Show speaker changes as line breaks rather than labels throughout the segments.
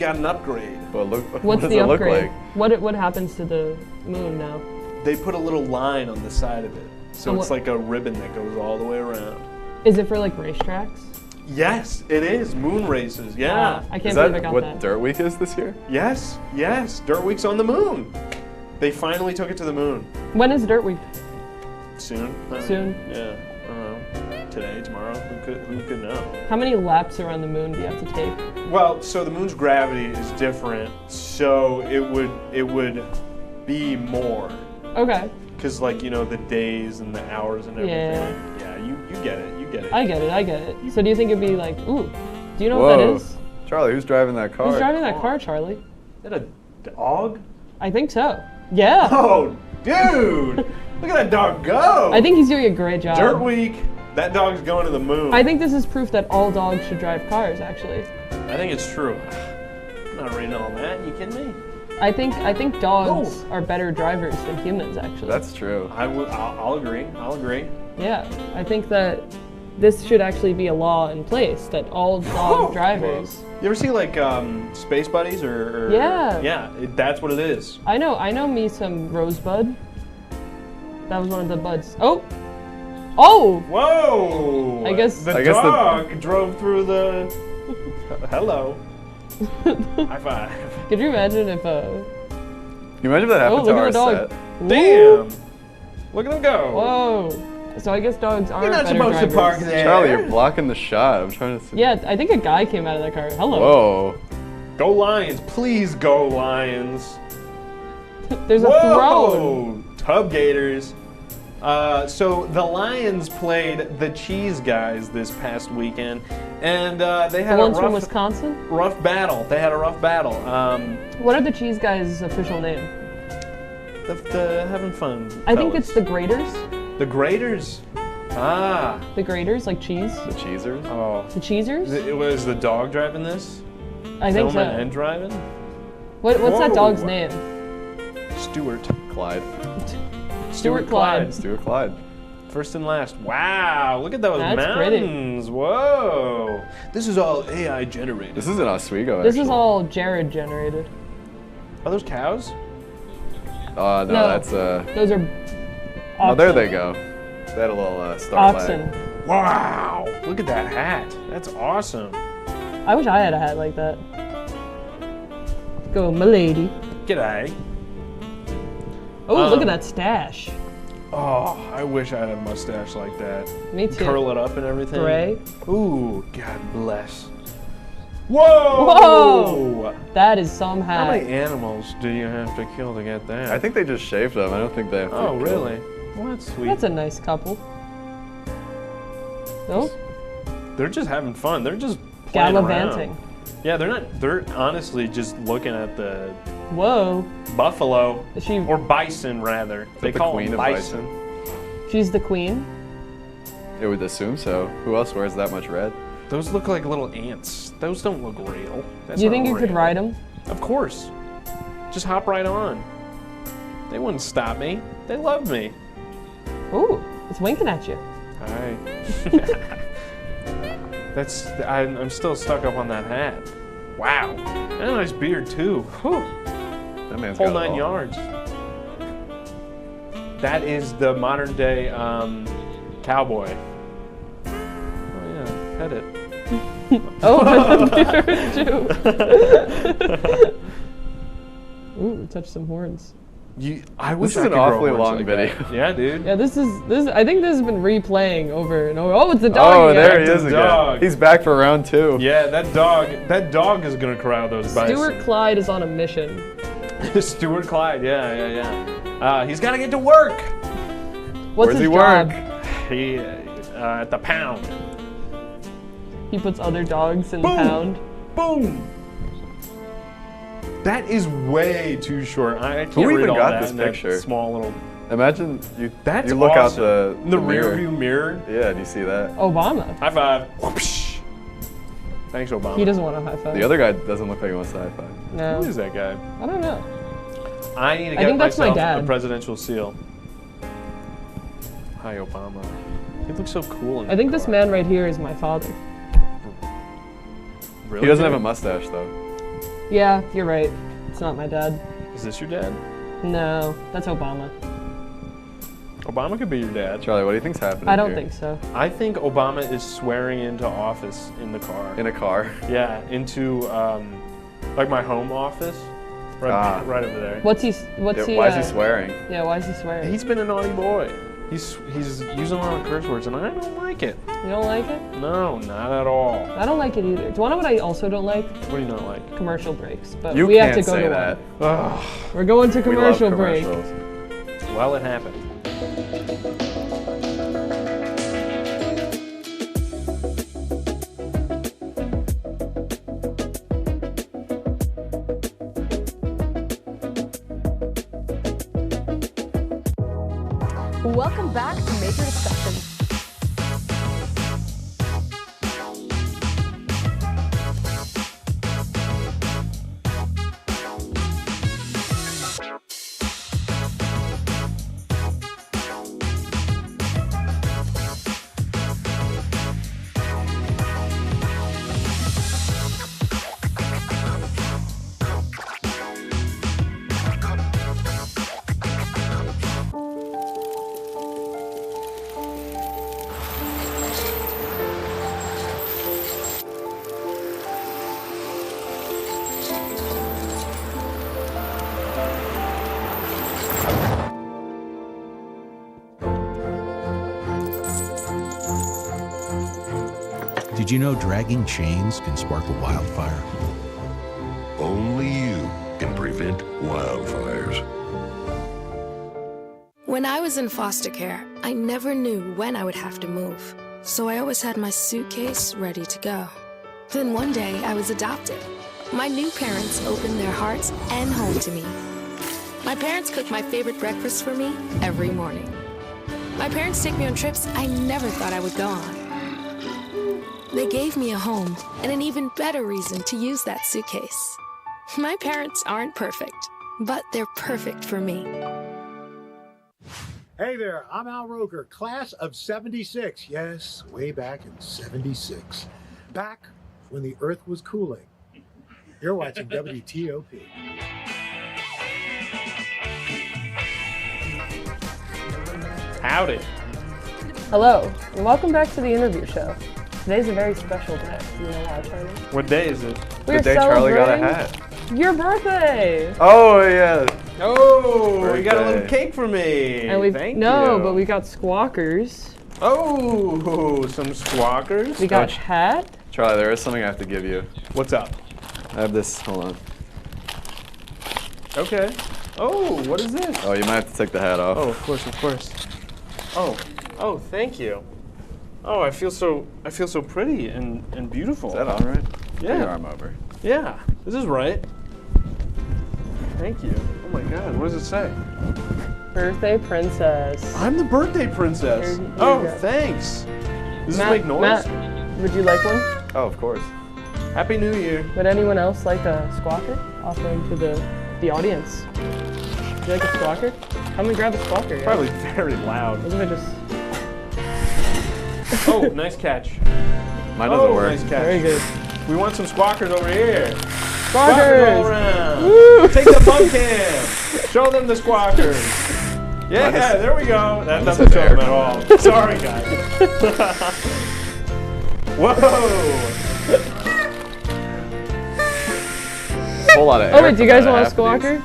got an upgrade.
But look,
What's
what does
the
it look
upgrade?
like?
What happens to the moon now?
They put a little line on the side of it. So
And
it's like a ribbon that goes all the way around.
Is it for like racetracks?
Yes, it is. Moon races, yeah.
I can't
Is
believe I
that
got
what
that.
Dirt Week is this year?
Yes, yes. Dirt Week's on the moon. They finally took it to the moon.
When is Dirt Week?
Soon.
Soon.
Yeah. I don't know. Today, tomorrow. Who could know?
How many laps around the moon do you have to take?
Well, so the moon's gravity is different, so it would be more.
Okay.
Because, like, you know, the days and the hours and everything. Yeah, you get it. You get it.
I get it. So do you think it'd be like, ooh, do you know
Whoa.
what that is?
Charlie, who's driving that car?
Who's driving that car, Charlie?
Is that a dog?
I think so. Yeah.
Oh, dude! Look at that dog go!
I think he's doing a great job.
Dirt Week, that dog's going to the moon.
I think this is proof that all dogs should drive cars, actually.
I think it's true. I'm not reading all that. You kidding me?
I think dogs are better drivers than humans, actually.
That's true.
I'll agree. I'll agree.
Yeah. I think that this should actually be a law in place that all dog drivers.
You ever see like Space Buddies or
Yeah.
Yeah, that's what it is.
I know me some Rosebud. That was one of the buds. Oh! Oh!
Whoa!
I guess
the dog drove through the. Hello. High five.
Could you imagine if
Can you imagine if that happened to
look
our
at the dog.
set?
Damn! Look at him go.
Whoa! So I guess dogs are
You're not
better
supposed
drivers.
to park there.
Charlie, you're blocking the shot. I'm trying to see.
Yeah, I think a guy came out of that car. Hello.
Whoa.
Go Lions! Please go Lions!
There's a
Whoa!
throne.
Tub Gators. So the Lions played the Cheese Guys this past weekend, and they had
The
a
ones from Wisconsin?
rough battle. They had a rough battle.
What are the cheese guys' official name?
The having fun.
I think
fellas.
it's the Graders.
The Graders. Ah.
The Graders, like cheese.
The Cheezers?
Oh.
The Cheezers?
It was the dog driving this?
I think so.
Filming and driving?
What's that
Whoa.
dog's name?
Stuart.
Clyde.
Stuart Clyde.
Stuart Clyde.
First and last. Wow, look at those
That's
mountains. Whoa. This is all AI generated.
This is in Oswego,
This
actually.
is all Jared generated.
Are those cows?
No, that's
Those are
Oh, there they go. They had a little start
oxen.
lag.
Wow. Look at that hat. That's awesome.
I wish I had a hat like that. Go, milady.
G'day.
Oh, look at that stash.
Oh, I wish I had a mustache like that.
Me too.
Curl it up and everything.
Gray.
Ooh, God bless. Whoa!
Whoa! That is some
How
hat.
many animals do you have to kill to get that?
I think they just shaved them. I don't think they have to
Oh,
kill
really?
them.
Well, that's sweet.
That's a nice couple. Oh,
They're just having fun. They're just playing
gallivanting.
around. Yeah, they're not. They're honestly just looking at the
Whoa.
buffalo
Is she?
or bison, rather. They
the
call
queen
them
of
bison.
She's the queen.
It would assume so. Who else wears that much red?
Those look like little ants. Those don't look real. That's
Do you
not
think you could
real.
ride them?
Of course. Just hop right on. They wouldn't stop me. They love me.
Ooh, it's winking at you.
Hi. I'm still stuck up on that hat. Wow. And a nice beard too. Whew.
That man's
Whole
got it
9
all.
yards. That is the modern day cowboy. Oh yeah, pet it.
Oh, the beard too. Ooh, touch some horns.
I wish
This
I
is
could
an
grow
awfully
horns
long
like
video.
that. Yeah, dude.
Yeah, this. I think this has been replaying over and over. Oh, it's the dog.
Oh,
again.
there he
Back
is
to
again.
dog.
He's back for round 2.
Yeah, that dog is gonna corral those bison.
Stuart Clyde is on a mission.
Stuart Clyde, yeah. He's got to get to work.
What's
Where's
his
he
job?
work?
He at the pound.
He puts other dogs in the
Boom.
pound.
Boom. That is way too short. I can't
Who
read
even
all
got
that
this
in that
picture?
small little.
Imagine you.
That's
you look
awesome.
out
the
mirror.
rear view mirror.
Yeah, do you see that?
Obama.
High five. Whoopsh. Thanks, Obama.
He doesn't want a high five.
The other guy doesn't look like he wants to high five.
No.
Who is that guy?
I don't know.
I need to
I
get
think that's my
myself
dad.
a presidential seal. Hi, Obama. He looks so cool. In
I think
that
this
car.
man right here is my father.
Really
He doesn't have
good?
a mustache though.
Yeah, you're right. It's not my dad.
Is this your dad?
No, that's Obama.
Obama could be your dad.
Charlie, what do you think's happening
I don't
here?
think so.
I think Obama is swearing into office in the car.
In a car.
Yeah, into like my home office, right over there.
What's he?
Why is he swearing?
Yeah, why is he swearing?
He's been a naughty boy. He's using a lot of curse words, and I don't like it.
You don't like it?
No, not at all.
I don't like it either. Do you want to know what I also don't like?
What do you not like?
Commercial breaks. But
You
we
can't
have to go
say
to
that.
one.
Ugh.
We're going to
We love
commercial break.
commercials.
Well, it happened.
Welcome back to Major Discussion.
Did you know dragging chains can spark a wildfire?
Only you can prevent wildfires.
When I was in foster care, I never knew when I would have to move, so I always had my suitcase ready to go. Then one day, I was adopted. My new parents opened their hearts and home to me. My parents cook my favorite breakfast for me every morning. My parents take me on trips I never thought I would go on. They gave me a home and an even better reason to use that suitcase. My parents aren't perfect, but they're perfect for me.
Hey there, I'm Al Roker, class of 76. Yes, way back in 76. Back when the earth was cooling. You're watching WTOP.
Howdy.
Hello, and welcome back to the interview show. Today's a very special day. You know why, Charlie?
What day is it?
We're
The day Charlie got a
celebrating
hat.
your birthday!
Oh, yeah.
Oh, you got a little
Birthday.
cake for me.
And we
Thank
no,
you.
but we got squawkers.
Oh, some squawkers.
We got hat.
Charlie, there is something I have to give you.
What's up?
I have this. Hold on.
Okay. Oh, what is this?
Oh, you might have to take the hat off.
Oh, of course, of course. Oh, thank you. Oh, I feel so pretty and beautiful.
Is that all right?
Yeah.
Put your arm over.
Yeah, this is right. Thank you. Oh my God, what does it say?
Birthday princess.
I'm the birthday princess.
Here you
Oh,
go.
thanks. Does this
Matt,
make noise?
Matt, would you like one?
Oh, of course.
Happy New Year.
Would anyone else like a squawker? Offering to the audience. Would you like a squawker? Come and grab a squawker. Yeah.
Probably very loud.
Wasn't it just
Oh, nice catch.
Mine doesn't work.
Nice catch.
very good?
We want some squawkers over here. Squawkers all
Squawkers!
around.
Woo!
Take the pumpkin. Show them the squawkers. Yeah, there we go. That doesn't show them at all. Sorry, guys. Whoa.
A whole lot of
Oh
air
wait, do you
coming
guys
out
want a
of half of
squawker?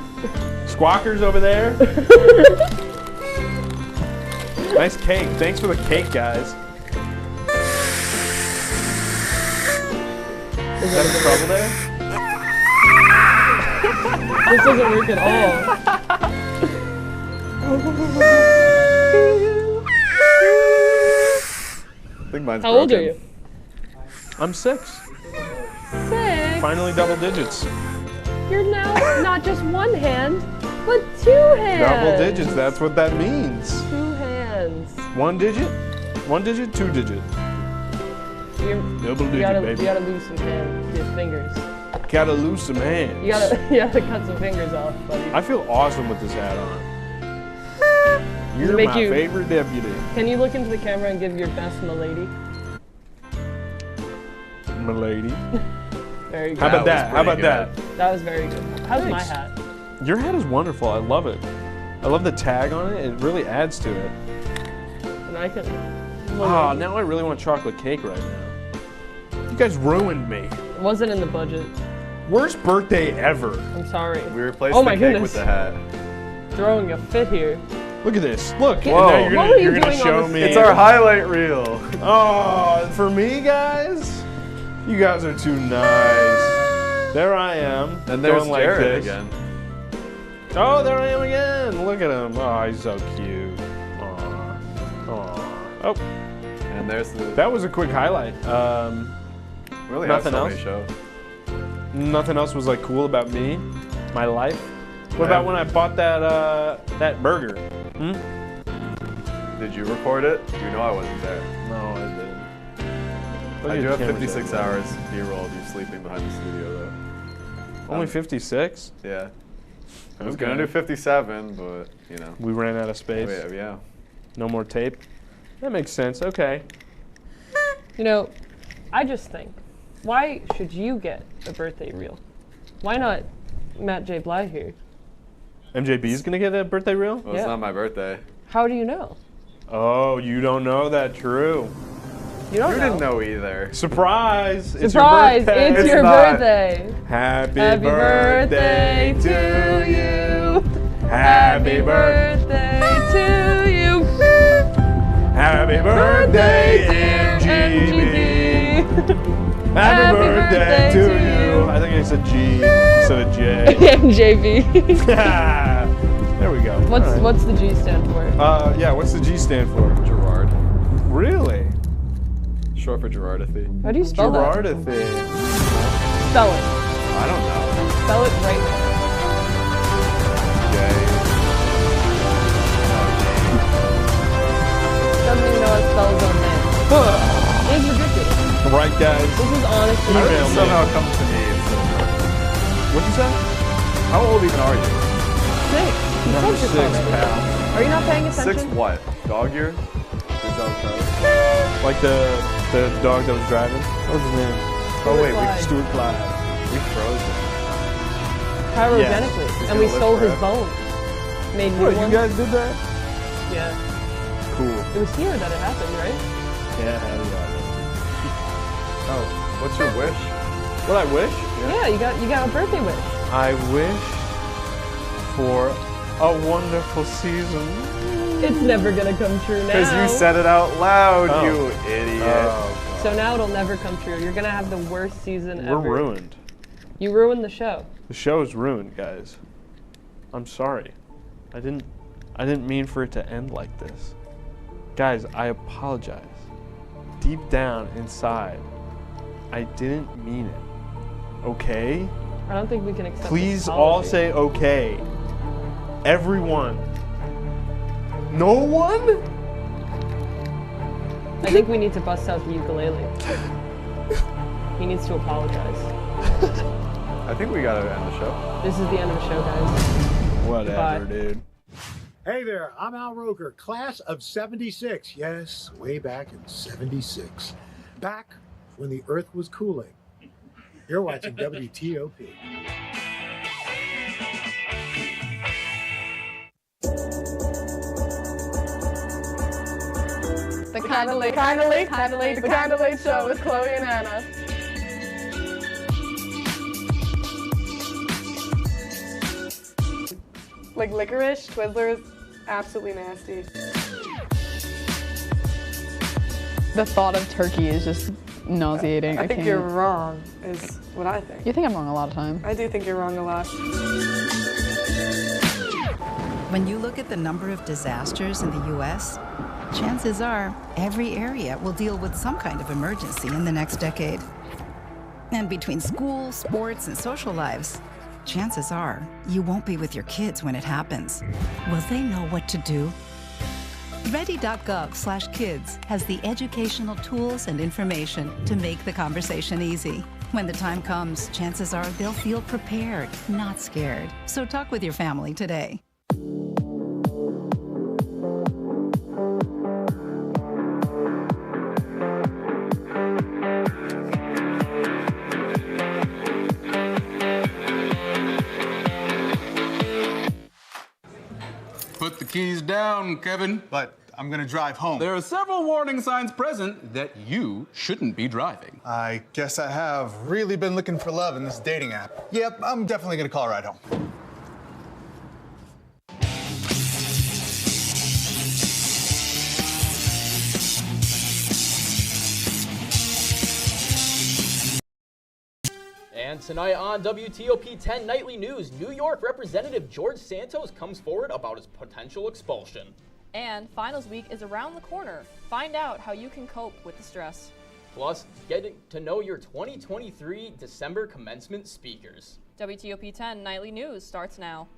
Squawkers over there. Nice cake. Thanks for the cake, guys. Is that a trouble there?
This doesn't work at
I think mine's
all. How old are
broken.
you?
I'm 6.
6.
Finally double digits.
You're now not just one hand, but 2 hands.
Double digits, that's what that means.
2 hands.
1 digit, 1 digit, 2 digit. Double digit,
You gotta
baby.
lose some hands, your fingers.
Gotta lose some hands.
You gotta cut some fingers off, buddy.
I feel awesome with this hat on.
Does
You're
it make
my
you-
favorite deputy.
Can you look into the camera and give your best, milady?
Milady.
Very good.
How about that? How about that?
That was very good. How's my
Thanks.
hat?
Your hat is wonderful. I love it. I love the tag on it. It really adds to it.
And I can.
Oh, now I really want chocolate cake right now. You guys ruined me.
It wasn't in the budget.
Worst birthday ever.
I'm sorry.
We replaced
Oh
the
my
cake
goodness.
with the hat.
Throwing a fit here.
Look at this. Look.
Whoa.
And now
What were you
you're gonna
doing on
show
the
me.
It's our highlight reel.
Oh, for me, guys? You guys are too nice. There I am.
And there's
going like
Jared
this.
again.
Oh, there I am again. Look at him. Oh, he's so cute. Aw. Aw. Oh,
And there's the.
that was a quick highlight.
Really
nothing
have so
else?
many shows.
Nothing else was like cool about me, my life. What about when I bought that burger? Hmm?
Did you record it? You know I wasn't there.
No, I didn't. Look
I
at
do have
the camera
56
shot.
hours B-roll of you sleeping behind the studio though.
Only 56?
Yeah. I was
Okay.
gonna do 57, but you know.
We ran out of space.
Yeah.
No more tape. That makes sense. Okay.
You know, I just think, why should you get a birthday reel? Why not Matt J. Bly here?
MJB's gonna get a birthday reel?
Well,
Yeah.
it's not my birthday.
How do you know?
Oh, you don't know that? True.
You don't
You
know.
didn't know either.
Surprise! It's
Surprise!
your birthday.
It's your
not.
birthday.
Happy,
Happy
birthday to you. Happy birthday.
to you.
Happy birthday, MGB. Happy birthday to you. I think it's a G instead of J.
MJB.
There we go.
What's
All right.
what's the G stand for?
Yeah, what's the G stand for?
Gerard.
Really?
Short for Gerardithy.
How do you spell that?
Gerardithy.
Spell it.
I don't know.
Spell it right now. Doesn't even know how to spell his own name. It's ridiculous.
Right, guys?
This is honestly
How did
Email
it
me.
somehow come to me instead of her?
What'd you say?
How old even are you?
Six. You said
Number
six
6,
already.
pal.
Are you not paying attention?
6 what? Dog year? Good dog Charlie.
Like the dog that was driving? What was his name?
Oh wait,
Clyde.
Stuart Clyde.
we froze him.
Cryogenically.
He's
And we
gonna live
stole his
forever.
bones. Made new
What, you
ones.
guys did that?
Yeah.
Cool.
It was here that it happened, right?
Yeah, how did that?
Oh, what's your wish?
What I wish?
Yeah, you got a birthday wish.
I wish for a wonderful season.
It's never gonna come true now.
Because you said it out loud,
Oh.
you idiot.
Oh,
So now it'll never come true. You're gonna have the worst season
we're
ever.
ruined.
You ruined the show.
The show is ruined, guys. I'm sorry. I didn't mean for it to end like this. Guys, I apologize. Deep down inside, I didn't mean it. Okay?
I don't think we can accept
Please
this
all
apology.
say okay. Everyone. No one?
I think we need to bust out the ukulele. He needs to apologize.
I think we gotta end the show.
This is the end of the show, guys.
Whatever,
Goodbye.
dude.
Hey there, I'm Al Roker, class of 76. Yes, way back in 76. Back when the earth was cooling. You're watching WTOP.
The kind of late show with Chloe and Anna. Like licorice, Twizzlers, absolutely nasty.
The thought of turkey is just nauseating.
I think
can't.
you're wrong, is what I think.
You think I'm wrong a lot of times.
I do think you're wrong a lot.
When you look at the number of disasters in the U.S., chances are every area will deal with some kind of emergency in the next decade. And between school, sports, and social lives, chances are you won't be with your kids when it happens. Will they know what to do? Ready.gov/kids has the educational tools and information to make the conversation easy. When the time comes, chances are they'll feel prepared, not scared. So talk with your family today.
put the keys down, Kevin.
But I'm gonna drive home.
There are several warning signs present that you shouldn't be driving.
I guess I have really been looking for love in this dating app. Yep, I'm definitely gonna call a ride home.
And tonight on WTOP-10 Nightly News, New York Representative George Santos comes forward about his potential expulsion.
And finals week is around the corner. Find out how you can cope with the stress.
Plus, getting to know your 2023 December commencement speakers.
WTOP-10 Nightly News starts now.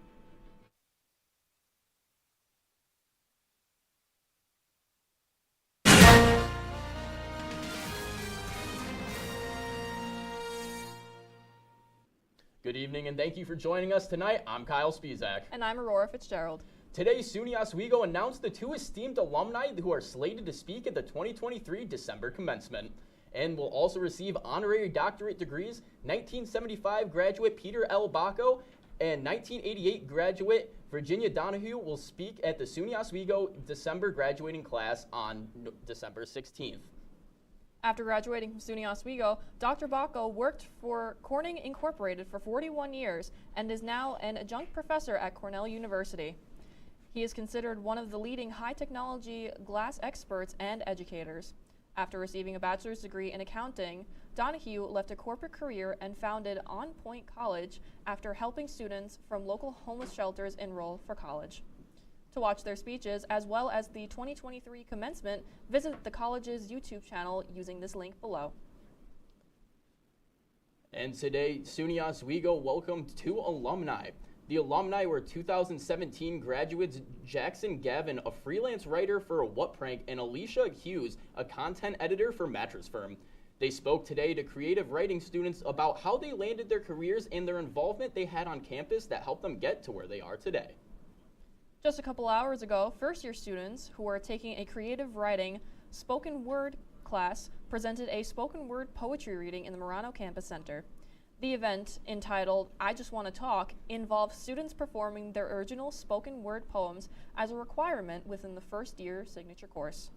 Good evening and thank you for joining us tonight. I'm Kyle Spizak.
And I'm Aurora Fitzgerald.
Today, SUNY Oswego announced the two esteemed alumni who are slated to speak at the 2023 December commencement and will also receive honorary doctorate degrees. 1975 graduate Peter L. Bacco and 1988 graduate Virginia Donahue will speak at the SUNY Oswego December graduating class on December 16th.
After graduating from SUNY Oswego, Dr. Bacco worked for Corning Incorporated for 41 years and is now an adjunct professor at Cornell University. He is considered one of the leading high-technology glass experts and educators. After receiving a bachelor's degree in accounting, Donahue left a corporate career and founded On Point College after helping students from local homeless shelters enroll for college. To watch their speeches, as well as the 2023 commencement, visit the college's YouTube channel using this link below.
And today, SUNY Oswego welcomed two alumni. The alumni were 2017 graduates Jackson Gavin, a freelance writer for What Prank, and Alicia Hughes, a content editor for Mattress Firm. They spoke today to creative writing students about how they landed their careers and their involvement they had on campus that helped them get to where they are today.
Just a couple hours ago, first-year students who are taking a creative writing spoken word class presented a spoken word poetry reading in the Marano Campus Center. The event, entitled I Just Want to Talk, involves students performing their original spoken word poems as a requirement within the first-year signature course.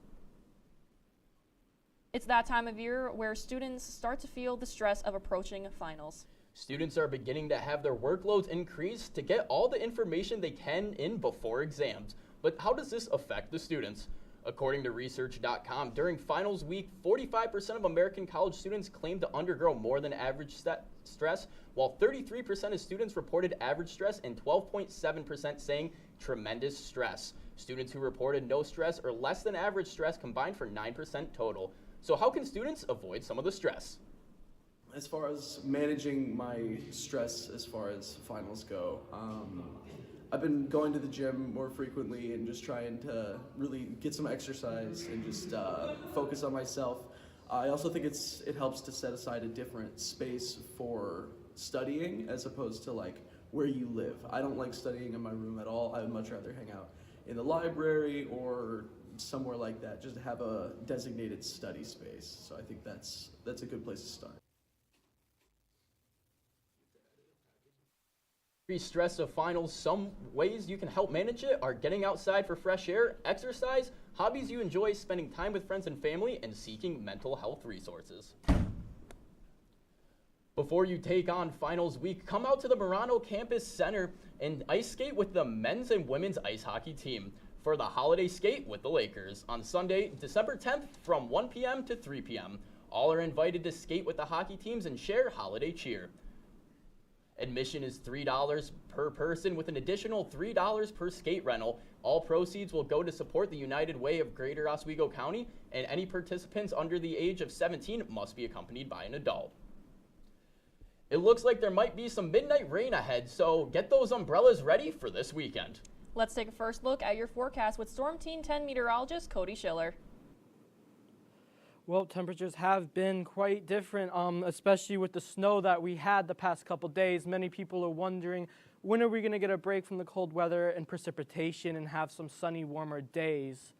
It's that time of year where students start to feel the stress of approaching finals.
Students are beginning to have their workloads increase to get all the information they can in before exams. But how does this affect the students? According to research.com, during finals week, 45% of American college students claim to undergo more than average stress, while 33% of students reported average stress and 12.7% saying tremendous stress. Students who reported no stress or less than average stress combined for 9% total. So how can students avoid some of the stress?
As far as managing my stress as far as finals go, I've been going to the gym more frequently and just trying to really get some exercise and just focus on myself. I also think it helps to set aside a different space for studying as opposed to like where you live. I don't like studying in my room at all. I would much rather hang out in the library or somewhere like that, just to have a designated study space. So I think that's a good place to start.
Stress of finals, some ways you can help manage it are getting outside for fresh air, exercise, hobbies you enjoy, spending time with friends and family, and seeking mental health resources. Before you take on finals week, come out to the Marano Campus Center and ice skate with the men's and women's ice hockey team for the holiday skate with the Lakers on Sunday, December 10th from 1 p.m. to 3 p.m. All are invited to skate with the hockey teams and share holiday cheer. Admission is $3 per person with an additional $3 per skate rental. All proceeds will go to support the United Way of Greater Oswego County, and any participants under the age of 17 must be accompanied by an adult. It looks like there might be some midnight rain ahead, so get those umbrellas ready for this weekend.
Let's take a first look at your forecast with Storm Team 10 meteorologist Cody Schiller.
Well, temperatures have been quite different, especially with the snow that we had the past couple days. Many people are wondering, when are we going to get a break from the cold weather and precipitation and have some sunny, warmer days,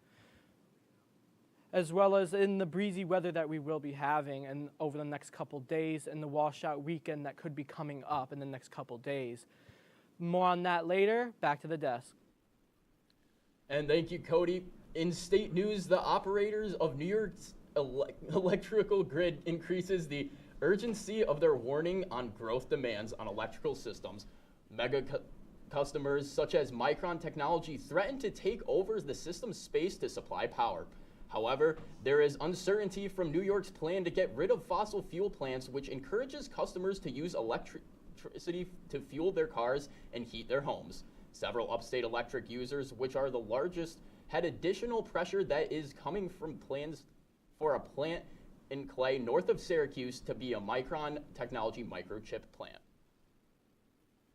as well as in the breezy weather that we will be having and over the next couple days and the washout weekend that could be coming up in the next couple days. More on that later. Back to the desk.
And thank you, Cody. In state news, the operators of New York's electrical grid increases the urgency of their warning on growth demands on electrical systems. Customers such as Micron Technology threaten to take over the system's space to supply power. However, there is uncertainty from New York's plan to get rid of fossil fuel plants, which encourages customers to use electricity to fuel their cars and heat their homes. Several upstate electric users, which are the largest, had additional pressure that is coming from plans for a plant in Clay, north of Syracuse, to be a Micron Technology microchip plant.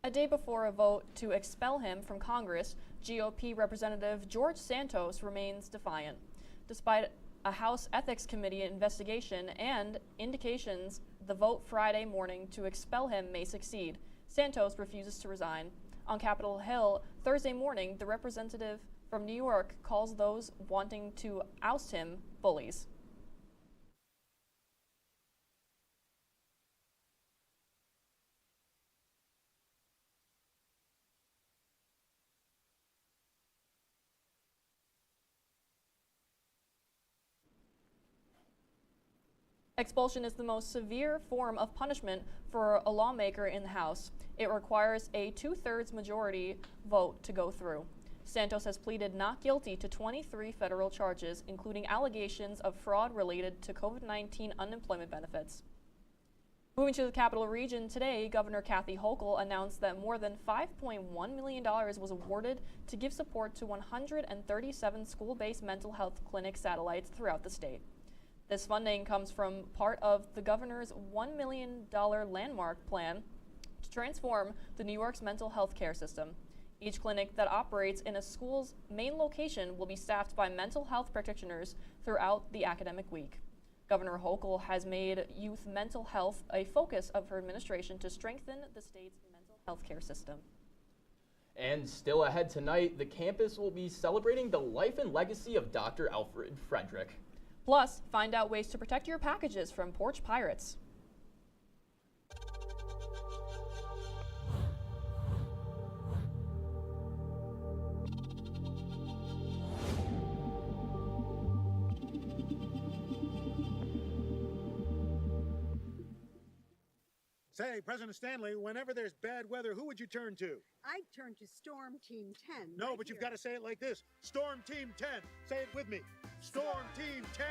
A day before a vote to expel him from Congress, GOP Representative George Santos remains defiant. Despite a House Ethics Committee investigation and indications the vote Friday morning to expel him may succeed, Santos refuses to resign. On Capitol Hill Thursday morning, the representative from New York calls those wanting to oust him bullies. Expulsion is the most severe form of punishment for a lawmaker in the House. It requires a 2/3 majority vote to go through. Santos has pleaded not guilty to 23 federal charges, including allegations of fraud related to COVID-19 unemployment benefits. Moving to the Capital Region today, Governor Kathy Hochul announced that more than $5.1 million was awarded to give support to 137 school-based mental health clinic satellites throughout the state. This funding comes from part of the governor's $1 million landmark plan to transform the New York's mental health care system. Each clinic that operates in a school's main location will be staffed by mental health practitioners throughout the academic week. Governor Hochul has made youth mental health a focus of her administration to strengthen the state's mental health care system.
And still ahead tonight, the campus will be celebrating the life and legacy of Dr. Alfred Frederick.
Plus, find out ways to protect your packages from porch pirates.
Say, President Stanley, whenever there's bad weather, who would you turn to?
I'd turn to Storm Team 10.
No,
right
but you've
here.
got to say it like this. Storm Team 10. Say it with me. Storm Team 10.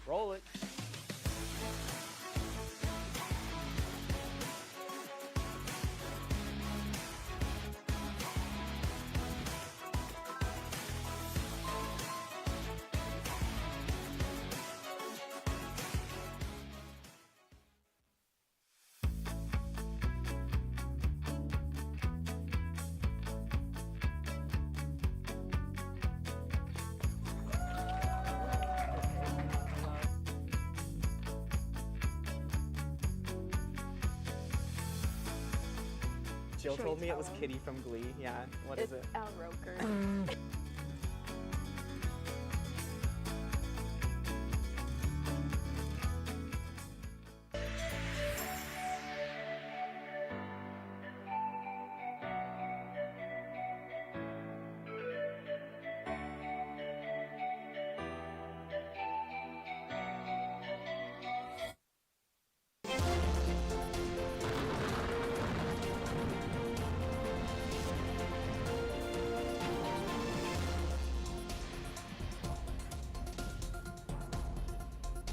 Roll it.
Jill
Should we
told me it
tell
was
him?
Kitty from Glee. Yeah, what is it?
It's Al Roker.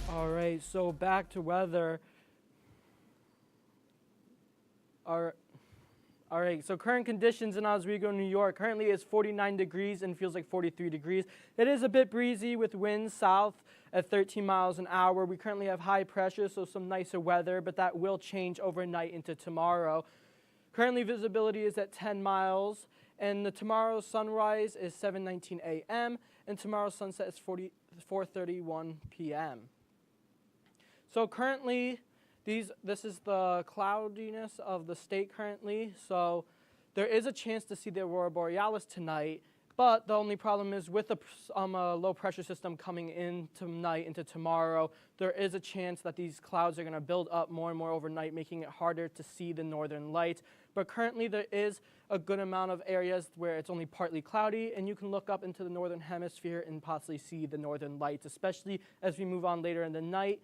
All right, so back to weather. All right, so current conditions in Oswego, New York. Currently it's 49 degrees and feels like 43 degrees. It is a bit breezy with winds south at 13 miles an hour. We currently have high pressure, so some nicer weather, but that will change overnight into tomorrow. Currently visibility is at 10 miles, And tomorrow's sunrise is 7:19 a.m. and tomorrow's sunset is 4:31 p.m. So currently, this is the cloudiness of the state currently. So there is a chance to see the aurora borealis tonight, but the only problem is with the low pressure system coming in tonight into tomorrow, there is a chance that these clouds are going to build up more and more overnight, making it harder to see the northern lights. But currently there is a good amount of areas where it's only partly cloudy, and you can look up into the northern hemisphere and possibly see the northern lights, especially as we move on later in the night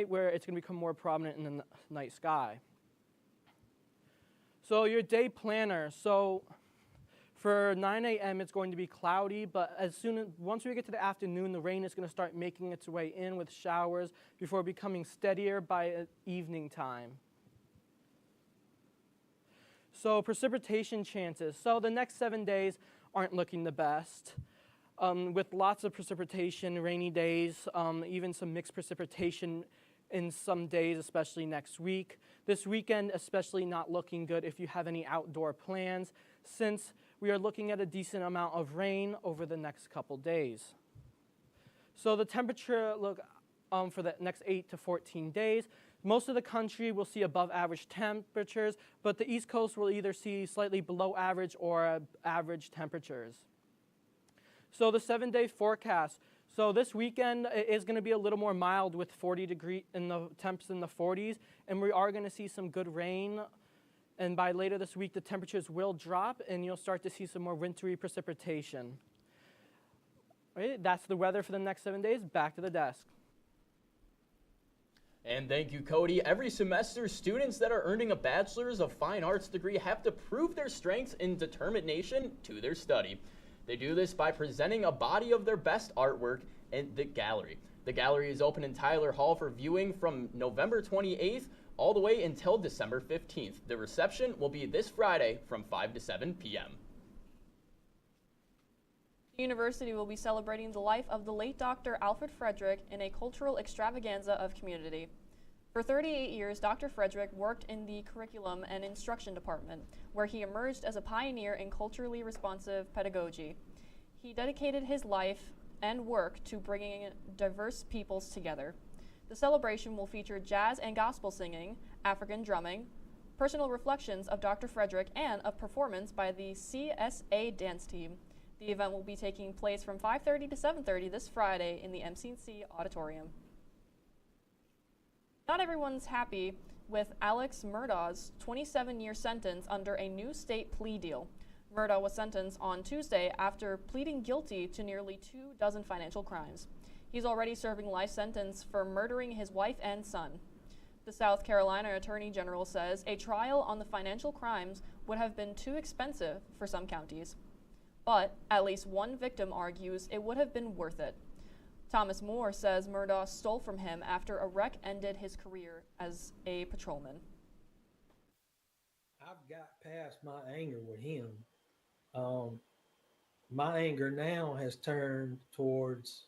where it's going to become more prominent in the night sky. So your day planner. So for 9 a.m. it's going to be cloudy, but once we get to the afternoon, the rain is going to start making its way in with showers before becoming steadier by evening time. So precipitation chances. So the next 7 days aren't looking the best. With lots of precipitation, rainy days, even some mixed precipitation in some days, especially next week. This weekend especially not looking good if you have any outdoor plans, since we are looking at a decent amount of rain over the next couple days. So the temperature look for the next 8 to 14 days. Most of the country will see above average temperatures, but the East Coast will either see slightly below average or average temperatures. So the 7-day forecast. So this weekend is going to be a little more mild with 40 degree in the temps in the 40s, and we are going to see some good rain. And by later this week, the temperatures will drop, and you'll start to see some more wintry precipitation. All right, that's the weather for the next 7 days. Back to the desk.
And thank you, Cody. Every semester, students that are earning a Bachelor's of Fine Arts degree have to prove their strengths and determination to their study. They do this by presenting a body of their best artwork in the gallery. The gallery is open in Tyler Hall for viewing from November 28th all the way until December 15th. The reception will be this Friday from 5 to 7 p.m.
The university will be celebrating the life of the late Dr. Alfred Frederick in a cultural extravaganza of community. For 38 years, Dr. Frederick worked in the curriculum and instruction department, where he emerged as a pioneer in culturally responsive pedagogy. He dedicated his life and work to bringing diverse peoples together. The celebration will feature jazz and gospel singing, African drumming, personal reflections of Dr. Frederick, and a performance by the CSA dance team. The event will be taking place from 5:30 to 7:30 this Friday in the MCC auditorium. Not everyone's happy with Alex Murdaugh's 27-year sentence under a new state plea deal. Murdaugh was sentenced on Tuesday after pleading guilty to nearly 24 financial crimes. He's already serving life sentence for murdering his wife and son. The South Carolina Attorney General says a trial on the financial crimes would have been too expensive for some counties. But at least one victim argues it would have been worth it. Thomas Moore says Murdaugh stole from him after a wreck ended his career as a patrolman.
I've got past my anger with him. My anger now has turned towards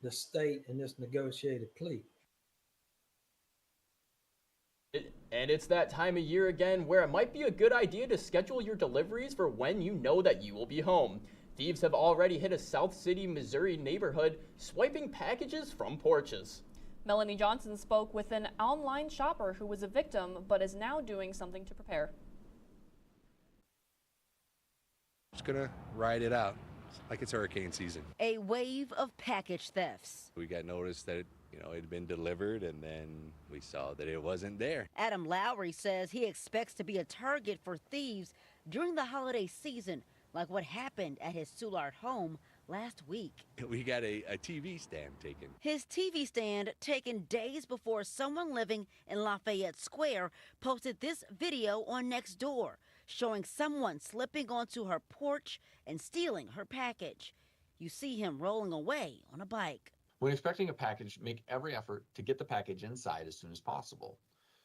the state and this negotiated plea.
And it's that time of year again where it might be a good idea to schedule your deliveries for when you know that you will be home. Thieves have already hit a South City, Missouri neighborhood, swiping packages from porches.
Melanie Johnson spoke with an online shopper who was a victim but is now doing something to prepare.
Just gonna ride it out like it's hurricane season.
A wave of package thefts.
We got notice that it had been delivered, and then we saw that it wasn't there.
Adam Lowry says he expects to be a target for thieves during the holiday season, like what happened at his Soulard home last week.
We got a TV stand taken.
His TV stand taken days before someone living in Lafayette Square posted this video on Nextdoor, showing someone slipping onto her porch and stealing her package. You see him rolling away on a bike.
When expecting a package, make every effort to get the package inside as soon as possible.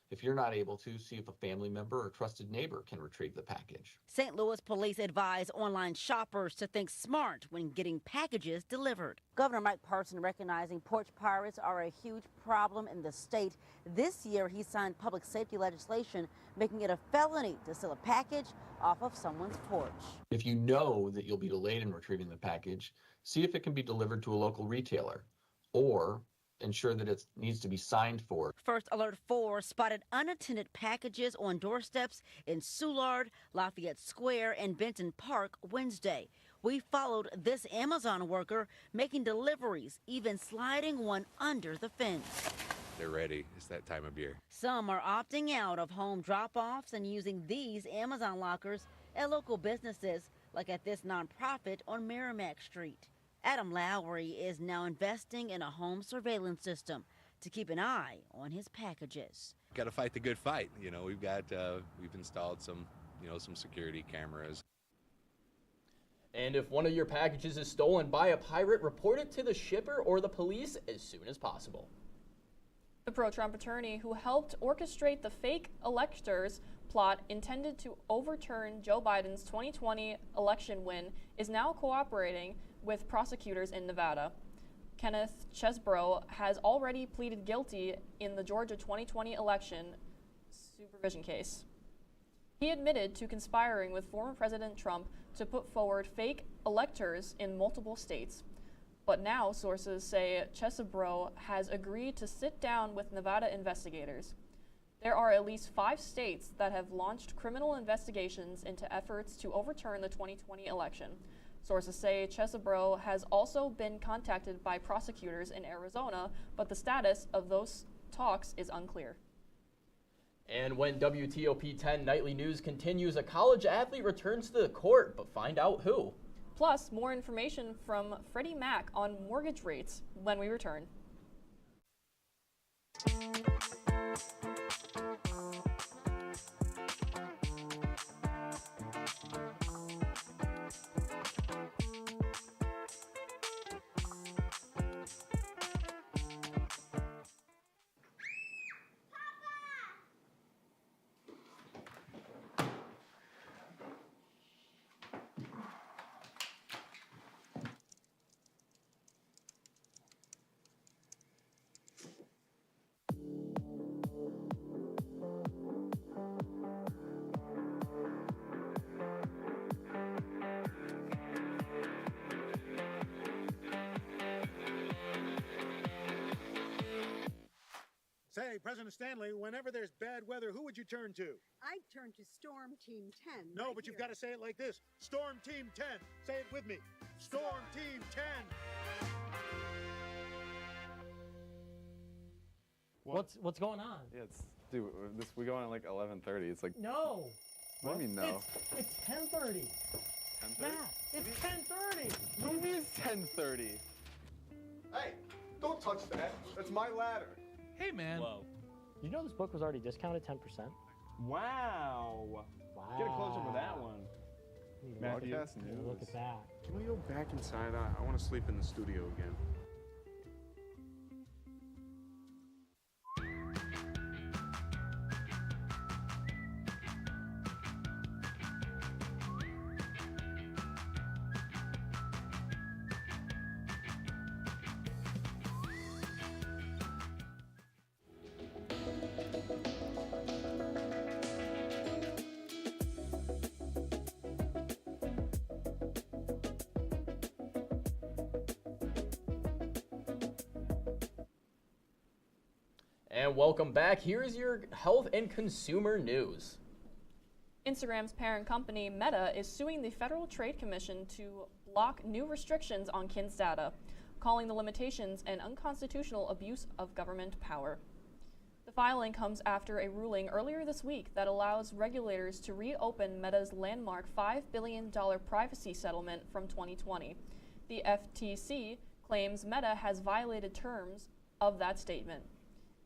If you're not able to, see if a family member or trusted neighbor can retrieve the package.
St. Louis police advise online shoppers to think smart when getting packages delivered. Governor Mike Parson recognizing porch pirates are a huge problem in the state. This year, he signed public safety legislation making it a felony to steal a package off of someone's porch.
If you know that you'll be delayed in retrieving the package, see if it can be delivered to a local retailer or ensure that it needs to be signed for.
First Alert 4 spotted unattended packages on doorsteps in Soulard, Lafayette Square, and Benton Park Wednesday. We followed this Amazon worker making deliveries, even sliding one under the fence.
They're ready. It's that time of year.
Some are opting out of home drop-offs and using these Amazon lockers at local businesses, like at this nonprofit on Merrimack Street. Adam Lowry is now investing in a home surveillance system to keep an eye on his packages.
Got to fight the good fight. You know, we've installed some security cameras.
And if one of your packages is stolen by a pirate, report it to the shipper or the police as soon as possible.
The pro-Trump attorney who helped orchestrate the fake electors plot intended to overturn Joe Biden's 2020 election win is now cooperating with prosecutors in Nevada. Kenneth Chesbrough has already pleaded guilty in the Georgia 2020 election supervision case. He admitted to conspiring with former President Trump to put forward fake electors in multiple states. But now sources say Chesbrough has agreed to sit down with Nevada investigators. There are at least 5 states that have launched criminal investigations into efforts to overturn the 2020 election. Sources say Chesbrough has also been contacted by prosecutors in Arizona, but the status of those talks is unclear.
And when WTOP-10 Nightly News continues, a college athlete returns to the court, but find out who.
Plus, more information from Freddie Mac on mortgage rates when we return.
Say, President Stanley, whenever there's bad weather, who would you turn to?
I'd turn to Storm Team 10.
No, but you've got to say it like this. Storm Team 10. Say it with me. Storm Team 10.
What's going on?
Yeah, dude, we go on at like 11:30. It's like
No.
What do you mean no?
It's 10:30.
10:30?
Matt, it's 10:30.
What do you mean it's 10:30?
Hey, don't touch that. That's my ladder.
Hey, man.
Whoa. You know this book was already discounted 10%?
Wow. Get a close up of that one.
Matthew,
Broadcast news.
look at that.
Can we go back inside? I want to sleep in the studio again.
And welcome back. Here's your health and consumer news.
Instagram's parent company, Meta, is suing the Federal Trade Commission to block new restrictions on kids' data, calling the limitations an unconstitutional abuse of government power. The filing comes after a ruling earlier this week that allows regulators to reopen Meta's landmark $5 billion privacy settlement from 2020. The FTC claims Meta has violated terms of that statement.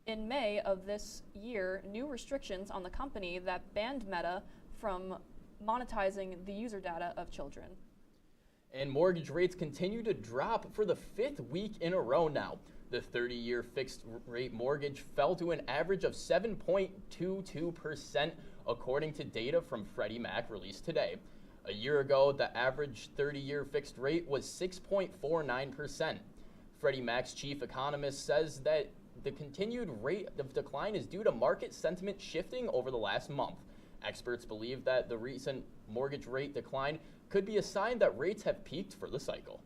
In May of this year, new restrictions on the company that banned Meta from monetizing the user data of children.
And mortgage rates continue to drop for the 5th week in a row now. The 30-year fixed-rate mortgage fell to an average of 7.22%, according to data from Freddie Mac released today. A year ago, the average 30-year fixed rate was 6.49%. Freddie Mac's chief economist says that the continued rate of decline is due to market sentiment shifting over the last month. Experts believe that the recent mortgage rate decline could be a sign that rates have peaked for the cycle.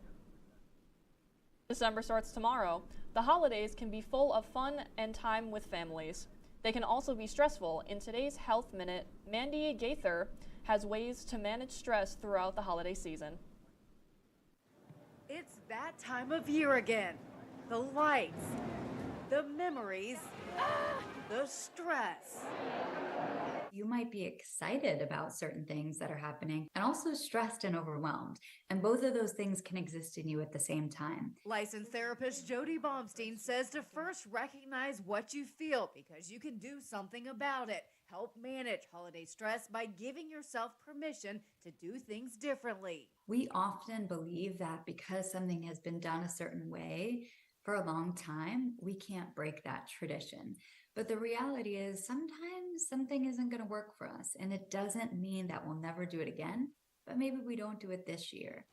December starts tomorrow. The holidays can be full of fun and time with families. They can also be stressful. In today's Health Minute, Mandy Gaither has ways to manage stress throughout the holiday season.
It's that time of year again. The lights, the memories, the stress.
You might be excited about certain things that are happening and also stressed and overwhelmed. And both of those things can exist in you at the same time.
Licensed therapist Jody Baumstein says to first recognize what you feel because you can do something about it. Help manage holiday stress by giving yourself permission to do things differently.
We often believe that because something has been done a certain way for a long time, we can't break that tradition. But the reality is sometimes something isn't going to work for us, and it doesn't mean that we'll never do it again, but maybe we don't do it this year.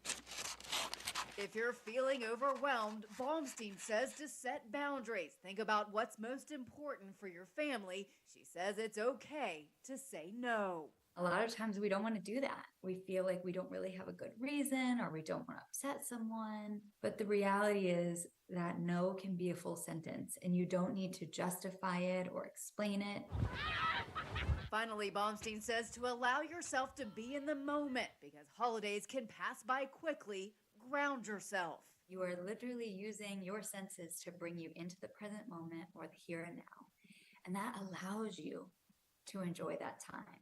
If you're feeling overwhelmed, Baumstein says to set boundaries. Think about what's most important for your family. She says it's okay to say no.
A lot of times we don't want to do that. We feel like we don't really have a good reason or we don't want to upset someone. But the reality is that no can be a full sentence and you don't need to justify it or explain it.
Finally, Baumstein says to allow yourself to be in the moment because holidays can pass by quickly. Ground yourself.
You are literally using your senses to bring you into the present moment or the here and now. And that allows you to enjoy that time.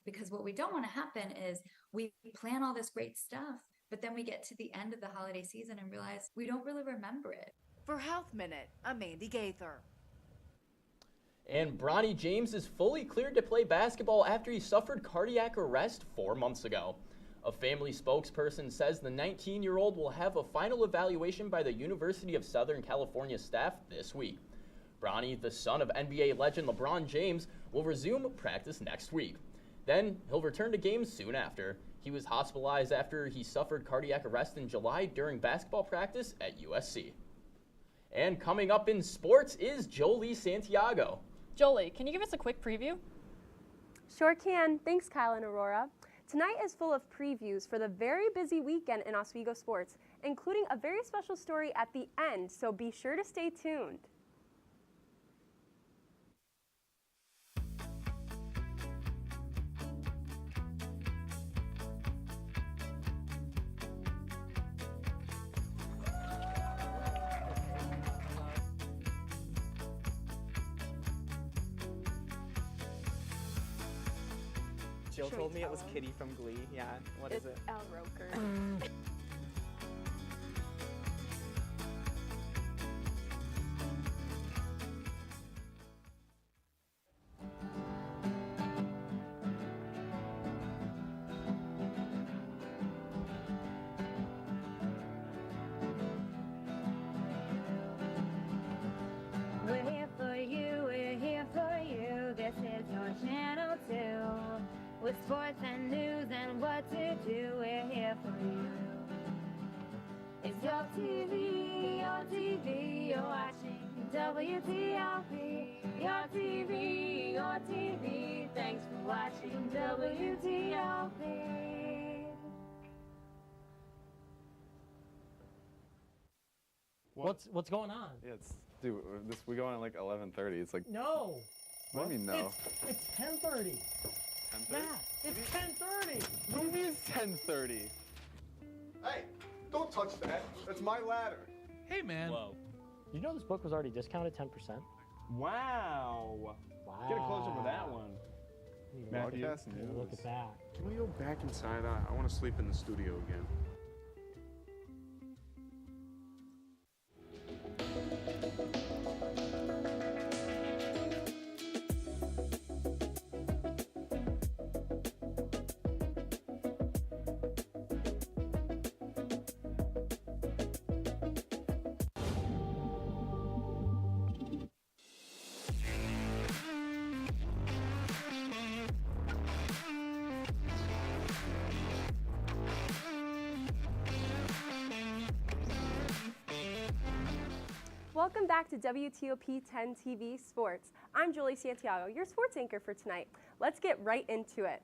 Because what we don't want to happen is we plan all this great stuff, but then we get to the end of the holiday season and realize we don't really remember it.
For Health Minute, I'm Mandy Gaither.
And Bronny James is fully cleared to play basketball after he suffered cardiac arrest 4 months ago. A family spokesperson says the 19-year-old will have a final evaluation by the University of Southern California staff this week. Bronny, the son of NBA legend LeBron James, will resume practice next week. Then he'll return to games soon after. He was hospitalized after he suffered cardiac arrest in July during basketball practice at USC. And coming up in sports is Jolie Santiago.
Jolie, can you give us a quick preview?
Sure can. Thanks, Kyle and Aurora. Tonight is full of previews for the very busy weekend in Oswego sports, including a very special story at the end, so be sure to stay tuned.
Jill told me it was Kitty from Glee. Yeah, what is it?
Al Roker.
We're here for you, we're here for you. This is your channel 2. With sports and news and what to do, we're here for you. It's your TV, you're watching WTOP. Your TV, thanks for watching WTOP.
What's going on?
Yeah, dude, we go on at like 11:30. It's like
No.
What do you mean no?
It's 10:30.
10:30?
Yeah, it's 10:30.
What do you mean it's 10:30?
Hey, don't touch that. That's my ladder.
Hey, man.
Whoa. You know this book was already discounted 10%? Wow. Wow. Get a close-up of that one. Matthew,
Broadcast news.
look at that.
Can we go back inside? I want to sleep in the studio again.
Welcome back to WTOP-10 TV Sports. I'm Julie Santiago, your sports anchor for tonight. Let's get right into it.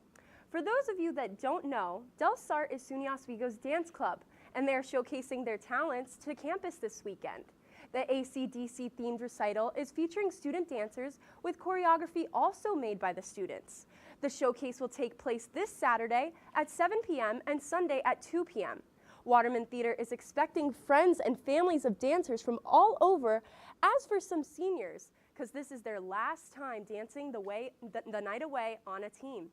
For those of you that don't know, Del Sart is SUNY Oswego's dance club, and they are showcasing their talents to campus this weekend. The AC/DC themed recital is featuring student dancers with choreography also made by the students. The showcase will take place this Saturday at 7 p.m. and Sunday at 2 p.m. Waterman Theater is expecting friends and families of dancers from all over, as for some seniors, because this is their last time dancing the night away on a team.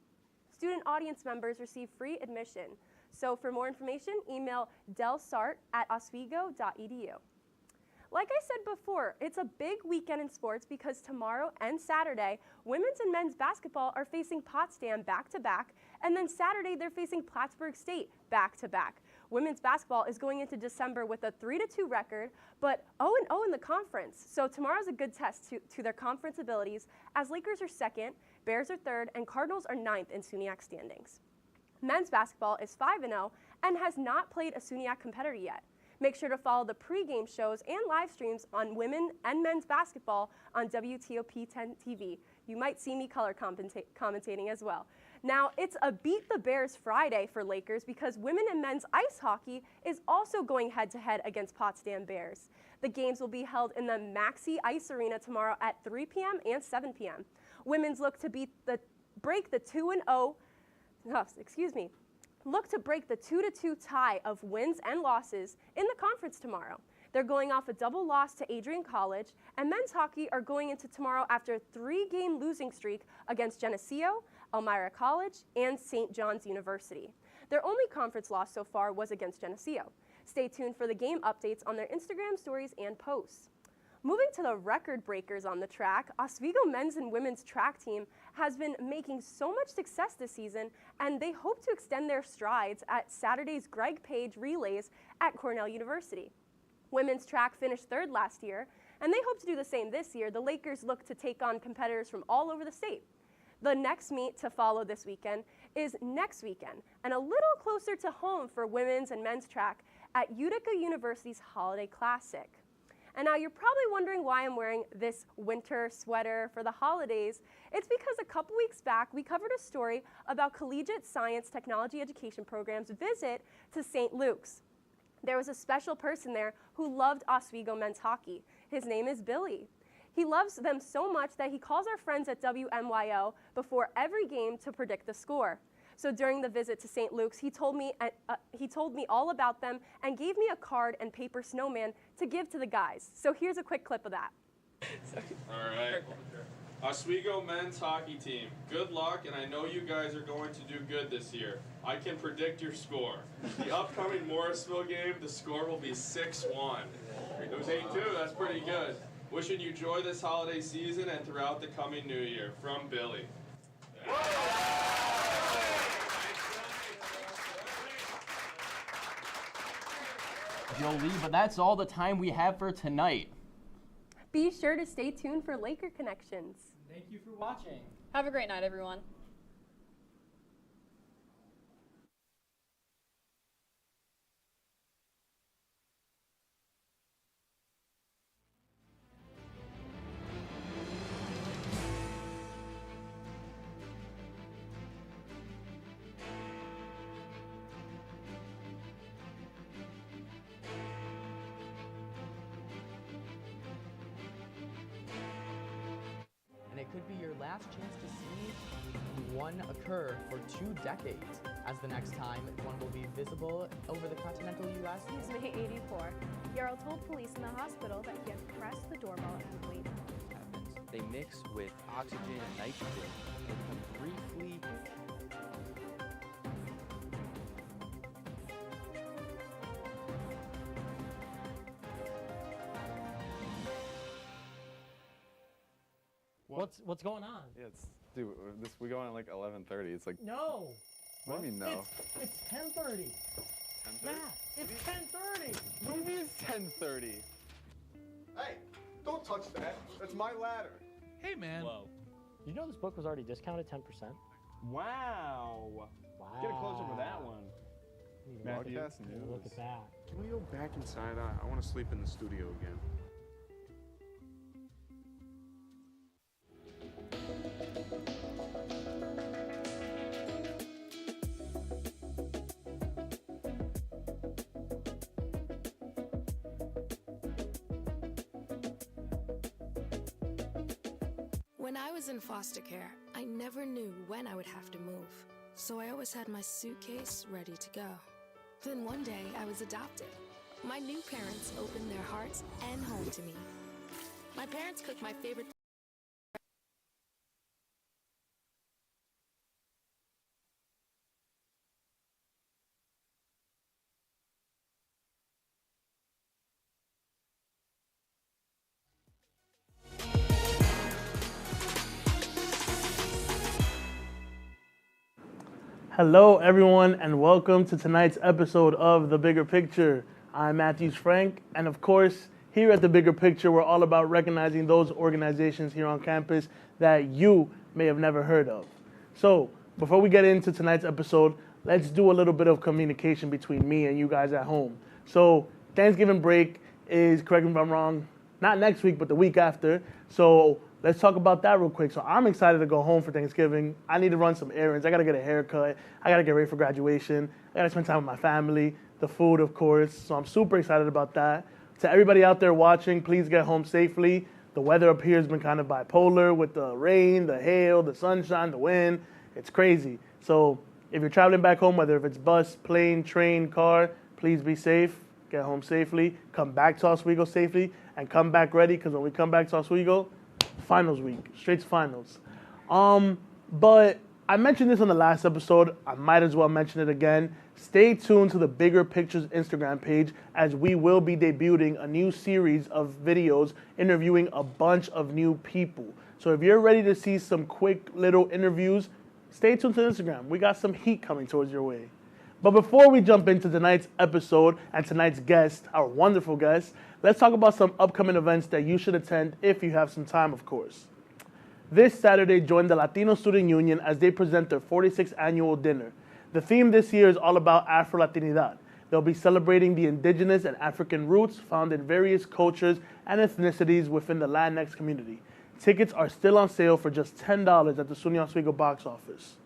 Student audience members receive free admission. So for more information, email delsart@oswego.edu. Like I said before, it's a big weekend in sports because tomorrow and Saturday, women's and men's basketball are facing Potsdam back-to-back, and then Saturday they're facing Plattsburgh State back-to-back. Women's basketball is going into December with a 3-2 record, but 0-0 in the conference. So tomorrow's a good test to their conference abilities, as Lakers are second, Bears are third, and Cardinals are ninth in SUNYAC standings. Men's basketball is 5-0 and has not played a SUNYAC competitor yet. Make sure to follow the pregame shows and live streams on women and men's basketball on WTOP-10 TV. You might see me color commentating as well. Now, it's a Beat the Bears Friday for Lakers because women and men's ice hockey is also going head-to-head against Potsdam Bears. The games will be held in the Maxi Ice Arena tomorrow at 3 p.m. and 7 p.m. Women's look to break the 2-2 tie of wins and losses in the conference tomorrow. They're going off a double loss to Adrian College, and men's hockey are going into tomorrow after a 3-game losing streak against Geneseo, Elmira College, and St. John's University. Their only conference loss so far was against Geneseo. Stay tuned for the game updates on their Instagram stories and posts. Moving to the record breakers on the track, Oswego men's and women's track team has been making so much success this season, and they hope to extend their strides at Saturday's Greg Page Relays at Cornell University. Women's track finished third last year, and they hope to do the same this year. The Lakers look to take on competitors from all over the state. The next meet to follow this weekend is next weekend, and a little closer to home for women's and men's track at Utica University's Holiday Classic. And now you're probably wondering why I'm wearing this winter sweater for the holidays. It's because a couple weeks back, we covered a story about Collegiate Science Technology Education Program's visit to St. Luke's. There was a special person there who loved Oswego men's hockey. His name is Billy. He loves them so much that he calls our friends at WMYO before every game to predict the score. So during the visit to St. Luke's, he told me all about them and gave me a card and paper snowman to give to the guys. So here's a quick clip of that.
All right. Oswego men's hockey team, good luck, and I know you guys are going to do good this year. I can predict your score. The upcoming Morrisville game, the score will be 6-1. It was 8-2, that's pretty good. Wishing you joy this holiday season and throughout the coming new year. From Billy.
Jolie, but that's all the time we have for tonight.
Be sure to stay tuned for Laker Connections.
Thank you for watching.
Have a great night, everyone.
And it could be your last chance to see one occur for 2 decades, as the next time one will be visible over the continental U.S.
He's May 84. Yarrow told police in the hospital that he had pressed the doorbell and waited.
They mix with oxygen and nitrogen and become briefly
What's going on?
Yeah, dude, we go on at like 11:30. It's like
No.
What do you mean no?
It's 10:30.
10:30?
Matt, it's 10:30.
What do you mean it's 10:30?
Hey, don't touch that. That's my ladder.
Hey, man.
Whoa. You know this book was already discounted 10%?
Wow. Get a close up of that one.
Matthew,
Look at that.
Can we go back inside? I want to sleep in the studio again.
When I was in foster care, I never knew when I would have to move, so I always had my suitcase ready to go. Then one day, I was adopted. My new parents opened their hearts and home to me. My parents cooked my favorite.
Hello, everyone, and welcome to tonight's episode of The Bigger Picture. I'm Matthews Frank, and of course, here at The Bigger Picture, we're all about recognizing those organizations here on campus that you may have never heard of. So, before we get into tonight's episode, let's do a little bit of communication between me and you guys at home. So, Thanksgiving break is, correct me if I'm wrong, not next week, but the week after. So, let's talk about that real quick. So I'm excited to go home for Thanksgiving. I need to run some errands. I got to get a haircut. I got to get ready for graduation. I got to spend time with my family, the food, of course. So I'm super excited about that. To everybody out there watching, please get home safely. The weather up here has been kind of bipolar with the rain, the hail, the sunshine, the wind. It's crazy. So if you're traveling back home, whether if it's bus, plane, train, car, please be safe. Get home safely. Come back to Oswego safely. And come back ready, because when we come back to Oswego, finals week, straight to finals. But I mentioned this on the last episode. I might as well mention it again. Stay tuned to the Bigger Pictures Instagram page, as we will be debuting a new series of videos interviewing a bunch of new people. So if you're ready to see some quick little interviews, stay tuned to Instagram. We got some heat coming towards your way. But before we jump into tonight's episode and tonight's guest, our wonderful guest, let's talk about some upcoming events that you should attend if you have some time, of course. This Saturday, join the Latino Student Union as they present their 46th annual dinner. The theme this year is all about Afro-Latinidad. They'll be celebrating the indigenous and African roots found in various cultures and ethnicities within the Latinx community. Tickets are still on sale for just $10 at the SUNY Oswego box office.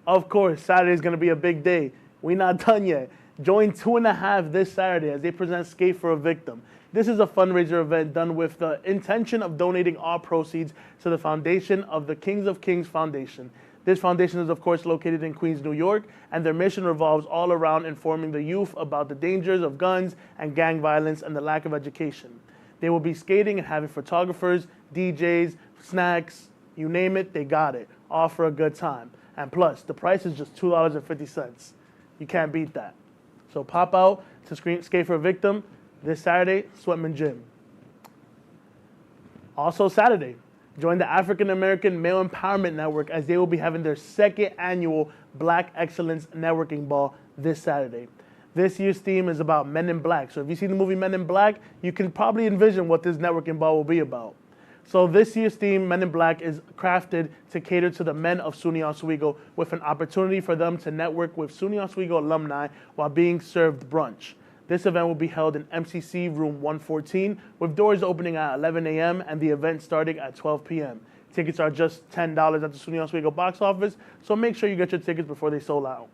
Of course, Saturday is going to be a big day. We're not done yet. Join 2.5 this Saturday as they present Skate for a Victim. This is a fundraiser event done with the intention of donating all proceeds to the foundation of the Kings of Kings Foundation. This foundation is, of course, located in Queens, New York, and their mission revolves all around informing the youth about the dangers of guns and gang violence and the lack of education. They will be skating and having photographers, DJs, snacks, you name it, they got it, all for a good time. And plus, the price is just $2.50. You can't beat that. So pop out to Skate for a Victim this Saturday, Sweatman Gym. Also Saturday, join the African American Male Empowerment Network as they will be having their 2nd annual Black Excellence Networking Ball this Saturday. This year's theme is about Men in Black. So if you see the movie Men in Black, you can probably envision what this networking ball will be about. So this year's theme, Men in Black, is crafted to cater to the men of SUNY Oswego with an opportunity for them to network with SUNY Oswego alumni while being served brunch. This event will be held in MCC Room 114 with doors opening at 11 a.m. and the event starting at 12 p.m. Tickets are just $10 at the SUNY Oswego box office, so make sure you get your tickets before they sold out.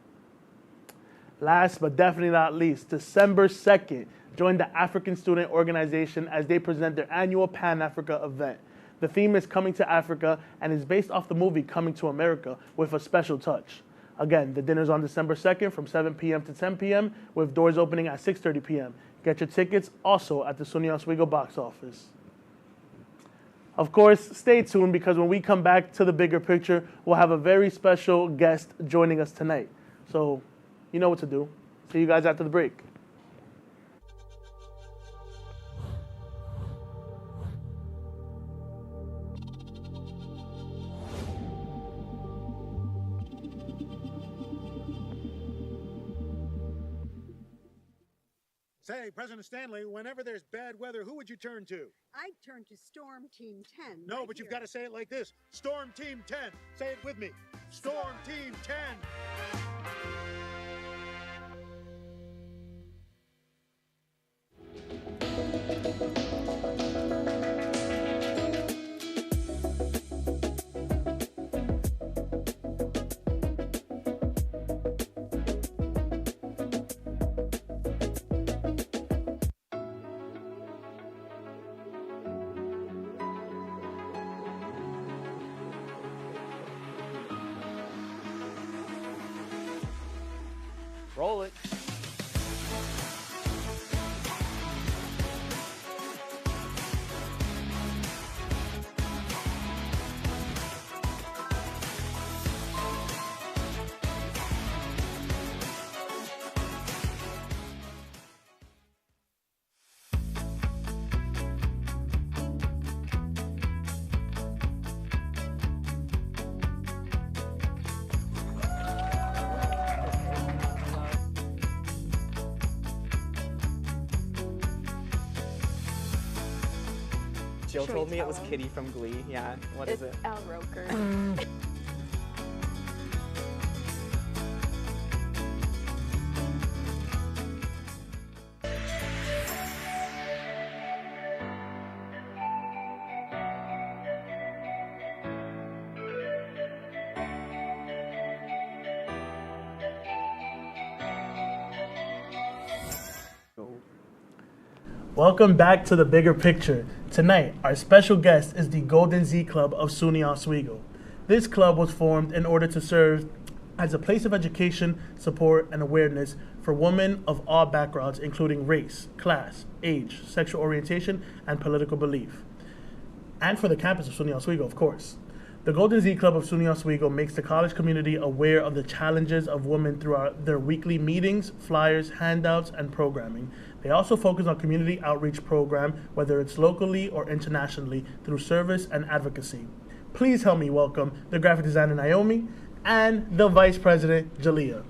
Last but definitely not least, December 2nd, join the African Student Organization as they present their annual Pan-Africa event. The theme is Coming to Africa and is based off the movie Coming to America with a special touch. Again, the dinner's on December 2nd from 7 p.m. to 10 p.m. with doors opening at 6:30 p.m. Get your tickets also at the SUNY Oswego box office. Of course, stay tuned because when we come back to the Bigger Picture, we'll have a very special guest joining us tonight. So, you know what to do. See you guys after the break.
Say, President Stanley, whenever there's bad weather, who would you turn to?
I'd turn to Storm Team 10.
No, but you've got to say it like this. Storm Team 10. Say it with me. Storm Team 10.
Roll it.
Jill
Should we
told me it
tell
was
him?
Kitty from Glee. Yeah, what is it?
It's Al Roker.
Welcome back to The Bigger Picture. Tonight, our special guest is the Golden Z Club of SUNY Oswego. This club was formed in order to serve as a place of education, support, and awareness for women of all backgrounds, including race, class, age, sexual orientation, and political belief. And for the campus of SUNY Oswego, of course. The Golden Z Club of SUNY Oswego makes the college community aware of the challenges of women through their weekly meetings, flyers, handouts, and programming. They also focus on community outreach program, whether it's locally or internationally, through service and advocacy. Please help me welcome the graphic designer Naomi and the vice president Jalea.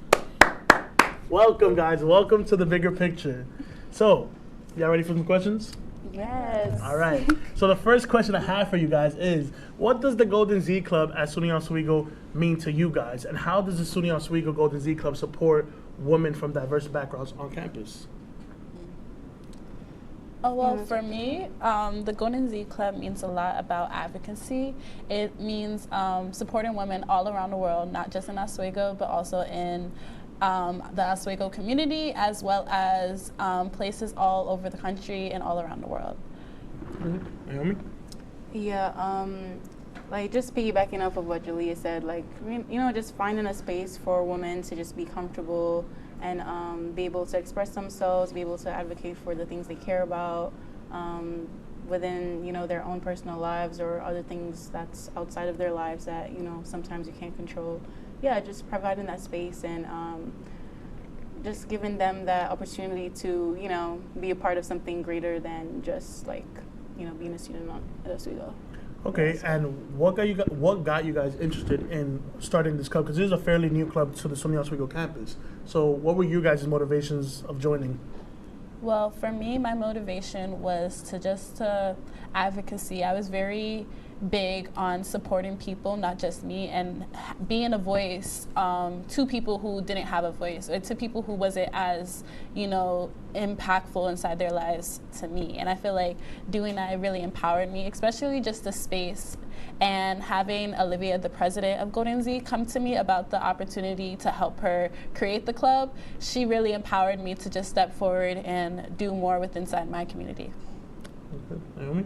Welcome, guys. Welcome to The Bigger Picture. So, y'all ready for some questions?
Yes.
All right. So the first question I have for you guys is, what does the Golden Z Club at SUNY Oswego mean to you guys? And how does the SUNY Oswego Golden Z Club support women from diverse backgrounds on campus?
Oh, well, for me, the Golden Z Club means a lot about advocacy. It means supporting women all around the world, not just in Oswego, but also in the Oswego community, as well as places all over the country and all around the world.
Naomi?
Yeah, like just piggybacking off of what Julia said, like, you know, just finding a space for women to just be comfortable and be able to express themselves, be able to advocate for the things they care about within, you know, their own personal lives or other things that's outside of their lives that, you know, sometimes you can't control. Yeah, just providing that space and just giving them that opportunity to, you know, be a part of something greater than just like, you know, being a student at Oswego.
Okay, and what got you guys interested in starting this club? Because this is a fairly new club to the SUNY Oswego campus. So what were you guys' motivations of joining?
Well, for me, my motivation was to advocacy. I was very big on supporting people, not just me, and being a voice to people who didn't have a voice, or to people who wasn't as, you know, impactful inside their lives to me. And I feel like doing that really empowered me, especially just the space. And having Olivia, the president of Golden Z, come to me about the opportunity to help her create the club, she really empowered me to just step forward and do more with inside my community.
Okay. Naomi?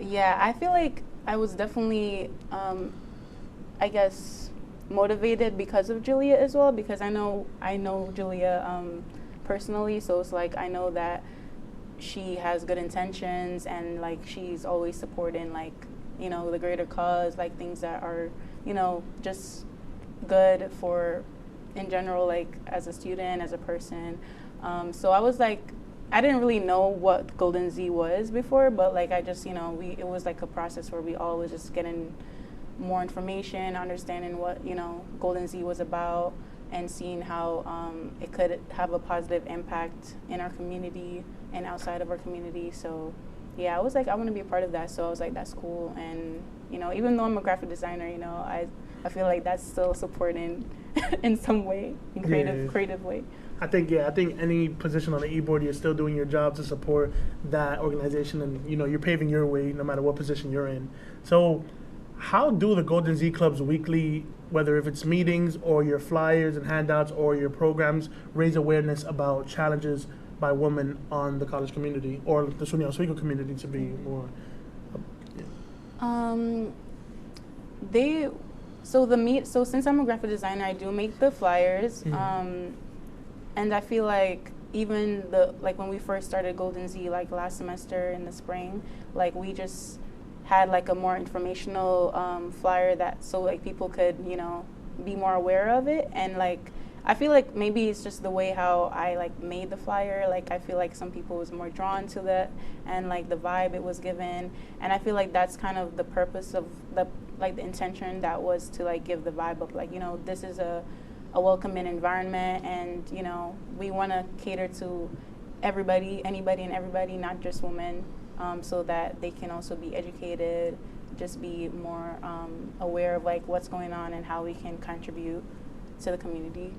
Yeah, I feel like I was definitely, I guess, motivated because of Julia as well, because I know Julia personally, so it's like I know that she has good intentions and like she's always supporting, like, you know, the greater cause, like things that are, you know, just good for in general, like as a student, as a person. So I was like, I didn't really know what Golden Z was before, but like I just, you know, it was like a process where we all was just getting more information, understanding what, you know, Golden Z was about, and seeing how it could have a positive impact in our community and outside of our community. So yeah, I was like, I want to be a part of that. So I was like, that's cool. And, you know, even though I'm a graphic designer, you know, I feel like that's still supporting in some way, in creative way.
I think any position on the e-board, you're still doing your job to support that organization, and, you know, you're paving your way no matter what position you're in. So how do the Golden Z Club's weekly, whether if it's meetings or your flyers and handouts or your programs, raise awareness about challenges by women on the college community or the SUNY Oswego community to be more?
So since I'm a graphic designer, I do make the flyers, and I feel like even when we first started Golden Z, like last semester in the spring, like we just had like a more informational flyer so like people could, you know, be more aware of it. And like I feel like maybe it's just the way how I like made the flyer. Like I feel like some people was more drawn to that and like the vibe it was given. And I feel like that's kind of the purpose of the intention that was to like give the vibe of like, you know, this is a welcoming environment, and you know, we want to cater to everybody, anybody and everybody, not just women, so that they can also be educated, just be more aware of like what's going on and how we can contribute to the community.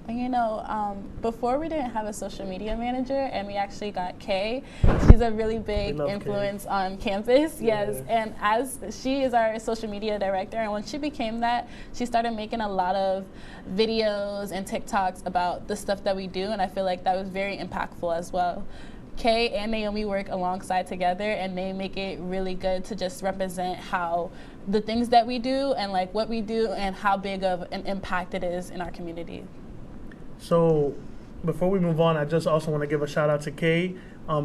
And you know, before we didn't have a social media manager, and we actually got Kay. She's a really big influence on campus, yes. And as she is our social media director, and when she became that, she started making a lot of videos and TikToks about the stuff that we do, and I feel like that was very impactful as well. Kay and Naomi work alongside together, and they make it really good to just represent how the things that we do and like what we do and how big of an impact it is in our community.
So before we move on, I just also want to give a shout out to Kay.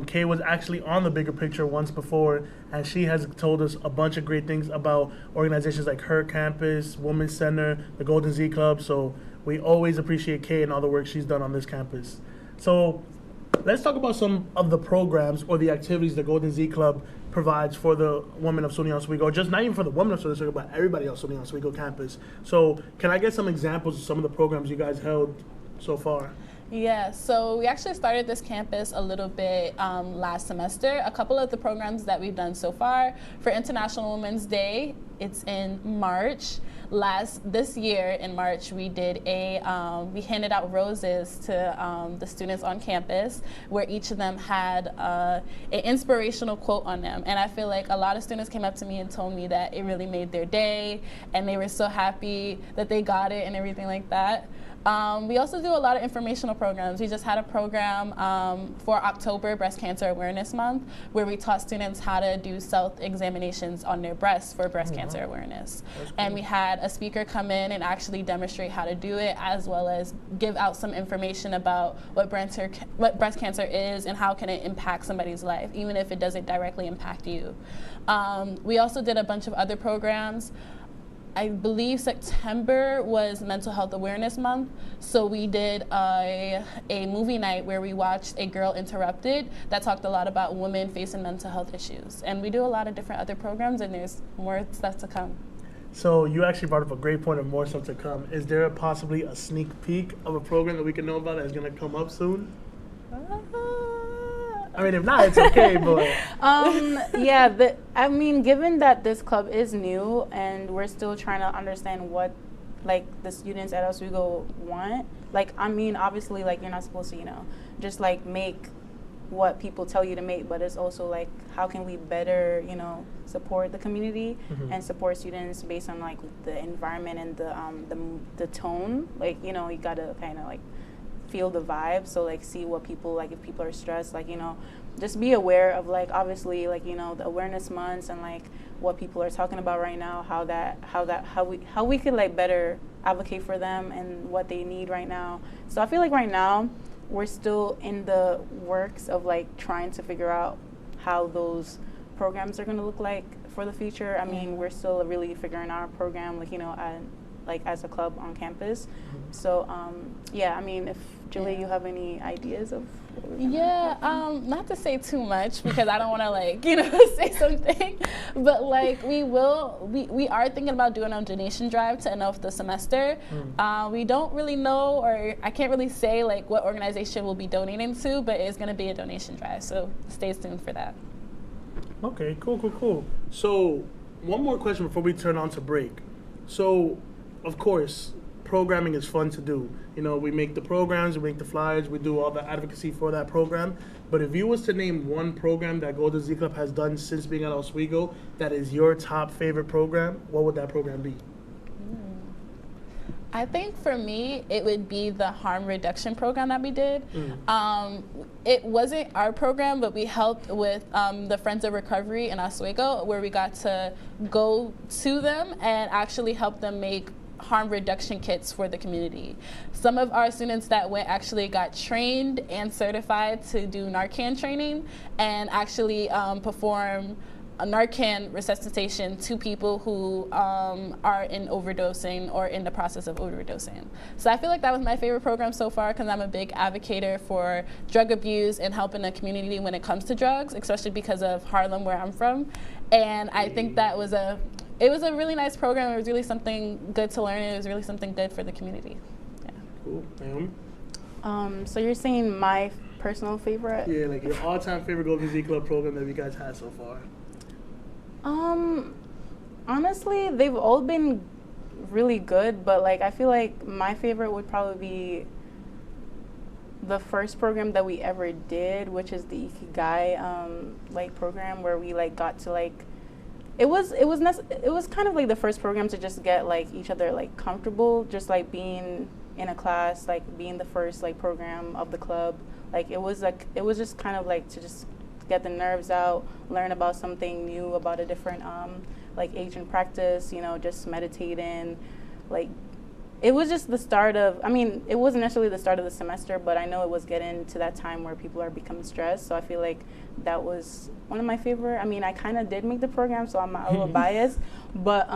Kay was actually on the Bigger Picture once before, and she has told us a bunch of great things about organizations like Her Campus, Women's Center, the Golden Z Club. So we always appreciate Kay and all the work she's done on this campus. So let's talk about some of the programs or the activities the Golden Z Club provides for the women of SUNY Oswego, just not even for the women of SUNY Oswego, but everybody on SUNY Oswego campus. So can I get some examples of some of the programs you guys held so far?
Yeah, so we actually started this campus a little bit last semester. A couple of the programs that we've done so far: for International Women's Day, it's in March. This year in March, we did we handed out roses to the students on campus, where each of them had an inspirational quote on them. And I feel like a lot of students came up to me and told me that it really made their day, and they were so happy that they got it and everything like that. We also do a lot of informational programs. We just had a program for October Breast Cancer Awareness Month, where we taught students how to do self-examinations on their breasts for breast cancer awareness. And we had a speaker come in and actually demonstrate how to do it, as well as give out some information about what breast cancer is and how can it impact somebody's life, even if it doesn't directly impact you. We also did a bunch of other programs. I believe September was Mental Health Awareness Month, so we did a movie night where we watched A Girl Interrupted that talked a lot about women facing mental health issues. And we do a lot of different other programs, and there's more stuff to come.
So you actually brought up a great point of more stuff to come. Is there possibly a sneak peek of a program that we can know about that's going to come up soon? I mean, if not, it's okay, but...
Yeah, I mean, given that this club is new and we're still trying to understand what, like, the students at Oswego want, like, I mean, obviously, like, you're not supposed to, you know, just, like, make what people tell you to make, but it's also, like, how can we better, you know, support the community and support students based on, like, the environment and the tone. Like, you know, you gotta kind of, like, feel the vibe, so like see what people like, if people are stressed, like, you know, just be aware of, like, obviously, like, you know, the awareness months and like what people are talking about right now, how we could like better advocate for them and what they need right now. So I feel like right now we're still in the works of like trying to figure out how those programs are going to look like for the future. I mean, we're still really figuring out our program, like, you know, like as a club on campus. So yeah, I mean, if Julie, you have any ideas of what we're gonna
not to say too much because I don't want to, like, you know, say something, but like we are thinking about doing a donation drive to end off the semester. We don't really know, or I can't really say like what organization we'll be donating to, but it's going to be a donation drive, so stay tuned for that.
Okay, cool. So one more question before we turn on to break. So of course, programming is fun to do. You know, we make the programs, we make the flyers, we do all the advocacy for that program. But if you was to name one program that Golden Z Club has done since being at Oswego that is your top favorite program, what would that program be?
I think for me, it would be the harm reduction program that we did. It wasn't our program, but we helped with the Friends of Recovery in Oswego, where we got to go to them and actually help them make harm reduction kits for the community. Some of our students that went actually got trained and certified to do Narcan training and actually perform a Narcan resuscitation to people who are in overdosing or in the process of overdosing. So I feel like that was my favorite program so far because I'm a big advocate for drug abuse and helping the community when it comes to drugs, especially because of Harlem, where I'm from. And I think that was it was a really nice program. It was really something good to learn. It was really something good for the community. Yeah.
Cool.
So you're saying my personal favorite?
Yeah, like your all-time favorite Golden Z Club program that you guys had so far.
Honestly, they've all been really good, but like I feel like my favorite would probably be the first program that we ever did, which is the Ikigai like program where we like got to like it was kind of like the first program to just get like each other like comfortable, just like being in a class, like being the first like program of the club. Like it was just kind of like to just get the nerves out, learn about something new, about a different like ancient practice, you know, just meditating. Like it was just the start of, I mean, it wasn't necessarily the start of the semester, but I know it was getting to that time where people are becoming stressed. So I feel like that was one of my favorite. I mean, I kind of did make the program, so I'm a little biased, but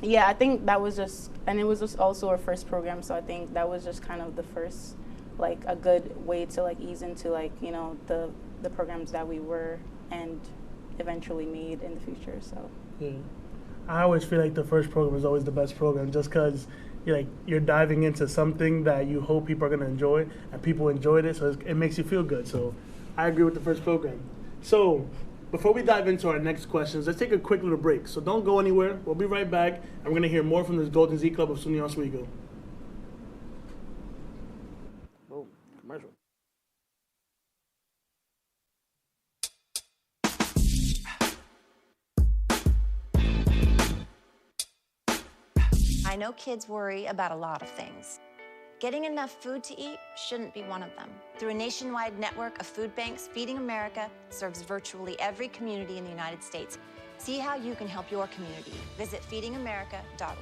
yeah, I think that was just, and it was just also our first program, so I think that was just kind of the first, like a good way to like ease into like, you know, the programs that we were and eventually made in the future. So
yeah, I always feel like the first program is always the best program, just because you're diving into something that you hope people are going to enjoy, and people enjoyed it, so it makes you feel good. So I agree with the first program. So before we dive into our next questions, let's take a quick little break. So don't go anywhere. We'll be right back, and we're going to hear more from this Golden Z Club of SUNY Oswego. Boom, commercial.
I know kids worry about a lot of things. Getting enough food to eat shouldn't be one of them. Through a nationwide network of food banks, Feeding America serves virtually every community in the United States. See how you can help your community. Visit feedingamerica.org.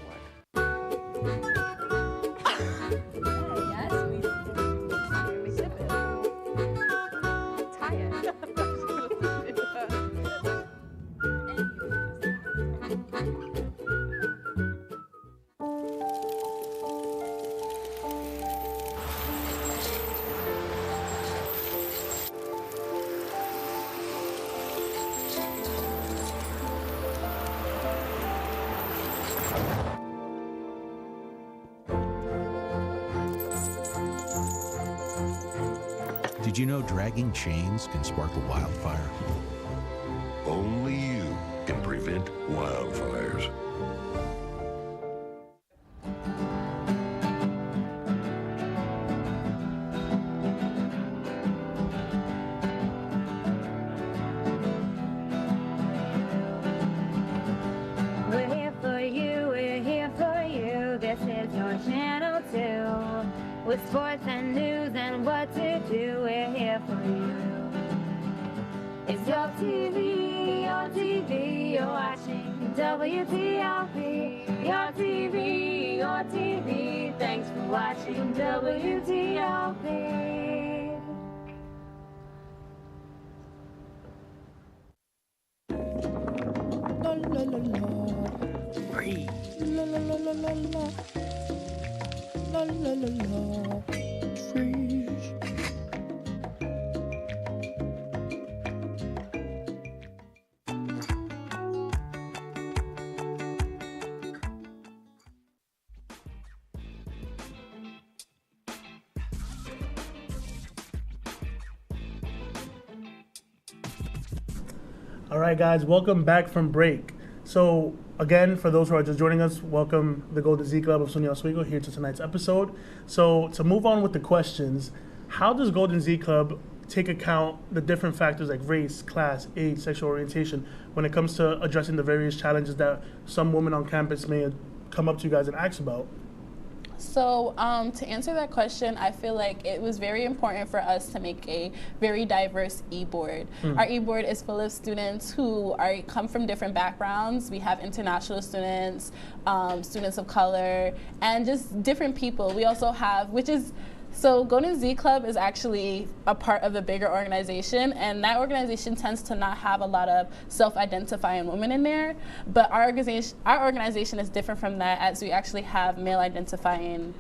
Did you know dragging chains can spark a wildfire?
Only you can prevent wildfires.
We're here for you, we're here for you. This is your channel 2. With sports and news and what to do, we're here for you. It's your TV, you're watching WTOP. Your TV, thanks for watching WTOP.
La la la la. Free. La la la la la la. La la la la. Freeze.
All right, guys, welcome back from break. So, again, for those who are just joining us, welcome the Golden Z Club of SUNY Oswego here to tonight's episode. So, to move on with the questions, how does Golden Z Club take account the different factors like race, class, age, sexual orientation when it comes to addressing the various challenges that some women on campus may come up to you guys and ask about?
So to answer that question, I feel like it was very important for us to make a very diverse e-board. Our e-board is full of students who come from different backgrounds. We have international students, students of color, and just different people. We also have, so Golden Z Club is actually a part of a bigger organization, and that organization tends to not have a lot of self-identifying women in there. But our organization is different from that, as we actually have male-identifying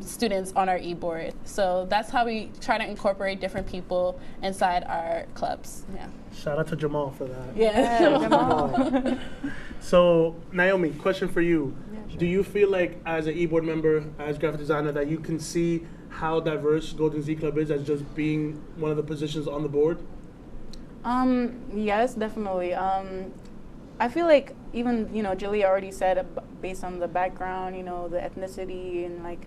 students on our e-board. So that's how we try to incorporate different people inside our clubs. Yeah.
Shout out to Jamal for that.
Yeah,
Jamal. So Naomi, question for you.
Yeah, sure.
Do you feel like as an e-board member, as graphic designer, that you can see how diverse Golden Z Club is as just being one of the positions on the board?
Yes, definitely. I feel like even, Julia already said based on the background, the ethnicity, and like,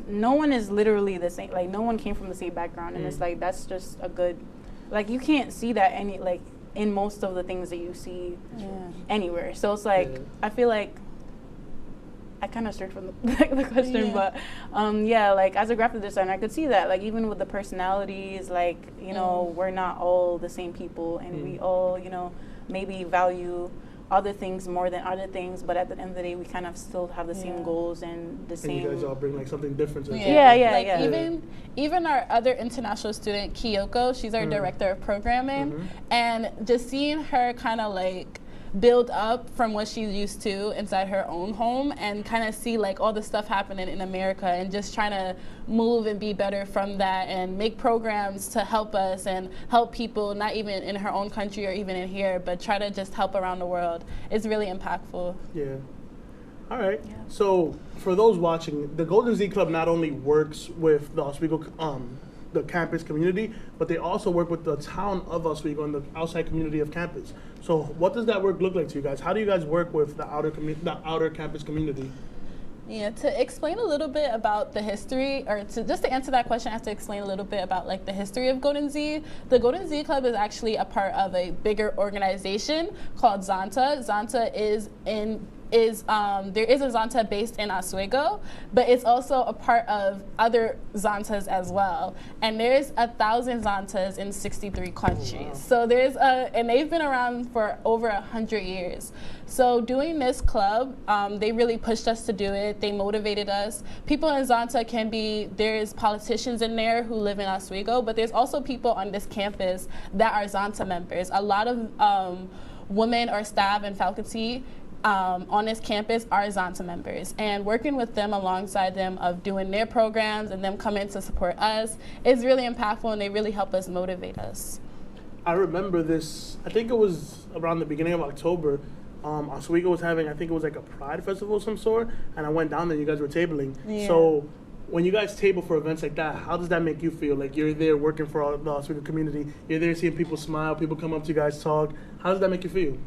no one is literally the same. Like, no one came from the same background, and it's like, that's just a good, like, you can't see that in most of the things that you see anywhere. So it's like, I feel like, I kind of strayed from the question, but like as a graphic designer, I could see that, like even with the personalities, like, we're not all the same people, and we all, maybe value other things more than other things, but at the end of the day, we kind of still have the same goals and the same.
And you guys all bring like something different to it.
Yeah. Even our other international student, Kyoko, she's our director of programming, and just seeing her kind of like build up from what she's used to inside her own home, and kind of see like all the stuff happening in America, and just trying to move and be better from that, and make programs to help us and help people, not even in her own country or even in here, but try to just help around the world. It's really impactful.
Yeah. All right. Yeah. So for those watching, the Golden Z Club not only works with the Oswego the campus community, but they also work with the town of Oswego and the outside community of campus. So what does that work look like to you guys? How do you guys work with the outer campus community?
Yeah, to explain a little bit about the history, or just to answer that question, I have to explain a little bit about like the history of Golden Z. The Golden Z Club is actually a part of a bigger organization called Zonta. Zonta there is a Zonta based in Oswego, but it's also a part of other Zontas as well. And there's 1,000 Zontas in 63 countries. Oh, wow. So and they've been around for over 100 years. So doing this club, they really pushed us to do it. They motivated us. People in Zonta there's politicians in there who live in Oswego, but there's also people on this campus that are Zonta members. A lot of women or staff and faculty on this campus are Zonta members, and working with them alongside them of doing their programs and them coming to support us is really impactful, and they really help us motivate us.
I remember this, I think it was around the beginning of October, Oswego was having, I think it was like a Pride Festival of some sort, and I went down there and you guys were tabling. Yeah. So when you guys table for events like that, how does that make you feel? Like you're there working for the Oswego community, you're there seeing people smile, people come up to you guys, talk. How does that make you feel?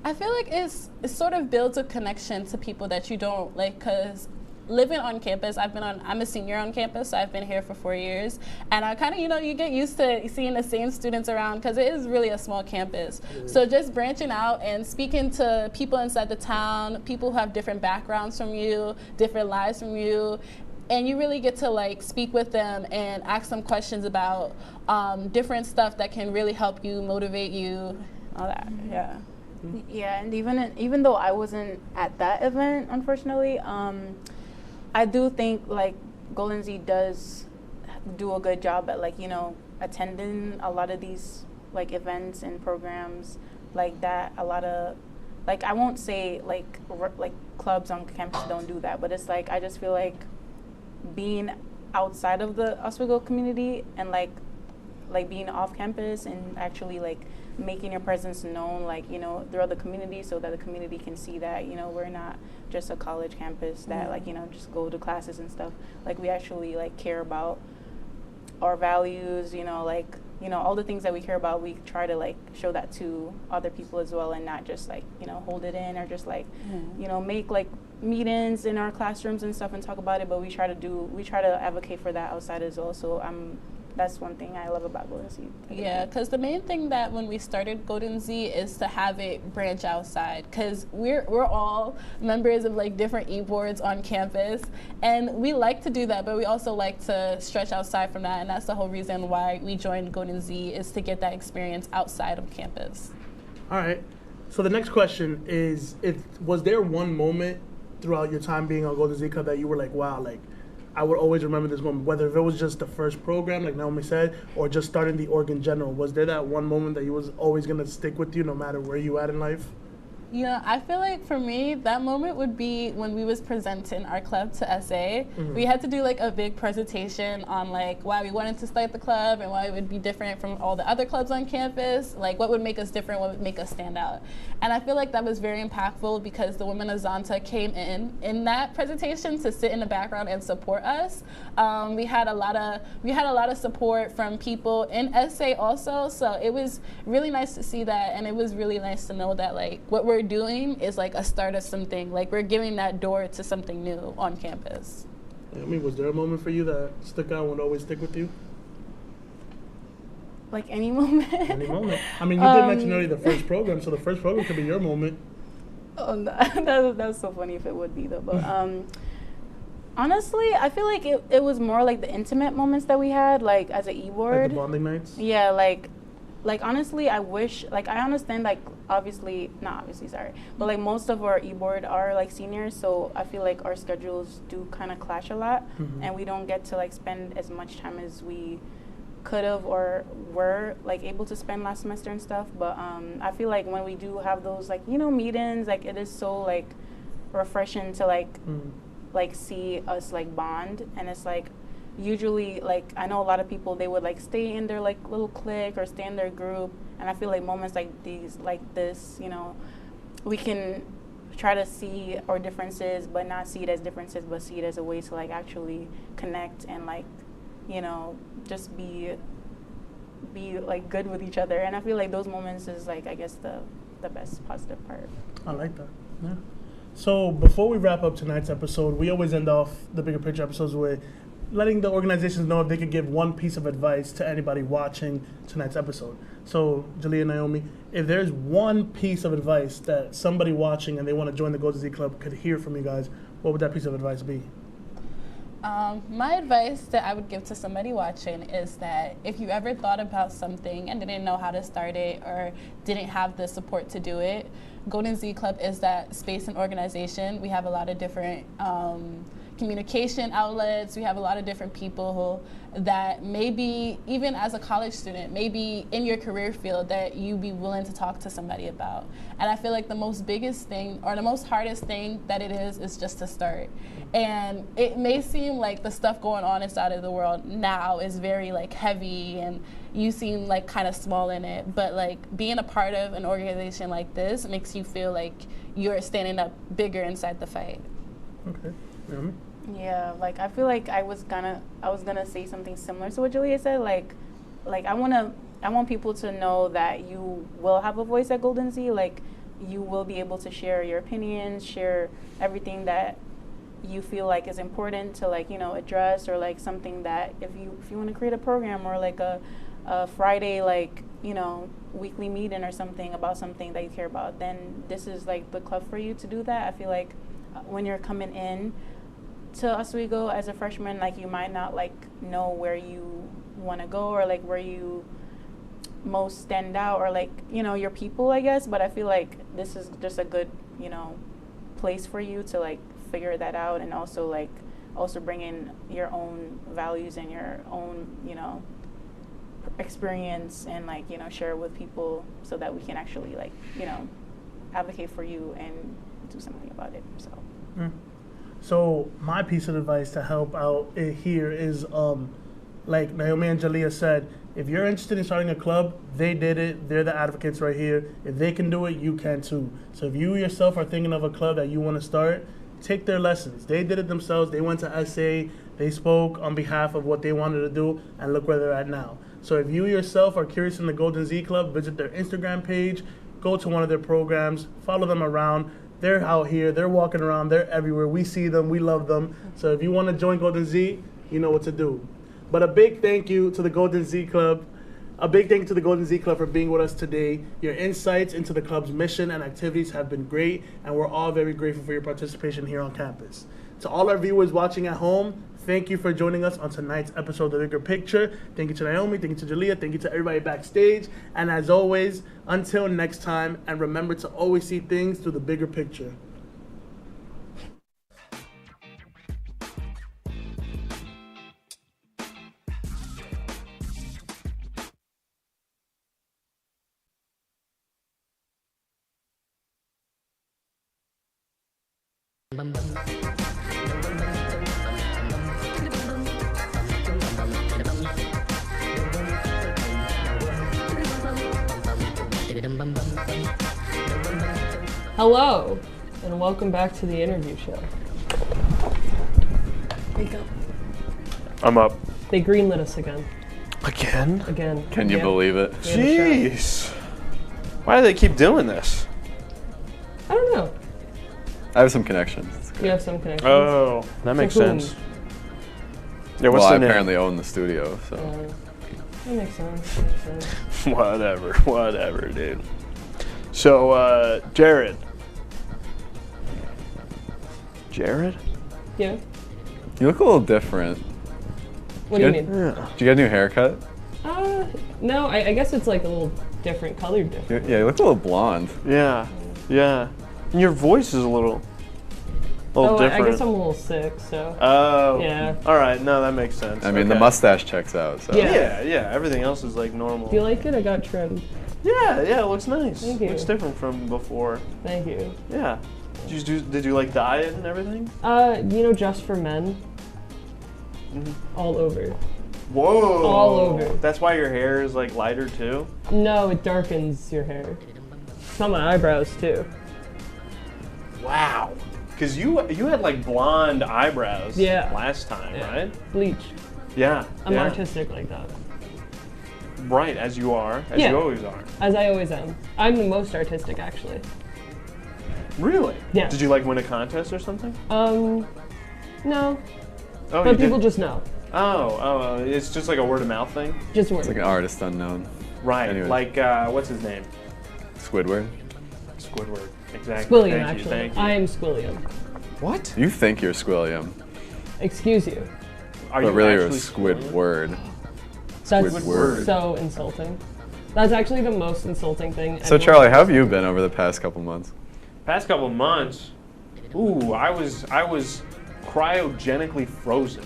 I feel like it sort of builds a connection to people that you don't like, because living on campus, I'm a senior on campus, so I've been here for 4 years, and I kind of, you get used to seeing the same students around, because it is really a small campus. So just branching out and speaking to people inside the town, people who have different backgrounds from you, different lives from you, and you really get to like speak with them and ask them questions about different stuff that can really help you, motivate you, all that. Yeah.
Yeah, and even though I wasn't at that event, unfortunately, I do think like Golden Z does do a good job at attending a lot of these like events and programs like that. A lot of like, I won't say like clubs on campus don't do that, but it's like I just feel like being outside of the Oswego community and like being off campus and actually like making your presence known, throughout the community, so that the community can see that, we're not just a college campus that just go to classes and stuff. Like we actually care about our values, all the things that we care about, we try to show that to other people as well, and not just hold it in or just make meetings in our classrooms and stuff and talk about it, but we try to advocate for that outside as well. So I'm that's one thing I love about Golden Z.
Yeah, because the main thing that when we started Golden Z is to have it branch outside, because we're all members of like different e-boards on campus, and we like to do that, but we also like to stretch outside from that, and that's the whole reason why we joined Golden Z, is to get that experience outside of campus.
All right. So the next question is, was there one moment throughout your time being on Golden Z Club that you were like, wow, like, I would always remember this moment, whether if it was just the first program, like Naomi said, or just starting the org in general? Was there that one moment that you was always going to stick with you no matter where you at in life?
Yeah, I feel like for me, that moment would be when we was presenting our club to SA. We had to do like a big presentation on like why we wanted to start the club and why it would be different from all the other clubs on campus, like what would make us different, what would make us stand out. And I feel like that was very impactful because the women of Zonta came in that presentation to sit in the background and support us. We had a lot of support from people in SA also, so it was really nice to see that, and it was really nice to know that like what we're doing is like a start of something, like we're giving that door to something new on campus.
I mean, was there a moment for you that stuck out and would always stick with you?
Like any moment?
Any moment. I mean, you did mention earlier the first program, so the first program could be your moment.
Oh, that was so funny if it would be though, but honestly, I feel like it was more like the intimate moments that we had, like as an e-board.
Like the bonding nights?
Yeah, like honestly, I wish, like I understand, like sorry, but like most of our e-board are like seniors, so I feel like our schedules do kind of clash a lot, and we don't get to like spend as much time as we could have or were like able to spend last semester and stuff. But I feel like when we do have those like, you know, meetings, like it is so like refreshing to like see us like bond. And it's like usually, like I know a lot of people, they would like stay in their like little clique or stay in their group, and I feel like moments like these, like this, you know, we can try to see our differences but not see it as differences, but see it as a way to like actually connect and like, you know, just be like good with each other. And I feel like those moments is like, I guess the best positive part.
I like that. Yeah. So before we wrap up tonight's episode, we always end off the Bigger Picture episodes with letting the organizations know if they could give one piece of advice to anybody watching tonight's episode. So Jalea and Naomi, if there's one piece of advice that somebody watching and they want to join the Golden Z Club could hear from you guys, what would that piece of advice be?
My advice that I would give to somebody watching is that if you ever thought about something and didn't know how to start it or didn't have the support to do it, Golden Z Club is that space and organization. We have a lot of different communication outlets. We have a lot of different people that maybe even as a college student, maybe in your career field, that you'd be willing to talk to somebody about. And I feel like the most biggest thing or the most hardest thing that it is just to start. And it may seem like the stuff going on inside of the world now is very like heavy and you seem like kind of small in it, but like being a part of an organization like this makes you feel like you're standing up bigger inside the fight.
Okay. Naomi?
Yeah, like I feel like I was gonna say something similar to what Jalea said. Like I want people to know that you will have a voice at Golden Z. Like you will be able to share your opinions, share everything that you feel like is important to like, you know, address, or like something that if you want to create a program or like a Friday, like, you know, weekly meeting or something about something that you care about, then this is like the club for you to do that. I feel like when you're coming in to Oswego as a freshman, like you might not like know where you want to go or like where you most stand out or like, you know, your people, I guess. But I feel like this is just a good, you know, place for you to like figure that out, and also bring in your own values and your own, you know, experience, and like, you know, share with people so that we can actually like, you know, advocate for you and do something about it.
So my piece of advice to help out here is, like Naomi and Jalea said, if you're interested in starting a club, they did it. They're the advocates right here. If they can do it, you can too. So if you yourself are thinking of a club that you want to start, take their lessons. They did it themselves. They went to SA. They spoke on behalf of what they wanted to do, and look where they're at now. So if you yourself are curious in the Golden Z Club, visit their Instagram page, go to one of their programs, follow them around. They're out here, they're walking around, they're everywhere. We see them, we love them. So if you want to join Golden Z, you know what to do. But a big thank you to the Golden Z Club. A big thank you to the Golden Z Club for being with us today. Your insights into the club's mission and activities have been great, and we're all very grateful for your participation here on campus. To all our viewers watching at home, thank you for joining us on tonight's episode of The Bigger Picture. Thank you to Naomi, thank you to Jalea, thank you to everybody backstage. And as always, until next time, and remember to always see things through the bigger picture.
Hello, and welcome back to the interview show. Wake up.
I'm up.
They greenlit us again.
Again?
Again.
Can you believe it?
Jeez. Why do they keep doing this?
I don't know.
I have some connections.
You have some connections.
Oh, that makes
To whom?
sense. Yeah, what's
well, I
the name?
apparently own the studio, so.
That makes sense. Makes sense.
Whatever, dude. So, Jared. Jared?
Yeah.
You look a little different.
What do you mean?
Did you get a new haircut?
No, I guess it's like a little different, colored different.
Yeah, you look a little blonde.
Yeah. And your voice is a little different.
I guess I'm a little sick, so.
Oh.
Yeah.
All right, no, that makes sense.
I mean, the mustache checks out, so.
Yeah, everything else is like normal.
Do you like it? I got trimmed.
Yeah, it looks nice.
Thank you.
Looks different from before.
Thank you.
Yeah. Did you like dye it and everything?
Just for men. All over.
Whoa.
All over.
That's why your hair is like lighter too?
No, it darkens your hair. It's on my eyebrows too.
Wow. Because you had like blonde eyebrows last time, right?
Bleach.
Yeah.
I'm artistic like that.
Right, as you are. As you always are.
As I always am. I'm the most artistic, actually.
Really?
Yeah.
Did you like win a contest or something?
No.
Oh,
but people just know.
Oh, it's just like a word of mouth thing?
Just word.
It's like an artist unknown.
Right,
Anyways.
like, what's his name?
Squidward.
Squidward, exactly.
Squilliam, actually.
Thank you.
I am Squilliam.
What?
You think you're Squilliam.
Excuse you.
Are
but
you
really you're
actually
Squidward.
That's
Squidward.
so insulting. That's actually the most insulting thing.
So Charlie, how have you been over the past couple months?
Past couple months? Ooh, I was cryogenically frozen.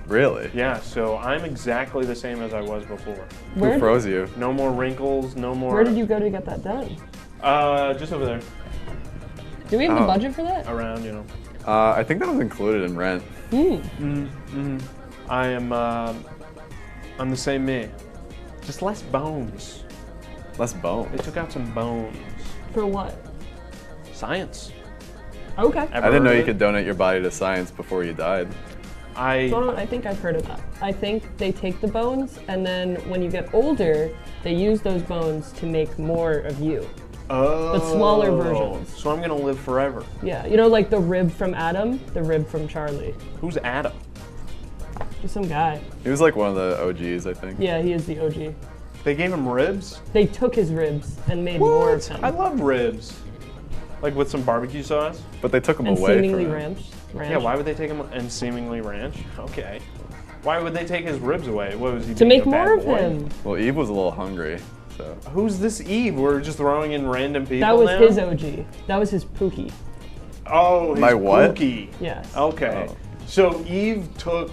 Really?
Yeah, so I'm exactly the same as I was before.
Who froze you?
No more wrinkles, no more...
Where did you go to get that done?
Just over there.
Do we have the budget for that?
Around, you know.
I think that was included in rent.
I am, I'm the same me. Just less bones.
Less bones?
They took out some bones.
For what?
Science.
Okay.
I didn't know you could donate your body to science before you died.
I think I've heard of that. I think they take the bones, and then when you get older, they use those bones to make more of you.
Oh.
But smaller versions.
So I'm gonna live forever.
Yeah, you know, like the rib from Adam, the rib from Charlie.
Who's Adam?
Just some guy.
He was like one of the OGs, I think.
Yeah, he is the OG.
They gave him ribs?
They took his ribs and made more of him.
I love ribs. Like with some barbecue sauce?
But they took him
and
away
seemingly
from him.
ranch.
Yeah, why would they take him and seemingly ranch? Okay. Why would they take his ribs away? What was he
To
being
make
a bad
more of
boy?
him.
Well, Eve was a little hungry, so.
Who's this Eve? We're just throwing in random people
That was
now?
his OG. That was his Pookie.
Oh, his
My what?
Pookie.
Yes.
Okay.
Oh.
So Eve took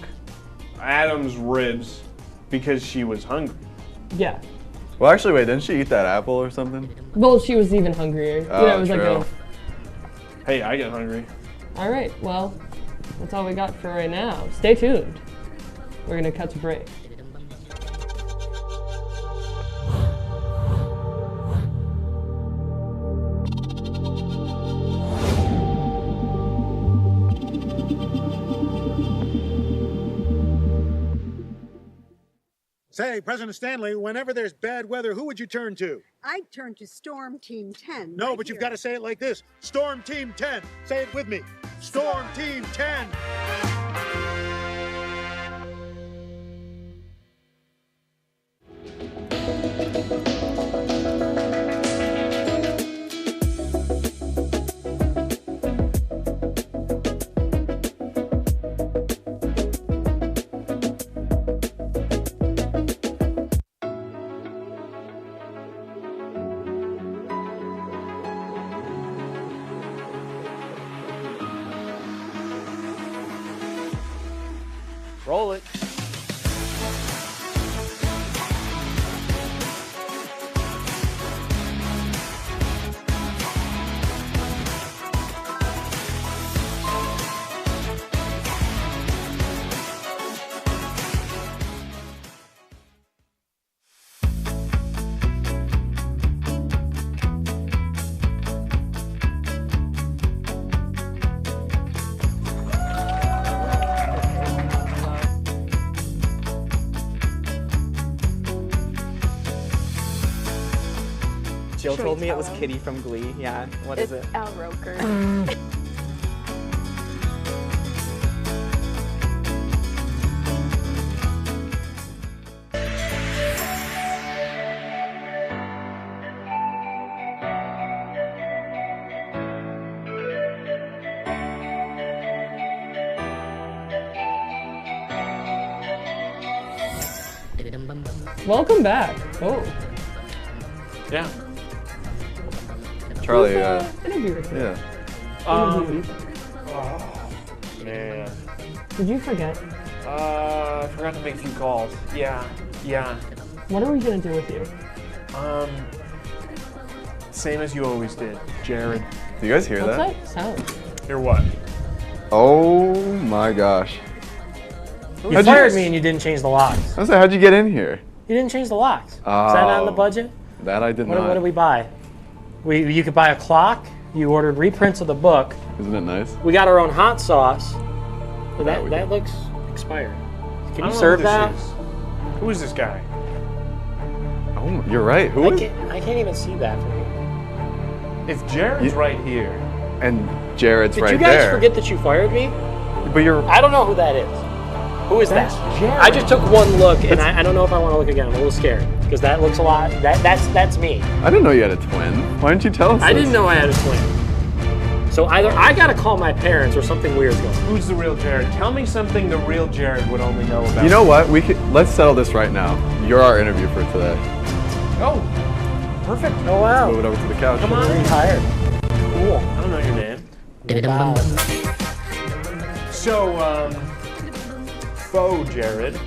Adam's ribs because she was hungry.
Yeah.
Well, actually, wait, didn't she eat that apple or something?
Well, she was even hungrier.
Oh,
it was
true.
like
Hey, I get hungry.
all right, well, that's all we got for right now. Stay tuned. We're gonna cut to break.
Say, President Stanley, whenever there's bad weather, who would you turn to?
I'd turn to Storm Team 10.
No,
right
but you've
here.
got to say it like this. Storm Team 10. Say it with me. Storm Team 10.
Roll it.
Jill told me it was Kitty from Glee. Yeah, what is it?
Al Roker.
Welcome back. Oh.
Yeah.
Charlie,
interview with me.
yeah.
Oh, man.
Did you forget?
I forgot to make a few calls. Yeah.
What are we gonna do with you?
Same as you always did, Jared.
Do you guys hear
What's
that?
that sound?
Hear what?
Oh my gosh.
You fired me and you didn't change the locks.
I was like, how'd you get in here?
You didn't change the locks. Is that not in the budget?
That I did not.
What did we buy? You could buy a clock. You ordered reprints of the book.
Isn't it nice?
We got our own hot sauce.
Yeah,
That looks expired. Can
I
you
don't
serve
know
that?
who this is. Who is this guy?
Oh, you're right. Who is?
I can't even see that from here.
If Jared's right here.
And Jared's right there.
Did you guys forget that you fired me?
But you're.
I don't know who that is. Who is that?
Jared.
I just took one look, and I don't know if I want to look again. I'm a little scared because that looks a lot. That's me.
I didn't know you had a twin. Why didn't you tell us?
I
this?
didn't know I had a twin. So either I gotta call my parents or something weird's going on.
Who's the real Jared? Tell me something the real Jared would only know about.
You know what? Let's settle this right now. You're our interview for today.
Oh, perfect.
Oh wow.
Let's move it over to the couch.
Come on.
Retired. Cool.
I don't know your name.
Wow.
So, faux Jared.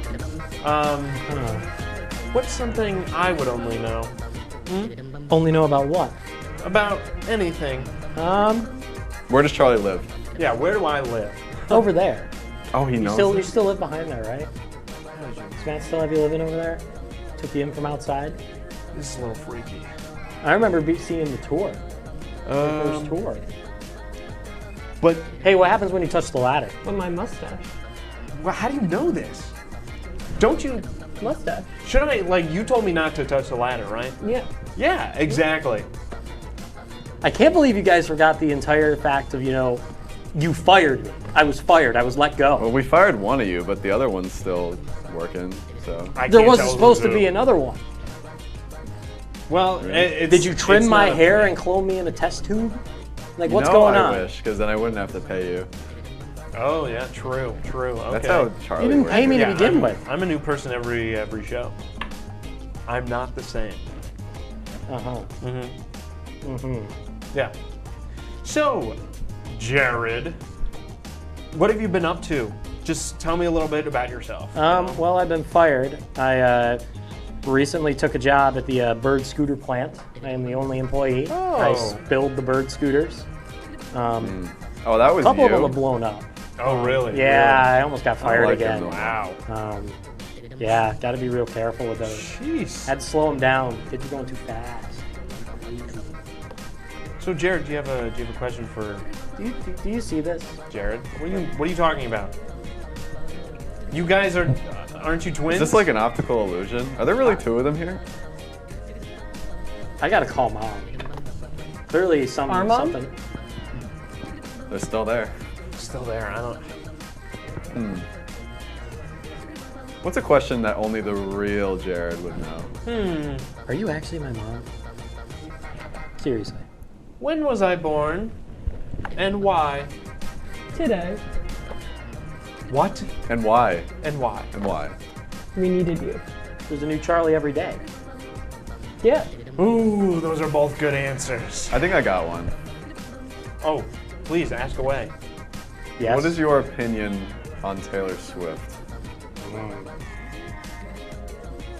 What's something I would only know?
Only know about what?
About anything.
Where does Charlie live?
Yeah, where do I live?
Over there.
Oh, he knows.
You still live behind there, right? Does Matt still have you living over there? Took you in from outside?
This is a little freaky.
I remember seeing the tour. The first tour.
But
hey, what happens when you touch the ladder?
With my mustache.
Well, how do you know this? Don't you?
Mustache.
Should I, like, you told me not to touch the ladder, right?
Yeah.
Yeah, exactly.
I can't believe you guys forgot the entire fact of, you fired me. I was fired. I was let go.
Well, we fired one of you, but the other one's still working, so.
There wasn't supposed to be another one.
Well,
did you trim my hair and clone me in a test tube? Like, what's going on?
I wish, because then I wouldn't have to pay you.
Oh yeah, true. Okay.
That's how Charlie
You didn't
works.
pay me to begin with.
I'm a new person every show. I'm not the same. Yeah. So, Jared, what have you been up to? Just tell me a little bit about yourself.
Well, I've been fired. I recently took a job at the bird scooter plant. I am the only employee.
Oh.
I build the bird scooters.
Oh, that was
a couple
you?
of them have blown up.
Oh, really?
Yeah,
Really?
I almost got fired again.
Wow.
Yeah, got to be real careful with those.
Jeez.
Had to slow them down. Kids are going too fast.
So, Jared, do you have a question for?
Do you see this,
Jared? What are you talking about? You guys aren't you twins?
Is this like an optical illusion? Are there really two of them here?
I gotta call mom. Clearly
Our mom?
something.
They're still there.
Still there. I don't.
What's a question that only the real Jared would know?
Are you actually my mom? Seriously.
When was I born? And why?
Today.
What?
And why?
And why?
And why?
We needed you.
There's a new Charlie every day.
Yeah.
Ooh, those are both good answers.
I think I got one.
Oh, please ask away.
Yes.
What is your opinion on Taylor Swift?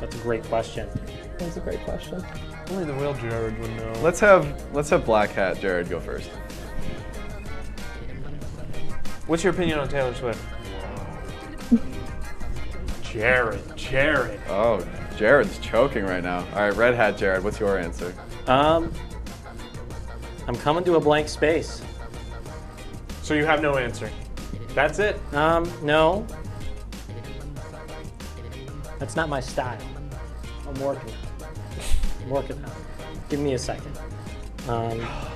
That's a great question.
That's a great question.
Only the real Jared would know.
Let's have Black Hat Jared go first.
What's your opinion on Taylor Swift? Jared.
Oh, Jared's choking right now. All right, Red Hat Jared, what's your answer?
I'm coming to a blank space.
So you have no answer. That's it?
No. That's not my style. I'm working on it. Give me a second.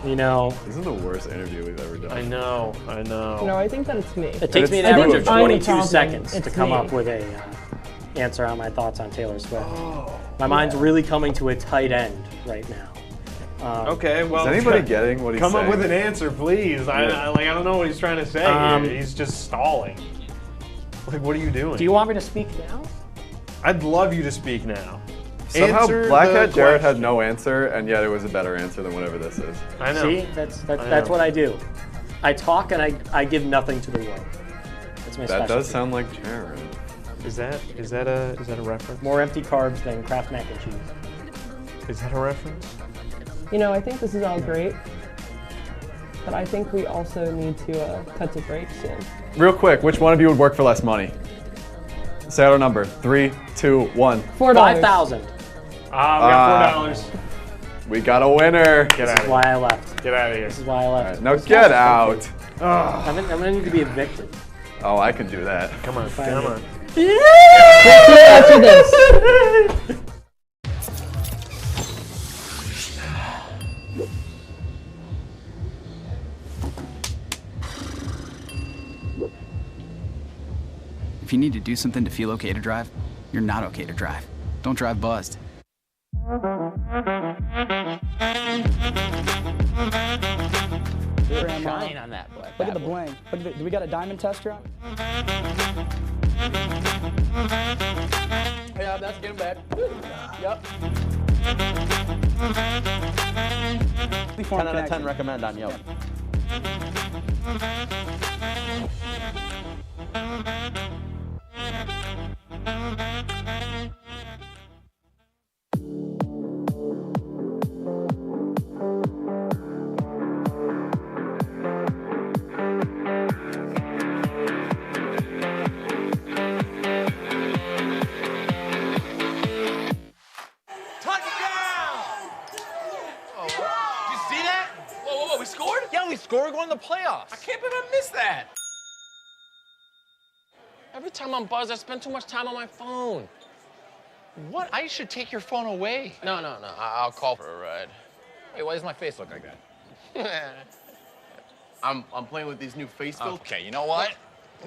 You know.
This is the worst interview we've ever done.
I know.
No, I think that it's me.
It takes me an average of 22 seconds to
It's
come
me.
up with a answer on my thoughts on Taylor Swift. My mind's really coming to a tight end right now.
Okay, well.
Is anybody getting what he's saying?
Come up with an answer, please. I don't know what he's trying to say here. He's just stalling. Like, what are you doing?
Do you want me to speak now?
I'd love you to speak now.
Somehow
Answer
Black
the
Hat Jared had
question.
no answer, and yet it was a better answer than whatever this is.
I know.
See, that's what I do. I talk and I give nothing to the world. That's my
That
specialty.
does sound like Jared.
Is that a reference?
More empty carbs than Kraft mac and cheese.
Is that a reference?
You know, I think this is all great, but I think we also need to cut to break soon.
Real quick, which one of you would work for less money? Say out a number. 3, 2, 1.
$4.
5,000.
We got $4.
We got a winner.
Get out
This
of
is why I left.
Get out of here.
This is why I left.
Now get out.
I'm gonna need to be evicted.
Oh, I can do that.
Come on.
After this.
If you need to do something to feel okay to drive, you're not okay to drive. Don't drive buzzed.
Shine on that black.
Look at the bling. Look at do we got a diamond tester on?
Yeah, that's getting back. Yep. 10 out of 10 recommend on Yelp.
We're going to the playoffs. I can't believe I missed that. Every time I'm buzzed, I spend too much time on my phone. What? I should take your phone away. No. I'll call for a ride. Wait, why does my face look like that? I'm playing with these new face filters. Okay, you know what?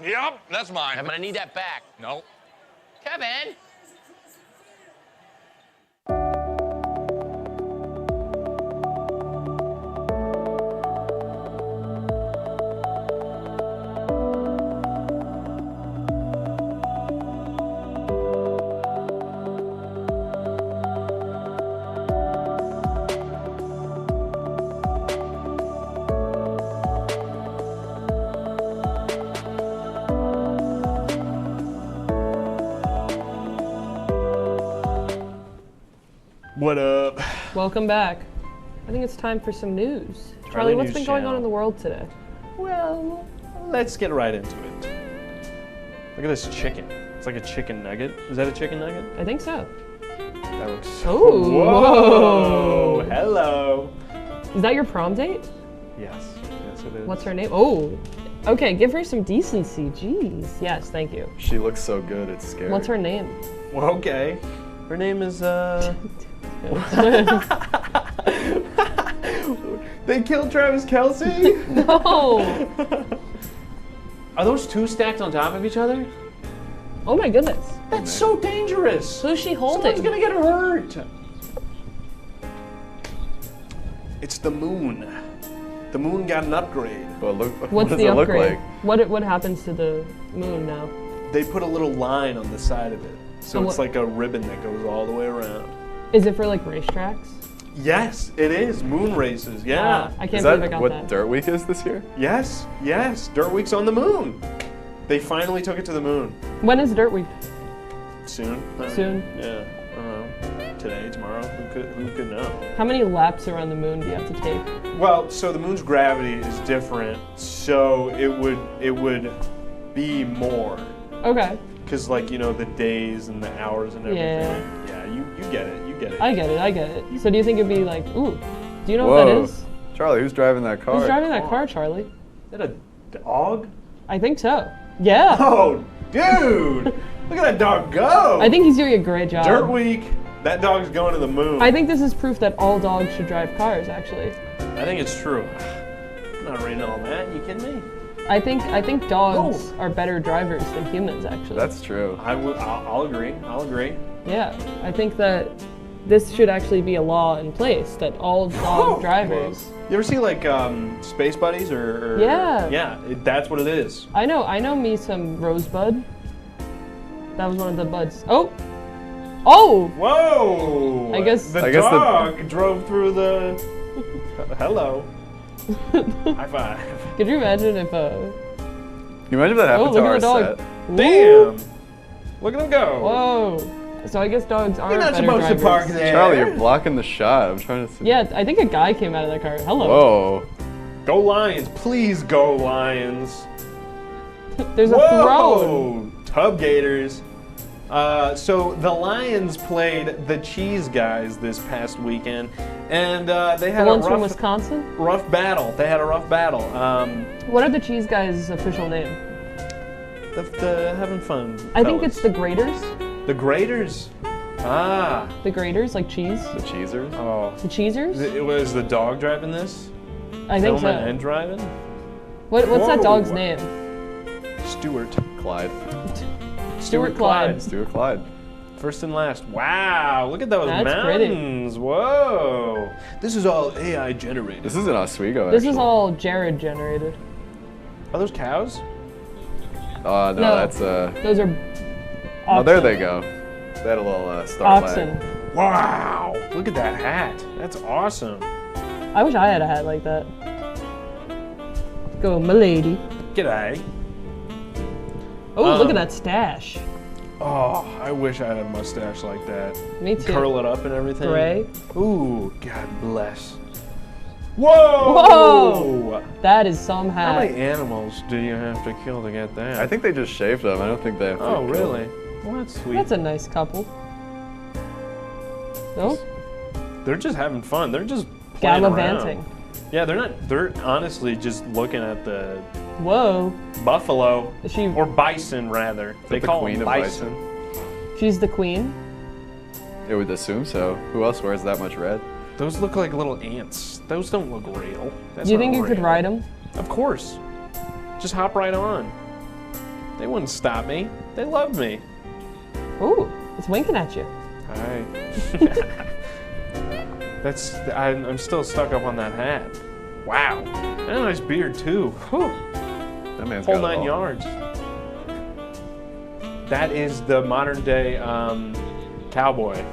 Yep, that's mine. Kevin, I need that back. No. Kevin!
What up?
Welcome back. I think it's time for some news. Charlie, what's been going on in the world today?
Well, let's get right into it. Look at this chicken. It's like a chicken nugget. Is that a chicken nugget?
I think so.
That looks
Oh,
whoa! Hello.
Is that your prom date?
Yes. Yes, it is.
What's her name? Oh, okay, give her some decency. Jeez. Yes, thank you.
She looks so good, it's scary.
What's her name?
Well, okay. Her name is, They killed Travis Kelce?
No!
Are those two stacked on top of each other?
Oh my goodness.
That's so dangerous.
Who's she holding?
Someone's gonna get hurt. It's the moon. The moon got an upgrade.
Well,
What's
what does
the
it look
upgrade?
like?
What happens to the moon now?
They put a little line on the side of it. So
And
it's like a ribbon that goes all the way around.
Is it for like racetracks?
Yes, it is. Moon races, yeah.
I can't believe I got
what
that.
Dirt Week is this year?
Yes. Dirt Week's on the moon. They finally took it to the moon.
When is Dirt Week?
Soon.
Soon.
Yeah. Today, tomorrow. Who could know?
How many laps around the moon do you have to take?
Well, so the moon's gravity is different, so it would be more.
Okay.
Because the days and the hours and everything. Yeah, you get it. You get it.
I get it. So do you think it'd be like, ooh, do you know what that is?
Charlie, who's driving that car?
Who's driving that car, Charlie?
Is that a dog?
I think so. Yeah.
Oh, dude! Look at that dog go!
I think he's doing a great job.
Dirt Week, that dog's going to the moon.
I think this is proof that all dogs should drive cars, actually.
I think it's true. I'm not reading all that. You kidding me?
I think dogs are better drivers than humans, actually.
That's true.
I'll agree.
Yeah, I think that this should actually be a law in place that all dog drivers.
You ever see Space Buddies or
Yeah.
Yeah, that's what it is.
I know me some Rosebud. That was one of the buds. Oh!
Whoa!
I guess
the dog drove through the. Hello. High five.
Could you imagine if
Can you imagine if that happened to
look
our
at the dog.
set?
Damn! Look at them go.
Whoa! So I guess dogs aren't
You're not
better
supposed
drivers.
to park there.
Charlie, you're blocking the shot. I'm trying to see.
Yeah, I think a guy came out of that car. Hello.
Whoa.
Go Lions. Please go Lions.
There's a throne.
Tub Gators. So the Lions played the Cheese Guys this past weekend, and they had
The
a
ones from Wisconsin?
rough battle. They had a rough battle.
What are the Cheese Guys' official name?
The having fun.
I think it's the Graders.
The Graders. Ah.
The Graders, like cheese.
The Cheesers.
Oh.
The Cheesers?
It was the dog driving this.
I think so.
Filming and driving.
What's that dog's name?
Stuart.
Clyde.
Stuart Clyde.
Stuart Clyde.
First and last. Wow, look at those
That's
mountains. Whoa. This is all AI generated.
This is in Oswego,
This is all Jared generated.
Are those cows?
No, that's
Those are
Oh, there they go. They had a little start
oxen.
lag.
Wow. Look at that hat. That's awesome.
I wish I had a hat like that. Go, milady.
G'day.
Oh, look at that stash.
Oh, I wish I had a mustache like that.
Me too.
Curl it up and everything.
Gray.
Ooh, God bless. Whoa!
Whoa! That is some
How
hat.
many animals do you have to kill to get that?
I think they just shaved them. I don't think they have to
Oh,
kill
really?
them.
Well, that's sweet.
That's a nice couple. No?
They're just having fun. They're just playing
Gallivanting.
around. Yeah, they're not. They're honestly just looking at the
Whoa.
buffalo
Is she?
or bison, rather. They
the
call
queen
them
of
bison.
She's the queen.
It would assume so. Who else wears that much red?
Those look like little ants. Those don't look real. That's
Do you
not
think you could
real.
ride them?
Of course. Just hop right on. They wouldn't stop me. They love me.
Ooh, it's winking at you.
Hi. I'm still stuck up on that hat. Wow. And a nice beard too. Whew.
That man's
Whole
got it
9
all.
yards. That is the modern day cowboy.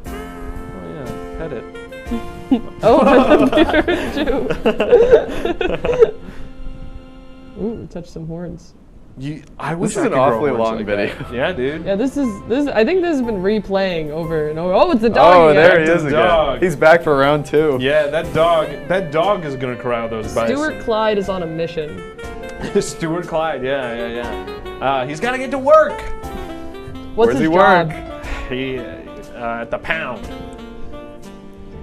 Oh yeah, pet it.
Oh, too. Ooh, touch some horns.
I wish
This
I
is an
could grow
awfully
horns
long
like
video.
that. Yeah, dude.
Yeah, this. I think this has been replaying over and over. Oh, it's the dog.
Oh,
again.
there he is
The
again.
dog.
He's back for round 2.
Yeah, that dog is gonna corral those bison.
Stuart Clyde is on a mission.
Stuart Clyde, yeah. He's gotta get to work.
What's
Where's
his
he
job?
work?
He at the pound.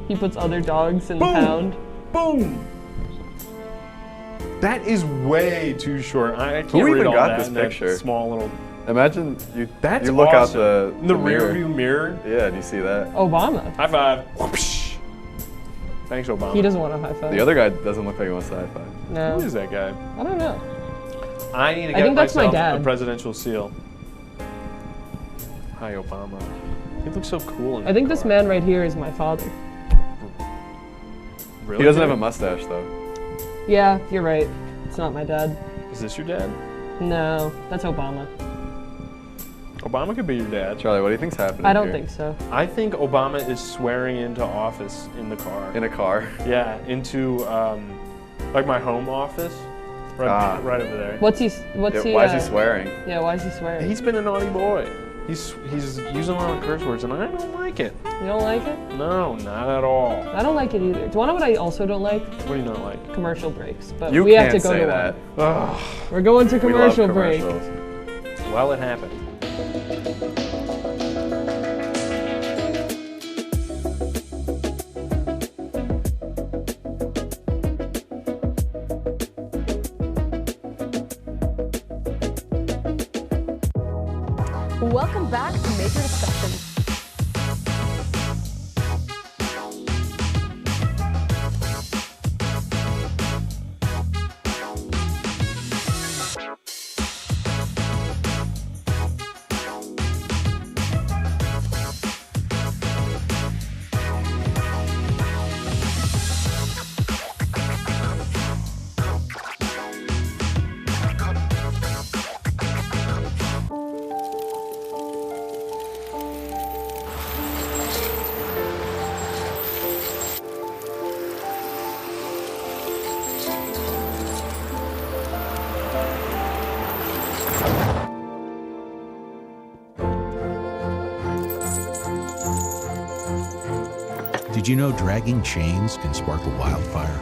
He puts other dogs in
Boom.
the pound.
Boom. That is way too short. I can't
Who
read
even
all
got
that
this
in that
picture?
small little.
Imagine you
That's
you look
awesome.
out
In the rear view mirror.
Yeah, do you see that?
Obama.
High five. Whoopsh. Thanks, Obama.
He doesn't want a high five.
The other guy doesn't look like he wants to high five.
No.
Who is that guy?
I don't know.
I need to
I
get
think that's my
myself
dad.
a presidential seal. Hi, Obama. He looks so cool. In
I think
that
this
car.
man right here is my father.
Really?
He doesn't have
good?
a mustache though.
Yeah, you're right. It's not my dad.
Is this your dad?
No, that's Obama.
Obama could be your dad.
Charlie, what do you think's happening
I don't
here?
think so.
I think Obama is swearing into office in the car.
In a car?
Yeah, into like my home office, right over there.
What's he?
Why is he swearing?
Yeah, why is he swearing?
He's been a naughty boy. He's using a lot of curse words, and I don't like it.
You don't like it?
No, not at all.
I don't like it either. Do you want to know what I also don't like?
What do you not like?
Commercial breaks. But
You
we have to
can't
go
say
to
that.
one.
Ugh.
We're going to commercial break.
Well, it happened.
Welcome back to Major Discussion.
Did you know dragging chains can spark a wildfire?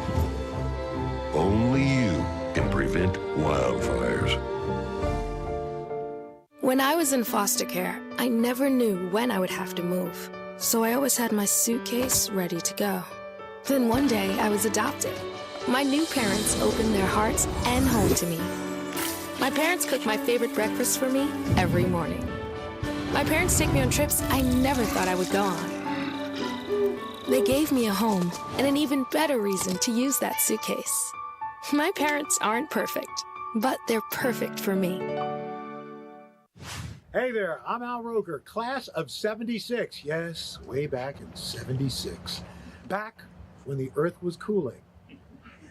Only you can prevent wildfires.
When I was in foster care, I never knew when I would have to move. So I always had my suitcase ready to go. Then one day I was adopted. My new parents opened their hearts and home to me. My parents cook my favorite breakfast for me every morning. My parents take me on trips I never thought I would go on. They gave me a home and an even better reason to use that suitcase. My parents aren't perfect, but they're perfect for me.
Hey there, I'm Al Roker, class of 76. Yes, way back in 76. Back when the earth was cooling.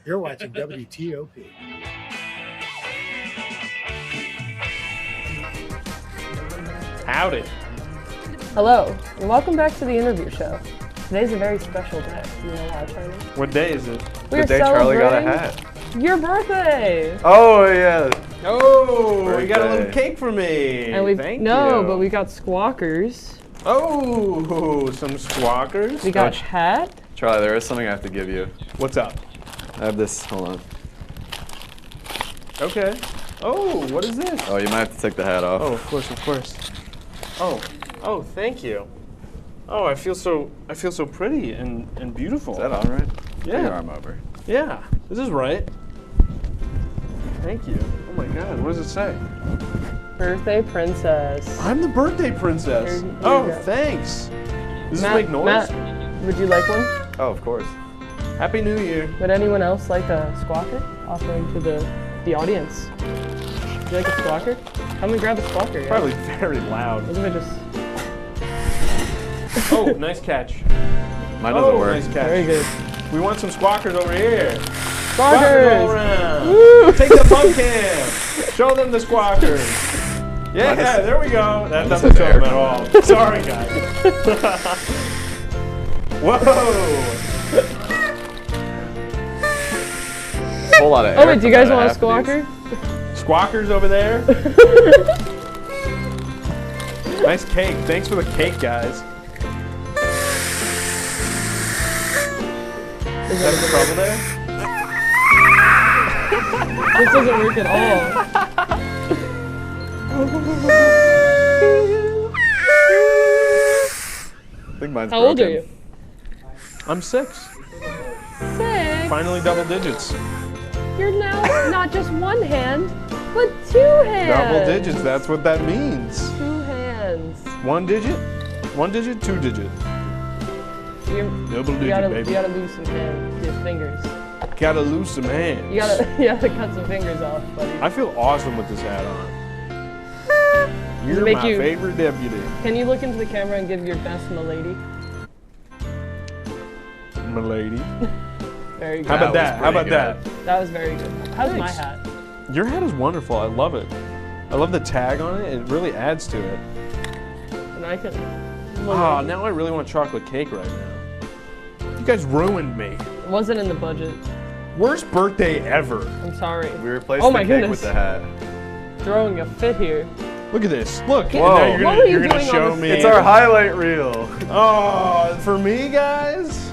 You're watching WTOP.
Howdy.
Hello, and welcome back to the interview show. Today's a very special day. You know why, Charlie?
What day is it?
We're
The day Charlie got a
celebrating
hat.
Your birthday!
Oh, yeah.
Oh, you got a
Birthday.
little cake for me.
And we've
Thank
no,
you.
but we got squawkers.
Oh, some squawkers.
We got hat.
Charlie, there is something I have to give you.
What's up?
I have this. Hold on.
Okay. Oh, what is this?
Oh, you might have to take the hat off.
Oh, of course, of course. Oh, thank you. Oh, I feel so pretty and beautiful.
Is that all right? Put
Yeah.
your arm over.
Yeah, this is right. Thank you. Oh my God, what does it say?
Birthday princess.
I'm the birthday princess.
Here you
Oh,
go.
thanks. Does
Matt,
this make noise?
Matt, would you like one?
Oh, of course.
Happy New Year.
Would anyone else like a squawker? Offering to the audience. Would you like a squawker? Come and grab a squawker. Yeah?
Probably very loud.
Wasn't it just...
Oh, nice catch.
Mine doesn't work.
Nice catch.
Very good.
We want some squawkers over here.
Squawkers!
All around.
Woo!
Take the bump cam. Show them the squawkers. Yeah, there we go. That doesn't show them at all. Sorry, guys. Whoa.
A whole lot of air.
Oh wait, do you guys want a squawker?
Squawkers over there. Nice cake. Thanks for the cake, guys. Is that a trouble there?
This doesn't work at all.
I think mine's
How old are
broken.
you?
I'm 6.
6.
Finally double digits.
You're now not just one hand, but 2 hands.
Double digits, that's what that means.
2 hands.
1 digit, 1 digit, 2 digit. Double digit,
You gotta
baby.
lose some your fingers.
Gotta lose some hands.
You gotta cut some fingers off, buddy.
I feel awesome with this hat on.
Does
You're
it make
my
you-
favorite deputy.
Can you look into the camera and give your best milady?
Milady.
Very good.
How about that? How about that?
That was very good. How's my
Thanks.
hat?
Your hat is wonderful. I love it. I love the tag on it. It really adds to it.
And I can.
Oh, now I really want chocolate cake right now. You guys ruined me.
It wasn't in the budget.
Worst birthday ever.
I'm sorry.
We replaced
Oh
the
my
cake
goodness.
with the hat.
Throwing a fit here.
Look at this. Look.
Whoa.
And now you're gonna show me.
It's our highlight reel.
Oh, for me, guys?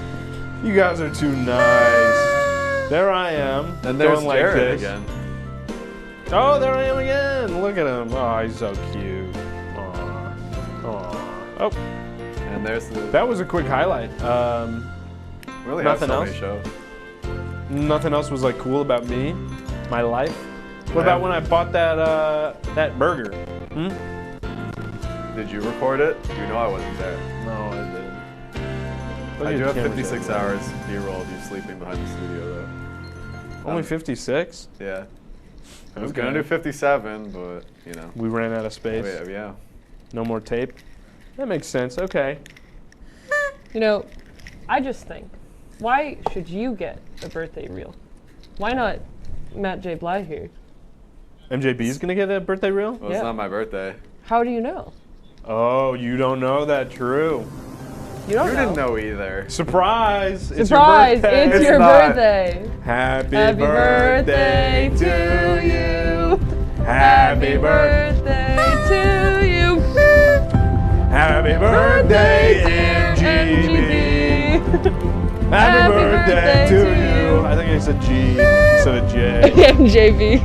You guys are too nice. There I am.
And there's
going like
Jared
this.
again.
Oh, there I am again. Look at him. Oh, he's so cute. Aw. Aw. Oh.
And there's the...
That was a quick highlight.
Really
nothing
have so
else?
many shows.
Nothing else was like cool about me, my life. What about when I bought that burger? Hmm?
Did you record it? You know I wasn't there.
No, I didn't.
I do have
Cameras
56
everywhere.
hours B-roll of you sleeping behind the studio, though.
Only 56?
Yeah. I was
Okay.
gonna do 57, but, you know.
We ran out of space.
Oh, yeah.
No more tape. That makes sense. Okay.
You know, I just think, why should you get a birthday reel? Why not Matt J. Bly here?
MJB's gonna get a birthday reel?
Well, it's not my birthday.
How do you know?
Oh, you don't know that? True.
You don't know.
didn't know either.
Surprise! It's
Surprise!
your birthday.
It's your birthday.
Happy
birthday to you. Happy birthday to you.
Happy birthday, MGB. Happy birthday to you. I think I said G instead of J.
MJB.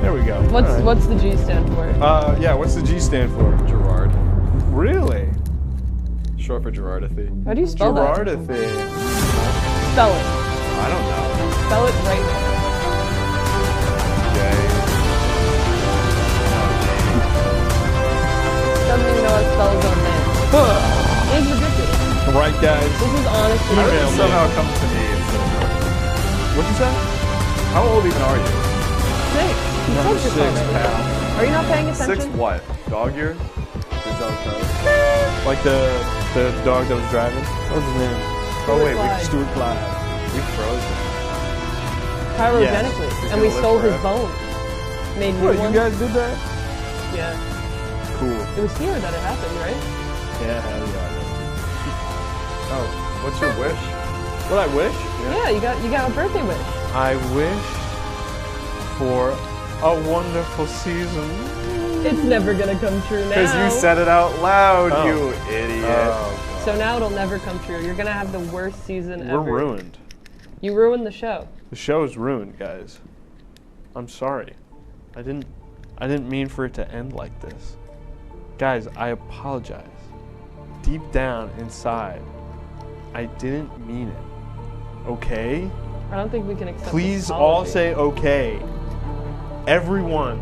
There we go.
What's the G stand for?
Yeah, what's the G stand for?
Gerard.
Really?
Short for Gerardithy.
How do you spell that?
Gerardithy.
Spell it.
I don't know.
Spell it right now. Doesn't even know how to spell his own name. It's ridiculous.
Right, guys?
This is honestly
How did
Email
this
me.
somehow come to me instead of
What'd you say?
How old even are you?
6. You
Number
said
6,
your phone already.
pal.
Are you not paying attention?
6 what? Dog year? Good dog Charlie.
Like the dog that was driving? What was his name?
Oh wait,
Clyde.
Stuart Clyde.
we froze him.
Cryogenically.
Yes.
And we
He's gonna
stole
live
his bones. Made new
What, you
ones.
guys did that?
Yeah.
Cool.
It was here that it happened, right?
Yeah, hell yeah.
Oh, what's your wish?
What I wish?
Yeah, you got a birthday wish.
I wish for a wonderful season.
It's never gonna come true now.
Because you said it out loud,
Oh.
you idiot.
So now it'll never come true. You're gonna have the worst season
We're
ever.
ruined.
You ruined the show.
The show is ruined, guys. I'm sorry. I didn't mean for it to end like this. Guys, I apologize. Deep down inside, I didn't mean it. Okay?
I don't think we can accept
Please
this
all
apology.
say okay. Everyone.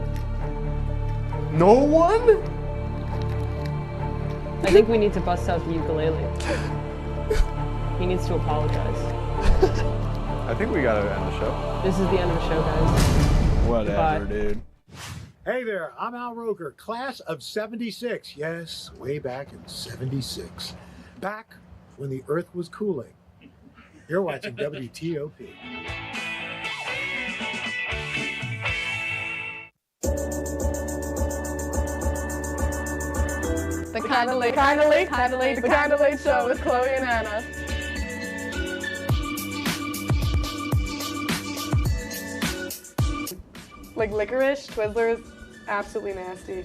No one?
I think we need to bust out the ukulele. He needs to apologize.
I think we gotta end the show.
This is the end of the show, guys.
Whatever,
Goodbye.
dude.
Hey there, I'm Al Roker, class of 76. Yes, way back in 76. Back when the earth was cooling. You're watching WTOP.
The Kinda Late Show with Chloe and Anna. Like licorice, Twizzlers, absolutely nasty.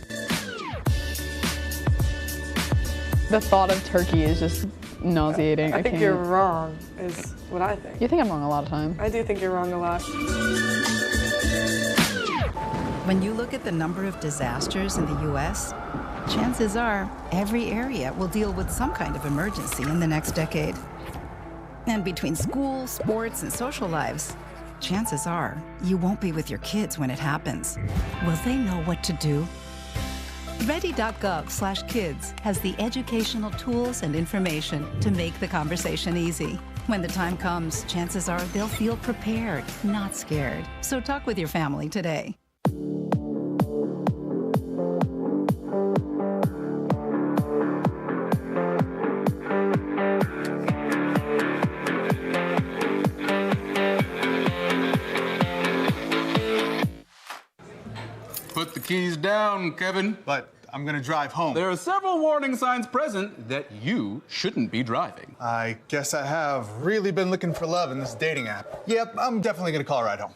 The thought of turkey is just nauseating.
I think
can't.
you're wrong, is what I think.
You think I'm wrong a lot of time.
I do think you're wrong a lot.
When you look at the number of disasters in the U.S., chances are every area will deal with some kind of emergency in the next decade. And between school, sports, and social lives, chances are you won't be with your kids when it happens. Will they know what to do? Ready.gov/kids has the educational tools and information to make the conversation easy. When the time comes, chances are they'll feel prepared, not scared. So talk with your family today.
Put the keys down, Kevin. But I'm gonna drive home. There are several warning signs present that you shouldn't be driving.
I guess I have really been looking for love in this dating app. Yep, I'm definitely gonna call a ride home.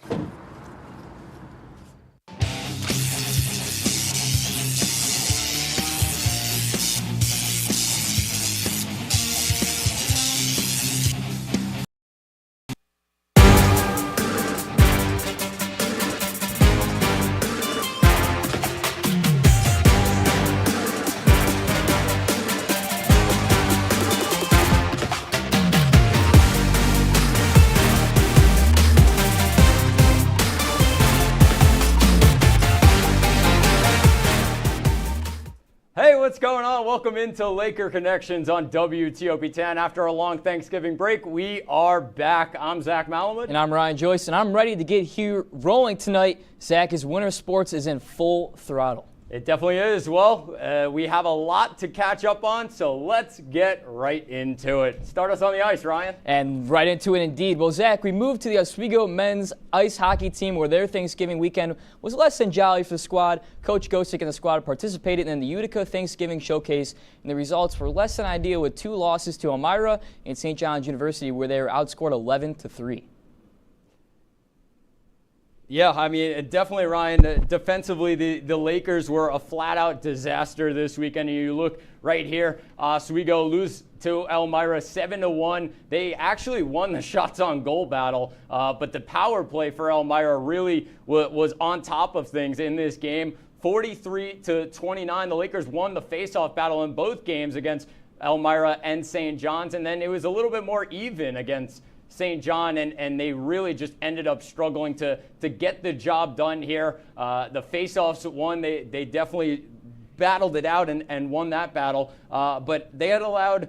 going on? Welcome into Laker Connections on WTOP-10. After a long Thanksgiving break, we are back. I'm Zach Malamud.
And I'm Ryan Joyce, and I'm ready to get here rolling tonight. Zach, as winter sports is in full throttle.
It definitely is. Well, we have a lot to catch up on, so let's get right into it. Start us on the ice, Ryan.
And right into it indeed. Well, Zach, we moved to the Oswego men's ice hockey team where their Thanksgiving weekend was less than jolly for the squad. Coach Gosick and the squad participated in the Utica Thanksgiving Showcase, and the results were less than ideal with 2 losses to Elmira and St. John's University where they were outscored 11-3.
Yeah, I mean, definitely, Ryan, defensively, the Lakers were a flat-out disaster this weekend. You look right here, Oswego lose to Elmira 7-1. They actually won the shots on goal battle, but the power play for Elmira really was on top of things in this game. 43-29, the Lakers won the face-off battle in both games against Elmira and St. John's, and then it was a little bit more even against St. John, and they really just ended up struggling to get the job done here. The face-offs won. They definitely battled it out and won that battle, but they had allowed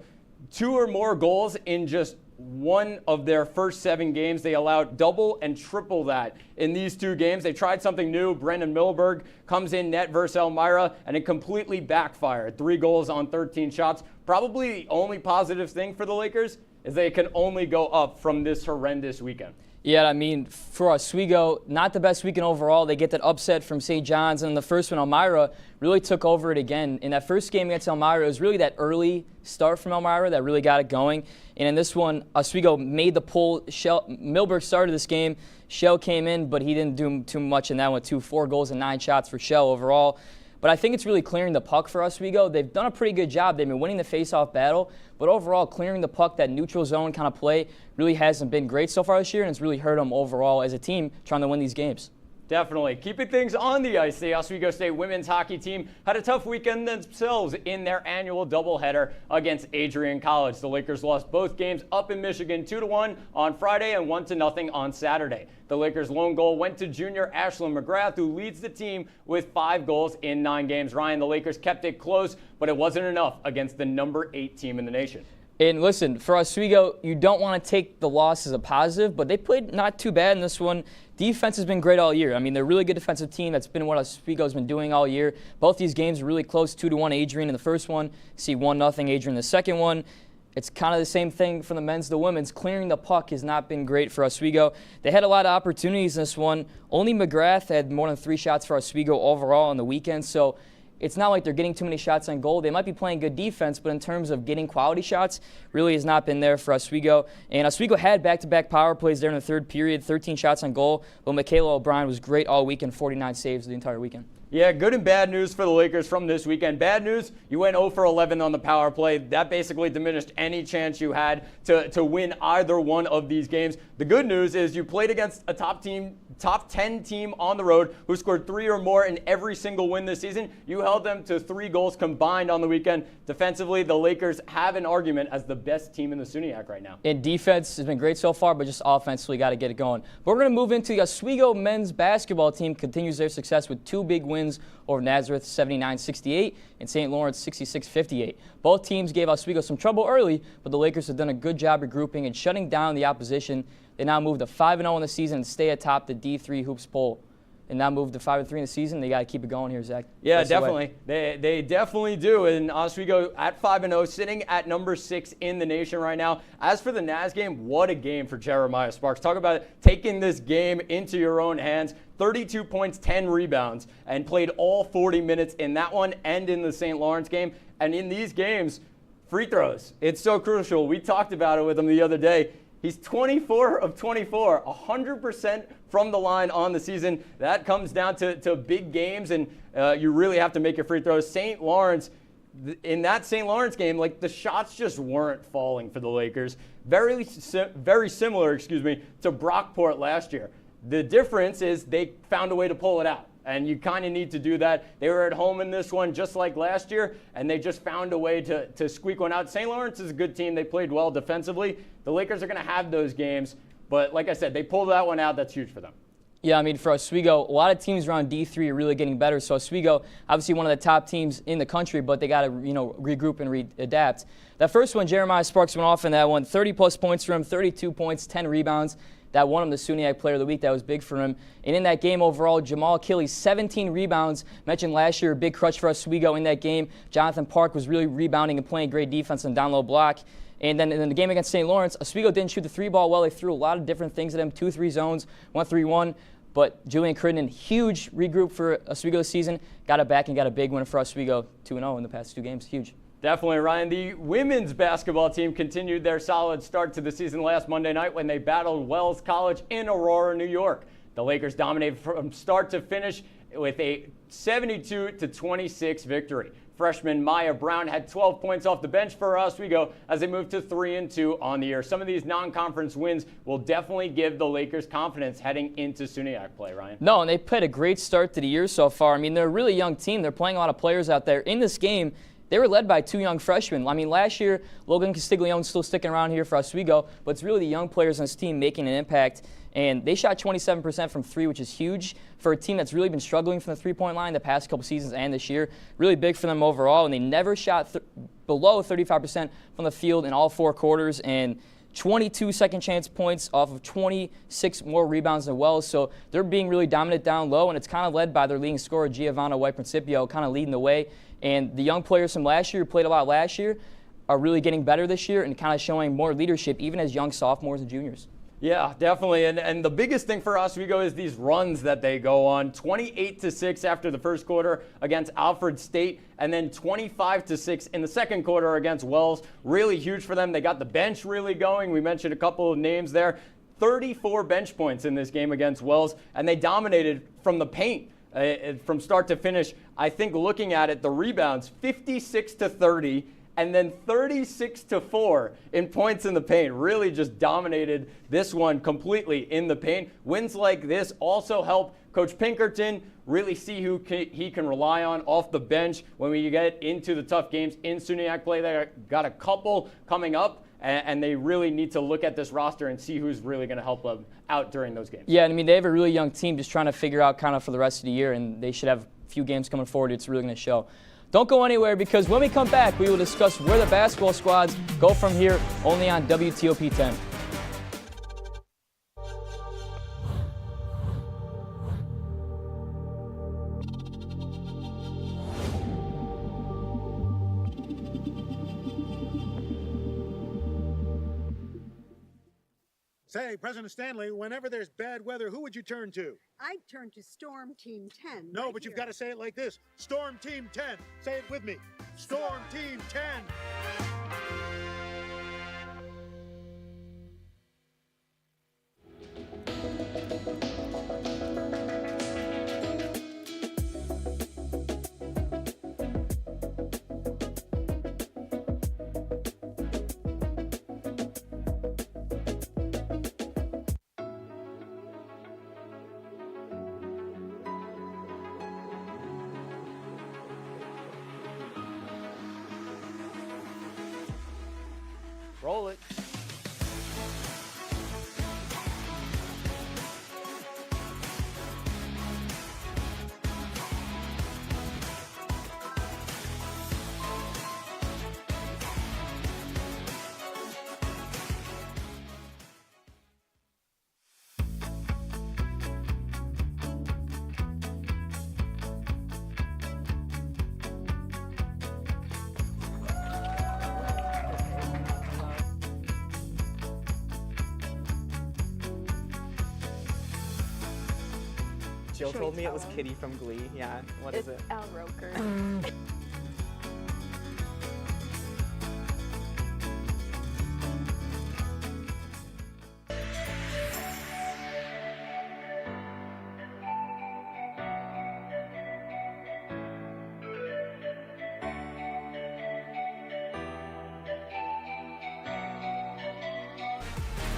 2 or more goals in just one of their first 7 games. They allowed double and triple that in these 2 games. They tried something new. Brendan Milberg comes in net versus Elmira, and it completely backfired. 3 goals on 13 shots. Probably the only positive thing for the Lakers is they can only go up from this horrendous weekend.
Yeah, I mean, for Oswego, not the best weekend overall. They get that upset from St. John's, and the first one, Elmira, really took over it again. In that first game against Elmira, it was really that early start from Elmira that really got it going. And in this one, Oswego made the pull. Milberg started this game. Shell came in, but he didn't do too much in that one, 4 goals and 9 shots for Shell overall. But I think it's really clearing the puck for Oswego. They've done a pretty good job. They've been winning the face-off battle, but overall clearing the puck, that neutral zone kind of play, really hasn't been great so far this year, and it's really hurt them overall as a team trying to win these games.
Definitely. Keeping things on the ice, the Oswego State women's hockey team had a tough weekend themselves in their annual doubleheader against Adrian College. The Lakers lost both games up in Michigan 2-1 on Friday and 1-0 on Saturday. The Lakers' lone goal went to junior Ashlyn McGrath, who leads the team with 5 goals in 9 games. Ryan, the Lakers kept it close, but it wasn't enough against the number 8 team in the nation.
And listen, for Oswego, you don't want to take the loss as a positive, but they played not too bad in this one. Defense has been great all year. I mean, they're a really good defensive team. That's been what Oswego's been doing all year. Both these games are really close, 2-1 Adrian in the first one. See 1-0 Adrian in the second one. It's kind of the same thing for the men's, the women's. Clearing the puck has not been great for Oswego. They had a lot of opportunities in this one. Only McGrath had more than 3 shots for Oswego overall on the weekend, so it's not like they're getting too many shots on goal. They might be playing good defense, but in terms of getting quality shots, really has not been there for Oswego. And Oswego had back-to-back power plays there in the third period, 13 shots on goal. But Michaela O'Brien was great all weekend, 49 saves the entire weekend.
Yeah, good and bad news for the Lakers from this weekend. Bad news, you went 0 for 11 on the power play. That basically diminished any chance you had to win either one of these games. The good news is you played against a top 10 team on the road who scored 3 or more in every single win this season. You held them to 3 goals combined on the weekend. Defensively, the Lakers have an argument as the best team in the SUNY right now.
And defense has been great so far, but just offensively got to get it going. But we're going to move into the Oswego men's basketball team continues their success with 2 big wins over Nazareth 79-68 and St. Lawrence 66-58. Both teams gave Oswego some trouble early, but the Lakers have done a good job regrouping and shutting down the opposition. They now move to 5-0 in the season and stay atop the D3 Hoops poll. And now move to 5-3 in the season. They got to keep it going here, Zach.
Yeah, definitely. They definitely do. And Oswego at 5-0, sitting at number 6 in the nation right now. As for the Naz game, what a game for Jeremiah Sparks. Talk about taking this game into your own hands. 32 points, 10 rebounds, and played all 40 minutes in that one and in the St. Lawrence game. And in these games, free throws. It's so crucial. We talked about it with him the other day. He's 24 of 24, 100% from the line on the season. That comes down to big games, and you really have to make your free throws. St. Lawrence, in that St. Lawrence game, like the shots just weren't falling for the Lakers. Very similar, to Brockport last year. The difference is they found a way to pull it out. And you kind of need to do that. They were at home in this one just like last year, and they just found a way to squeak one out. St. Lawrence is a good team. They played well defensively. The Lakers are going to have those games. But like I said, they pulled that one out. That's huge for them.
Yeah, I mean, for Oswego, a lot of teams around D3 are really getting better. So Oswego, obviously one of the top teams in the country, but they got to, regroup and adapt. That first one, Jeremiah Sparks went off in that one. 30-plus points for him, 32 points, 10 rebounds. That won him the SUNY Player of the Week. That was big for him. And in that game overall, Jamal Killey, 17 rebounds. Mentioned last year, a big crutch for Oswego in that game. Jonathan Park was really rebounding and playing great defense on down low block. And then in the game against St. Lawrence, Oswego didn't shoot the 3-ball well. They threw a lot of different things at him, 2-3 zones, 1-3-1. But Julian Crittenden, huge regroup for Oswego this season. Got it back and got a big win for Oswego, 2-0 in the past 2 games. Huge.
Definitely, Ryan. The women's basketball team continued their solid start to the season last Monday night when they battled Wells College in Aurora, New York. The Lakers dominated from start to finish with a 72-26 victory. Freshman Maya Brown had 12 points off the bench for Oswego as they moved to 3-2 on the year. Some of these non-conference wins will definitely give the Lakers confidence heading into SUNY play, Ryan.
No, and they played a great start to the year so far. I mean, they're a really young team. They're playing a lot of players out there. In this game, they were led by 2 young freshmen. I mean, last year, Logan Castiglione's still sticking around here for Oswego, but it's really the young players on this team making an impact. And they shot 27% from 3, which is huge for a team that's really been struggling from the 3-point line the past couple seasons and this year. Really big for them overall, and they never shot below 35% from the field in all 4 quarters, and 22 second chance points off of 26 more rebounds than Wells. So they're being really dominant down low, and it's kind of led by their leading scorer, Giovanna White-Principio, kind of leading the way. And the young players from last year who played a lot last year are really getting better this year and kind of showing more leadership, even as young sophomores and juniors.
Yeah, definitely. And the biggest thing for Oswego is these runs that they go on. 28-6 after the first quarter against Alfred State, and then 25-6 in the second quarter against Wells. Really huge for them. They got the bench really going. We mentioned a couple of names there. 34 bench points in this game against Wells, and they dominated from the paint. From start to finish. I think looking at it, the rebounds, 56-30, and then 36-4 in points in the paint. Really just dominated this one completely in the paint. Wins like this also help Coach Pinkerton really see who he can rely on off the bench when we get into the tough games in SUNY play. They got a couple coming up, and they really need to look at this roster and see who's really going to help them out during those games.
Yeah, I mean, they have a really young team just trying to figure out kind of for the rest of the year, and they should have a few games coming forward. It's really going to show. Don't go anywhere, because when we come back, we will discuss where the basketball squads go from here, only on WTOP-10.
Say, President Stanley, whenever there's bad weather, who would you turn to?
I'd turn to Storm Team 10.
No,
right
but you've
here.
got to say it like this. Storm Team 10. Say it with me. Storm Team 10.
Roll it.
Jill told me it was Kitty from Glee. Yeah, what is it?
It's Al Roker.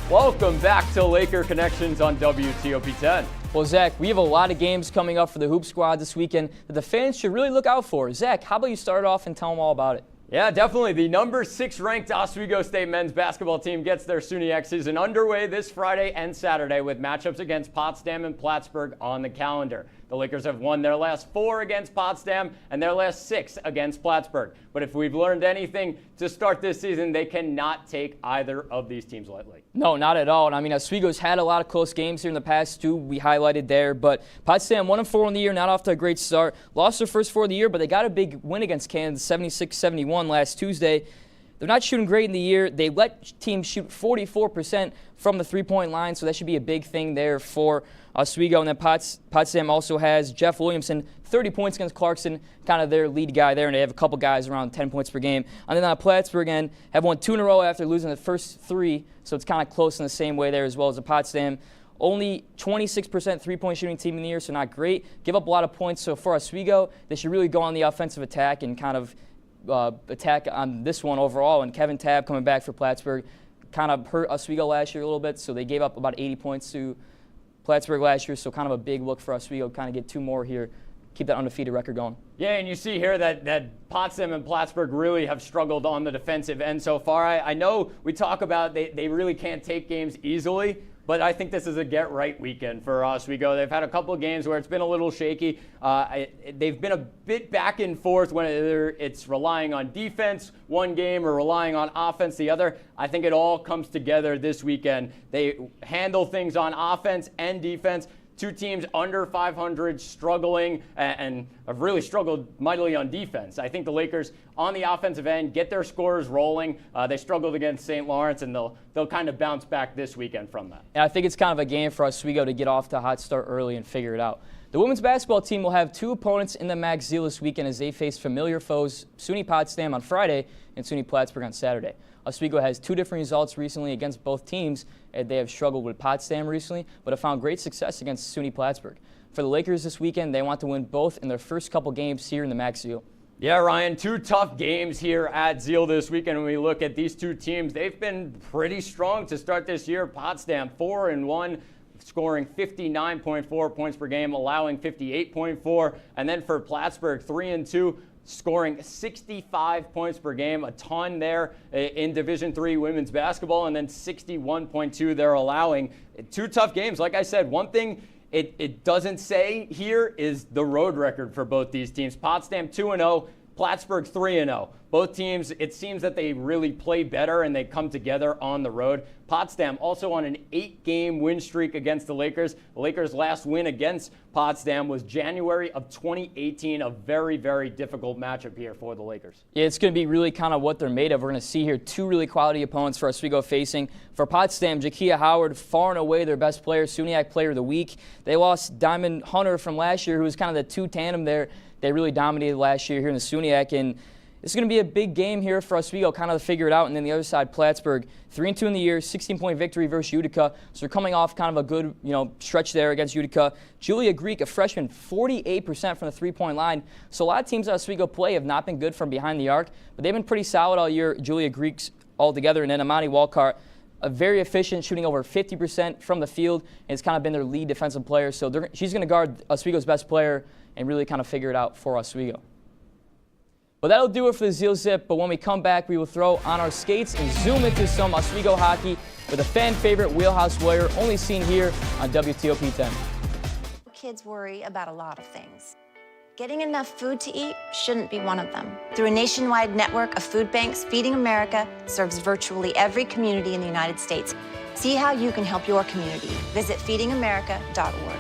Welcome back to Laker Connections on WTOP-10.
Well, Zach, we have a lot of games coming up for the Hoop Squad this weekend that the fans should really look out for. Zach, how about you start off and tell them all about it?
Yeah, definitely. The number 6 ranked Oswego State men's basketball team gets their SUNY X season underway this Friday and Saturday with matchups against Potsdam and Plattsburgh on the calendar. The Lakers have won their last 4 against Potsdam and their last 6 against Plattsburgh. But if we've learned anything to start this season, they cannot take either of these teams lightly.
No, not at all. And I mean, Oswego's had a lot of close games here in the past, too. We highlighted there. But Potsdam 1-4 on the year, not off to a great start. Lost their first 4 of the year, but they got a big win against Kansas, 76-71 last Tuesday. They're not shooting great in the year. They let teams shoot 44% from the three-point line, so that should be a big thing there for Oswego. And then Potsdam also has Jeff Williamson, 30 points against Clarkson, kind of their lead guy there, and they have a couple guys around 10 points per game. And then Plattsburgh, again, have won 2 in a row after losing the first 3, so it's kind of close in the same way there as well as the Potsdam. Only 26% three-point shooting team in the year, so not great. Give up a lot of points, so for Oswego, they should really go on the offensive attack and kind of attack on this one overall. And Kevin Tabb coming back for Plattsburgh kind of hurt Oswego last year a little bit, so they gave up about 80 points to Plattsburgh last year, so kind of a big look for Oswego, kind of get 2 more here, keep that undefeated record going.
Yeah, and you see here that Potsdam and Plattsburgh really have struggled on the defensive end so far. I know we talk about they really can't take games easily, but I think this is a get-right weekend for Oswego. They've had a couple of games where it's been a little shaky. They've been a bit back and forth when it's relying on defense one game or relying on offense the other. I think it all comes together this weekend. They handle things on offense and defense. 2 teams under 500 struggling and have really struggled mightily on defense. I think the Lakers on the offensive end get their scores rolling. They struggled against St. Lawrence, and they'll kind of bounce back this weekend from that.
And I think it's kind of a game for Oswego to get off to a hot start early and figure it out. The women's basketball team will have 2 opponents in the MAC Zeal this weekend as they face familiar foes, SUNY Potsdam on Friday and SUNY Plattsburgh on Saturday. Oswego has 2 different results recently against both teams. They have struggled with Potsdam recently, but have found great success against SUNY Plattsburgh. For the Lakers this weekend, they want to win both in their first couple games here in the MAC Zeal.
Yeah, Ryan, 2 tough games here at Zeal this weekend. When we look at these 2 teams, they've been pretty strong to start this year. Potsdam 4-1. Scoring 59.4 points per game, allowing 58.4. And then for Plattsburgh, 3-2, scoring 65 points per game, a ton there in Division III women's basketball, and then 61.2 they're allowing. 2 tough games. Like I said, one thing it doesn't say here is the road record for both these teams. Potsdam 2-0, Plattsburgh 3-0. Both teams, it seems that they really play better and they come together on the road. Potsdam also on an 8-game win streak against the Lakers. The Lakers' last win against Potsdam was January of 2018, a very, very difficult matchup here for the Lakers.
Yeah, it's going to be really kind of what they're made of. We're going to see here 2 really quality opponents for Oswego facing. For Potsdam, Jakia Howard, far and away their best player, SUNYAC Player of the Week. They lost Diamond Hunter from last year, who was kind of the 2 tandem there. They really dominated last year here in the SUNYAC, and this is going to be a big game here for Oswego, kind of to figure it out. And then the other side, Plattsburgh, 3-2 in the year, 16-point victory versus Utica. So they're coming off kind of a good, stretch there against Utica. Julia Greek, a freshman, 48% from the three-point line. So a lot of teams that Oswego play have not been good from behind the arc, but they've been pretty solid all year. Julia Greek's all together, and then Amani Walcott, a very efficient, shooting over 50% from the field, and it's kind of been their lead defensive player. So she's going to guard Oswego's best player and really kind of figure it out for Oswego. But that'll do it for the Zeal Zip, but when we come back, we will throw on our skates and zoom into some Oswego hockey with a fan favorite Wheelhouse Warrior, only seen here on WTOP-10.
Kids worry about a lot of things. Getting enough food to eat shouldn't be one of them. Through a nationwide network of food banks, Feeding America serves virtually every community in the United States. See how you can help your community. Visit feedingamerica.org.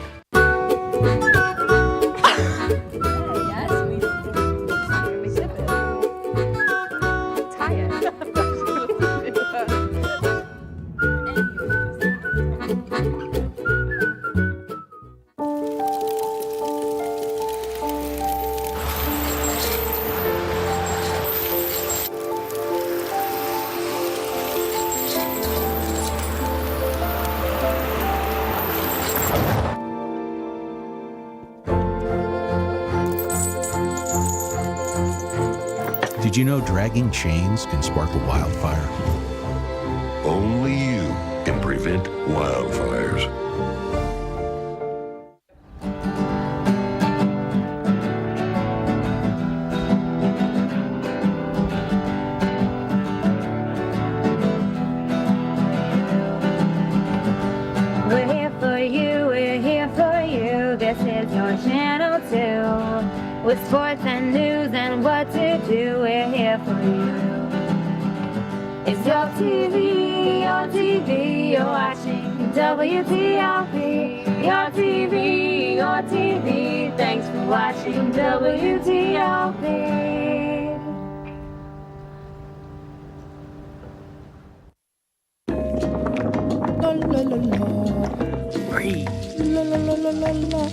Did you know dragging chains can spark a wildfire?
Only you can prevent wildfires.
is your channel 2. With sports and news and what to do, we're here for you. It's your TV, you're watching WTOP. Your TV, thanks for watching WTOP.
La la la la. Free. La la la la la la.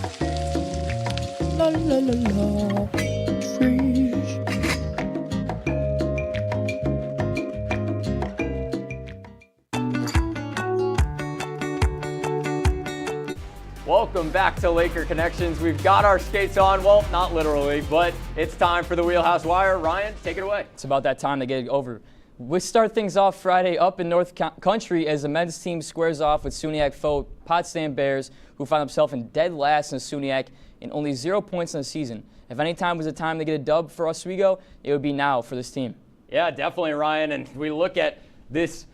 La la la la. Freeze.
Welcome back to Laker Connections. We've got our skates on. Well, not literally, but it's time for the Wheelhouse Wire. Ryan, take it away.
It's about that time to get it over. We start things off Friday up in North Country as the men's team squares off with SUNY foe Potsdam Bears, who find themselves in dead last in SUNY in only 0 points in the season. If any time was a time to get a dub for Oswego, it would be now for this team.
Yeah, definitely, Ryan. And we look at this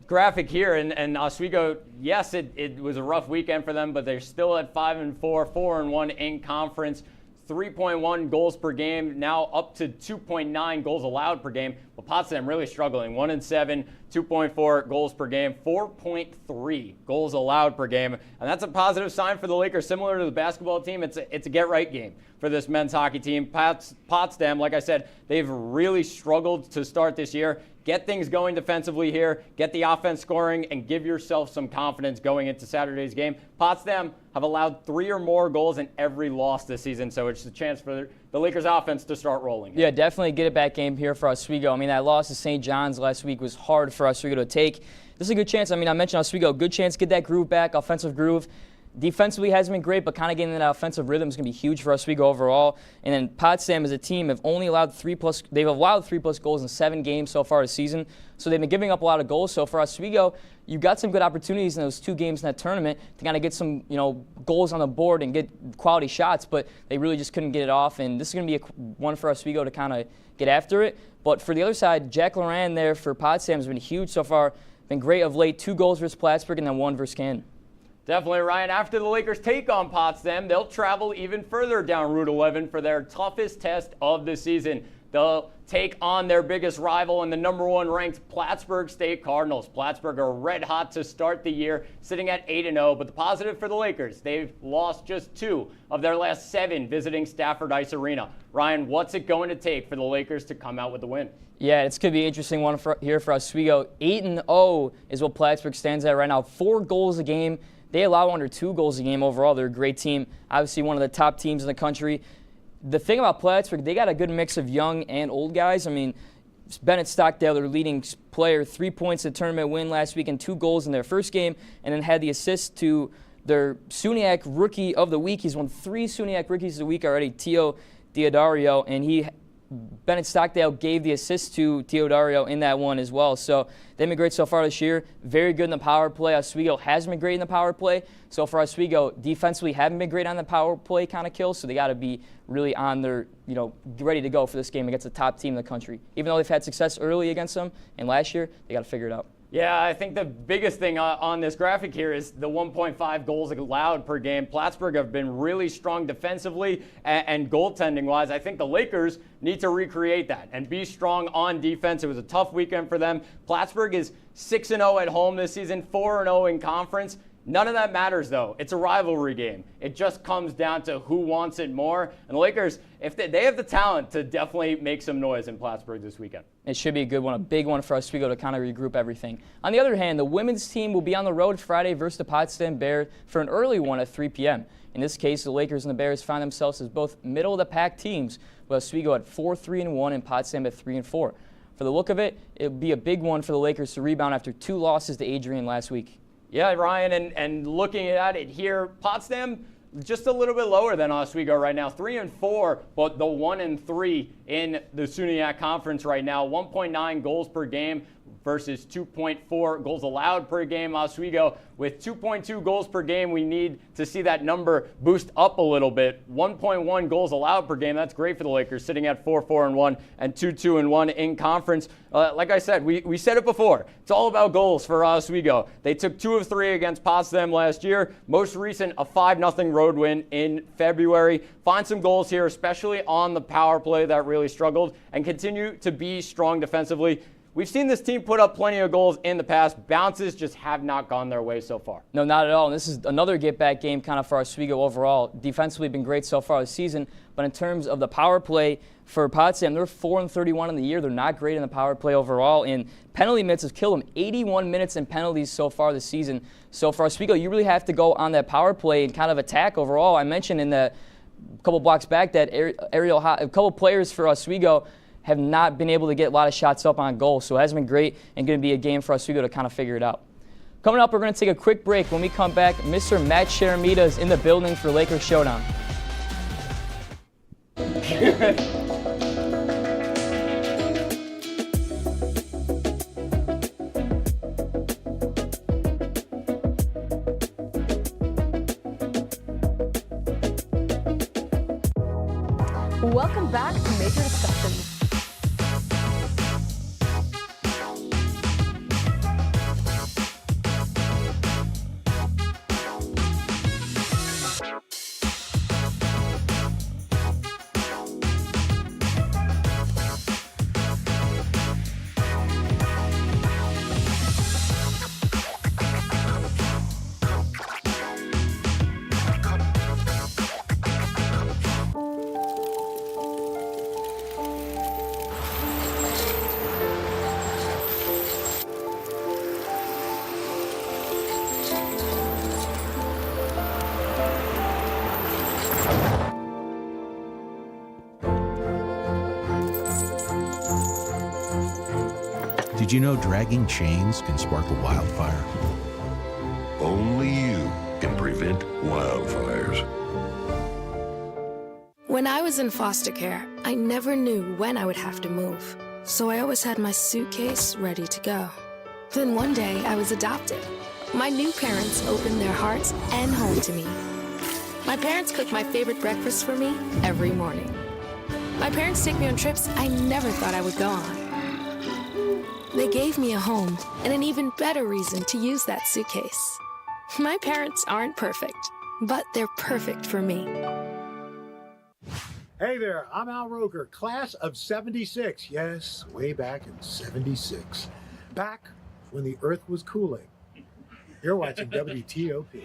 graphic here, and Oswego, yes, it was a rough weekend for them, but they're still at 5-4, 4-1 in conference. 3.1 goals per game, now up to 2.9 goals allowed per game. But Potsdam really struggling. 1-7, 2.4 goals per game, 4.3 goals allowed per game. And that's a positive sign for the Lakers. Similar to the basketball team, it's a get-right game for this men's hockey team. Potsdam, like I said, they've really struggled to start this year. Get things going defensively here, get the offense scoring, and give yourself some confidence going into Saturday's game. Potsdam have allowed 3 or more goals in every loss this season, so it's a chance for the Lakers offense to start rolling.
Yeah, definitely get it back game here for Oswego. I mean, that loss to St. John's last week was hard for Oswego to take. This is a good chance. I mean, I mentioned Oswego, good chance to get that groove back, offensive groove. Defensively hasn't been great, but kind of getting that offensive rhythm is going to be huge for Oswego overall. And then Potsdam as a team have only allowed 3+. They've allowed 3+ goals in 7 games so far this season. So they've been giving up a lot of goals. So for Oswego, you got some good opportunities in those 2 games in that tournament to kind of get some, goals on the board and get quality shots. But they really just couldn't get it off. And this is going to be one for Oswego to kind of get after it. But for the other side, Jack Loran there for Potsdam has been huge so far. Been great of late. 2 goals versus Plattsburgh and then 1 versus Canton.
Definitely, Ryan. After the Lakers take on Potsdam, they'll travel even further down Route 11 for their toughest test of the season. They'll take on their biggest rival and the #1 ranked Plattsburgh State Cardinals. Plattsburgh are red hot to start the year, sitting at 8-0. But the positive for the Lakers, they've lost just 2 of their last 7 visiting Stafford Ice Arena. Ryan, what's it going to take for the Lakers to come out with the win?
Yeah, it's going to be an interesting one here for Oswego. 8-0 is what Plattsburgh stands at right now. 4 goals a game. They allow under 2 goals a game overall. They're a great team. Obviously one of the top teams in the country. The thing about Plattsburgh, they got a good mix of young and old guys. I mean, Bennett Stockdale, their leading player, 3 points in the tournament win last week and 2 goals in their first game, and then had the assist to their SUNY Rookie of the Week. He's won 3 SUNY Rookies of the Week already, Tio Diodario, and Bennett Stockdale gave the assist to Teodario in that one as well. So they've been great so far this year. Very good in the power play. Oswego hasn't been great in the power play. So for Oswego, defensively haven't been great on the power play kind of kills. So they got to be really on their, ready to go for this game against the top team in the country. Even though they've had success early against them and last year, they got to figure it out.
Yeah, I think the biggest thing on this graphic here is the 1.5 goals allowed per game. Plattsburgh have been really strong defensively and goaltending-wise. I think the Lakers need to recreate that and be strong on defense. It was a tough weekend for them. Plattsburgh is 6-0 at home this season, 4-0 in conference. None of that matters, though. It's a rivalry game. It just comes down to who wants it more. And the Lakers, if they have the talent to definitely make some noise in Plattsburgh this weekend.
It should be a good one, a big one for Oswego to kind of regroup everything. On the other hand, the women's team will be on the road Friday versus the Potsdam Bears for an early one at 3 p.m. In this case, the Lakers and the Bears find themselves as both middle-of-the-pack teams, with Oswego at 4-3-1 and Potsdam at 3-4. For the look of it, it would be a big one for the Lakers to rebound after 2 losses to Adrian last week.
Yeah, Ryan, and looking at it here, Potsdam just a little bit lower than Oswego right now, 3-4, but the 1-3 in the SUNY Conference right now, 1.9 goals per game. versus 2.4 goals allowed per game. Oswego with 2.2 goals per game. We need to see that number boost up a little bit. 1.1 goals allowed per game. That's great for the Lakers, sitting at 4-4-1 and 2-2-1 in conference. Like I said, we said it before. It's all about goals for Oswego. They took 2 of 3 against Potsdam last year. Most recent, a 5-0 road win in February. Find some goals here, especially on the power play that really struggled, and continue to be strong defensively. We've seen this team put up plenty of goals in the past. Bounces just have not gone their way so far.
No, not at all. And this is another get-back game kind of for Oswego overall. Defensively been great so far this season, but in terms of the power play for Potsdam, they're 4-31 in the year. They're not great in the power play overall, and penalty minutes have killed them. 81 minutes in penalties so far this season. So for Oswego, you really have to go on that power play and kind of attack overall. I mentioned in the couple blocks back that a couple players for Oswego have not been able to get a lot of shots up on goal. So it hasn't been great, and going to be a game for Oswego to kind of figure it out. Coming up, we're going to take a quick break. When we come back, Mr. Matt Sharamita is in the building for Lakers Showdown.
Welcome back to Major Discussions.
Did you know dragging chains can spark a wildfire?
Only you can prevent wildfires.
When I was in foster care, I never knew when I would have to move. So I always had my suitcase ready to go. Then one day I was adopted. My new parents opened their hearts and home to me. My parents cook my favorite breakfast for me every morning. My parents take me on trips I never thought I would go on. They gave me a home and an even better reason to use that suitcase. My parents aren't perfect, but they're perfect for me.
Hey there, I'm Al Roker, class of 76. Yes, way back in 76. Back when the earth was cooling. You're watching WTOP.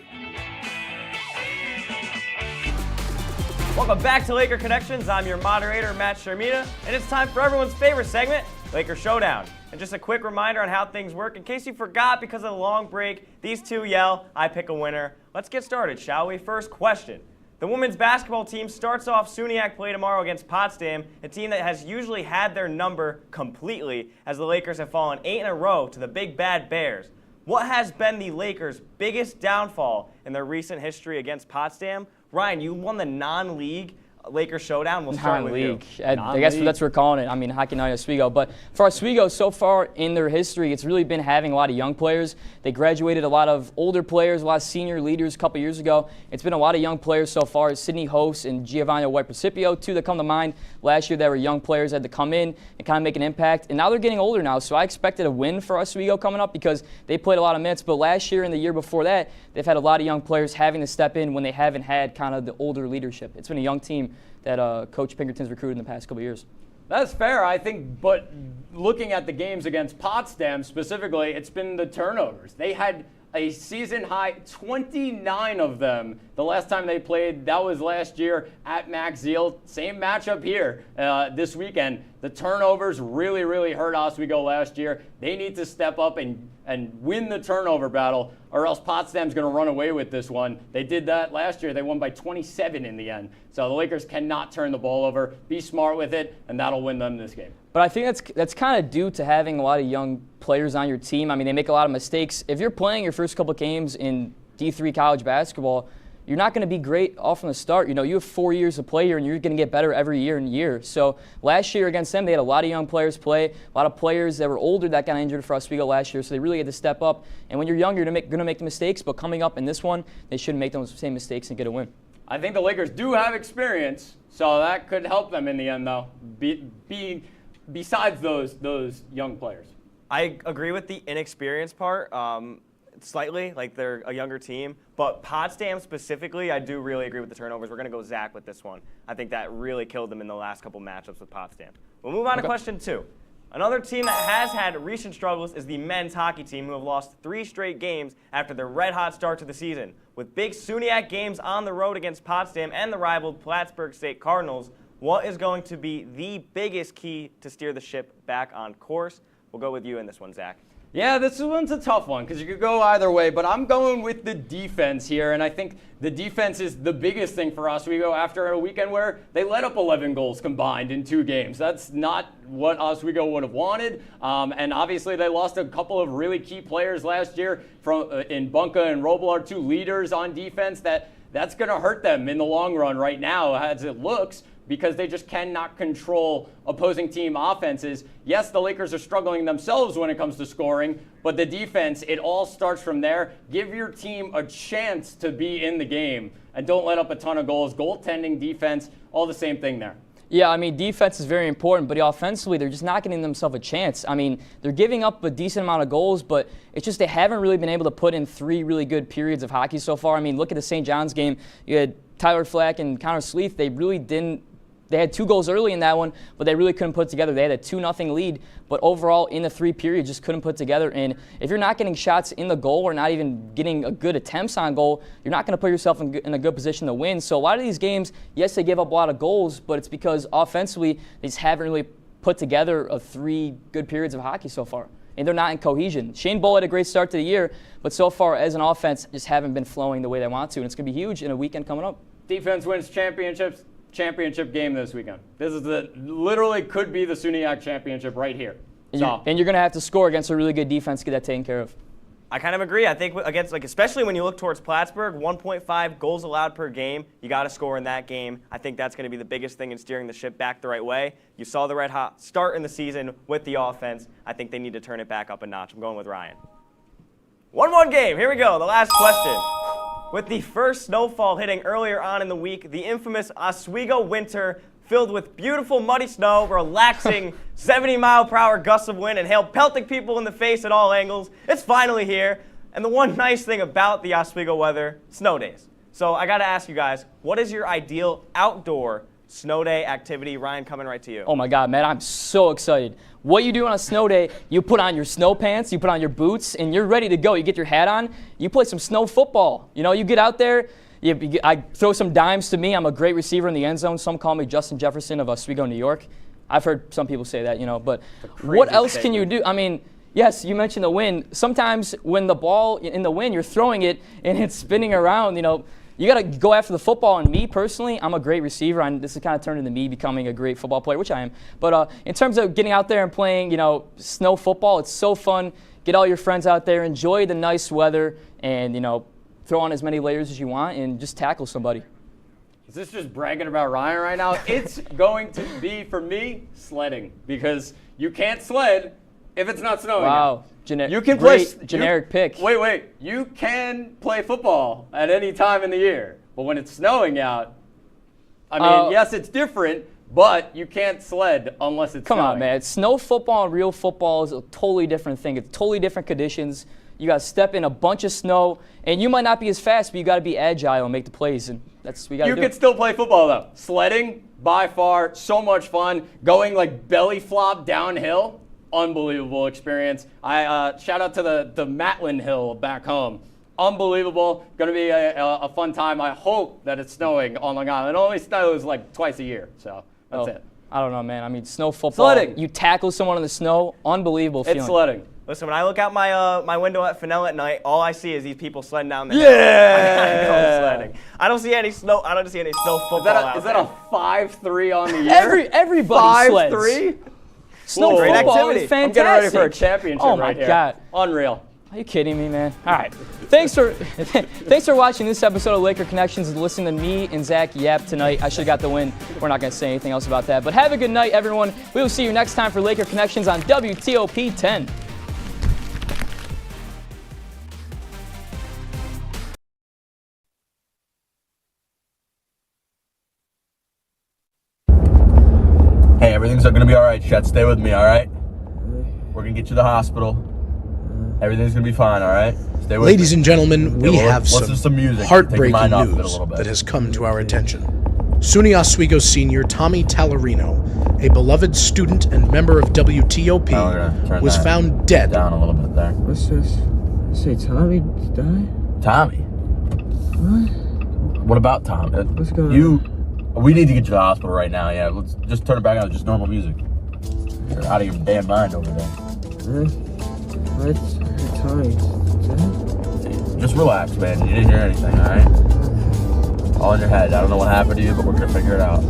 Welcome back to Laker Connections. I'm your moderator, Matt Sharamita, and it's time for everyone's favorite segment, Laker Showdown. And just a quick reminder on how things work. In case you forgot, because of the long break, these two yell, I pick a winner. Let's get started, shall we? First question. The women's basketball team starts off SUNY play tomorrow against Potsdam, a team that has usually had their number completely, as the Lakers have fallen 8 in a row to the Big Bad Bears. What has been the Lakers' biggest downfall in their recent history against Potsdam? Ryan, you won the non-league Lakers Showdown. We'll start with you.
I guess that's what we're calling it. I mean, Hockey Night Oswego. But for Oswego, so far in their history, it's really been having a lot of young players. They graduated a lot of older players, a lot of senior leaders a couple years ago. It's been a lot of young players so far. Sydney Host and Giovanni White-Precipio, two that come to mind. Last year, they were young players, had to come in and kind of make an impact. And now they're getting older now. So I expected a win for Oswego coming up because they played a lot of minutes. But last year and the year before that, they've had a lot of young players having to step in when they haven't had kind of the older leadership. It's been a young team that Coach Pinkerton's recruited in the past couple of years.
That's fair, I think, but looking at the games against Potsdam specifically, it's been the turnovers. They had a season-high 29 of them the last time they played. That was last year at Max Zeal. Same matchup here this weekend. The turnovers really, really hurt Oswego last year. They need to step up and win the turnover battle, or else Potsdam's going to run away with this one. They did that last year. They won by 27 in the end. So the Lakers cannot turn the ball over. Be smart with it, and that'll win them this game.
But I think that's kind of due to having a lot of young players on your team. I mean, they make a lot of mistakes. If you're playing your first couple games in D3 college basketball, you're not going to be great off from the start. You have 4 years to play here, and you're going to get better every year and year. So last year against them, they had a lot of young players play, a lot of players that were older that got injured for Oswego last year, so they really had to step up. And when you're younger, you're going to make the mistakes, but coming up in this one, they shouldn't make those same mistakes and get a win.
I think the Lakers do have experience, so that could help them in the end, though, besides those young players.
I agree with the inexperience part. Slightly, like they're a younger team. But Potsdam specifically, I do really agree with the turnovers. We're going to go Zach with this one. I think that really killed them in the last couple matchups with Potsdam. We'll move on to question 2. Another team that has had recent struggles is the men's hockey team, who have lost 3 straight games after their red-hot start to the season. With big SUNYAC games on the road against Potsdam and the rival Plattsburgh State Cardinals, what is going to be the biggest key to steer the ship back on course? We'll go with you in this one, Zach.
Yeah, this one's a tough one because you could go either way, but I'm going with the defense here, and I think the defense is the biggest thing for Oswego after a weekend where they let up 11 goals combined in 2 games. That's not what Oswego would have wanted, and obviously they lost a couple of really key players last year in Bunka and Robillard, 2 leaders on defense. That's going to hurt them in the long run right now as it looks, because they just cannot control opposing team offenses. Yes, the Lakers are struggling themselves when it comes to scoring, but the defense, it all starts from there. Give your team a chance to be in the game and don't let up a ton of goals. Goaltending, defense, all the same thing there.
Yeah, I mean, defense is very important, but offensively, they're just not getting themselves a chance. I mean, they're giving up a decent amount of goals, but it's just they haven't really been able to put in 3 really good periods of hockey so far. I mean, look at the St. John's game. You had Tyler Flack and Connor Sleeth. They really didn't. They had 2 goals early in that one, but they really couldn't put together. They had a 2-0 lead, but overall in the 3 periods just couldn't put together. And if you're not getting shots in the goal or not even getting a good attempts on goal, you're not going to put yourself in a good position to win. So a lot of these games, yes, they give up a lot of goals, but it's because offensively they just haven't really put together 3 good periods of hockey so far. And they're not in cohesion. Shane Bull had a great start to the year, but so far as an offense, just haven't been flowing the way they want to. And it's going to be huge in a weekend coming up.
Defense wins championship game this weekend. This is literally could be the SUNYAC championship right here.
And you're going to have to score against a really good defense to get that taken care of.
I kind of agree. I think against, especially when you look towards Plattsburgh, 1.5 goals allowed per game. You got to score in that game. I think that's going to be the biggest thing in steering the ship back the right way. You saw the red hot start in the season with the offense. I think they need to turn it back up a notch. I'm going with Ryan. 1-1 game. Here we go. The last question. With the first snowfall hitting earlier on in the week, the infamous Oswego winter filled with beautiful muddy snow, relaxing 70-mile-per-hour gusts of wind, and hail pelting people in the face at all angles. It's finally here. And the one nice thing about the Oswego weather, snow days. So I got to ask you guys, what is your ideal outdoor snow day activity? Ryan, coming right to you.
Oh my God, man, I'm so excited. What you do on a snow day, you put on your snow pants, you put on your boots, and you're ready to go. You get your hat on, you play some snow football. You get out there, I throw some dimes to me. I'm a great receiver in the end zone. Some call me Justin Jefferson of Oswego, New York. I've heard some people say that, but what else can you do? I mean, yes, you mentioned the wind. Sometimes when the ball in the wind, you're throwing it and it's spinning around, you got to go after the football. And me, personally, I'm a great receiver. And this has kind of turned into me becoming a great football player, which I am. But in terms of getting out there and playing, snow football, it's so fun. Get all your friends out there, enjoy the nice weather, and, throw on as many layers as you want and just tackle somebody.
Is this just bragging about Ryan right now? It's going to be, for me, sledding. Because you can't sled if it's not snowing.
Wow.
You can
generic pick.
Wait. You can play football at any time in the year. But when it's snowing out, yes, it's different, but you can't sled unless it's snowing.
Come on, man. Snow football and real football is a totally different thing. It's totally different conditions. You got to step in a bunch of snow, and you might not be as fast, but you got to be agile and make the plays, and that's what we got to do.
You can still play football, though. Sledding, by far, so much fun. Going belly flop downhill. Unbelievable experience. I shout out to the Matlin Hill back home. Unbelievable. Going to be a fun time. I hope that it's snowing on Long Island. It only snows twice a year, so that's it.
I don't know, man. I mean, snow football.
Sledding.
You tackle someone in the snow. Unbelievable feeling.
It's sledding.
Listen, when I look out my window at Fennell at night, all I see is these people sledding down the
hill.
I go sledding. I don't see any snow. I don't see any snow football out there.
Is that a 5-3 on the year?
Everybody sleds.
5-3?
Snow
great
football
activity.
is fantastic.
I'm getting ready for a championship right here.
Oh my God.
Unreal.
Are you kidding me, man? All right. Thanks for watching this episode of Laker Connections and listening to me and Zach yap tonight. I should have got the win. We're not going to say anything else about that. But have a good night, everyone. We will see you next time for Laker Connections on WTOP-10.
Hey, everything's gonna be all right, Chet. Stay with me, all right? We're gonna get you to the hospital. Everything's gonna be fine, all right? Stay with
Ladies
me.
and gentlemen, we have
listen to some music.
heartbreaking
Take your mind off of it a
news
little bit.
that has come to our attention. SUNY Oswego senior Tommy Tallarino, a beloved student and member of WTOP, was found dead.
Down a little bit there.
What's this? Say Tommy died?
Tommy?
What?
What about Tom?
What's going on?
We need to get you to the hospital right now, yeah. Let's just turn it back on to just normal music. You're out of your damn mind over there.
What? Tommy dead?
Just relax, man. You didn't hear anything, all right? All in your head. I don't know what happened to you, but we're gonna figure it out.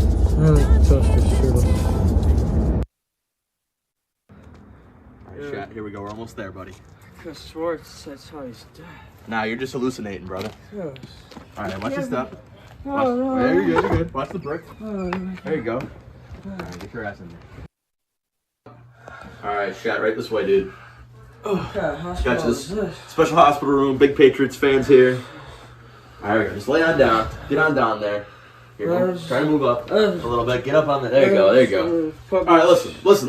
Alright, Shat, here we go. We're almost there, buddy.
Chris Schwartz, that's how he's dead.
Nah, you're just hallucinating, brother.
Yes.
Alright, watch your step.
No.
There you go, you're good. Watch the brick. There you go. Alright, get your ass in there. Alright, Shat, right this way, dude. Got this special hospital room, big Patriots fans here. Alright, just lay on down. Get on down there. Here, try to move up a little bit. Get up on the. There you go. There you go. Alright, listen. Look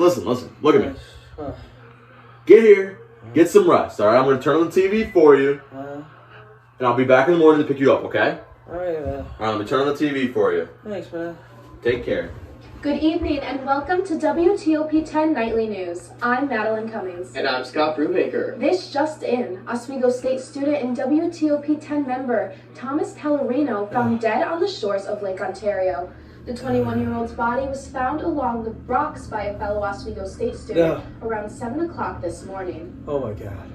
at me. Get here. Get some rest. Alright, I'm going to turn on the TV for you. And I'll be back in the morning to pick you up, okay?
Alright, man.
Alright, let me turn on the TV for you.
Thanks, man.
Take care.
Good evening and welcome to WTOP-10 Nightly News. I'm Madeline Cummings.
And I'm Scott Brubaker.
This just in, Oswego State student and WTOP-10 member Thomas Tallarino found dead on the shores of Lake Ontario. The 21-year-old's body was found along the rocks by a fellow Oswego State student around 7 o'clock this morning.
Oh my God.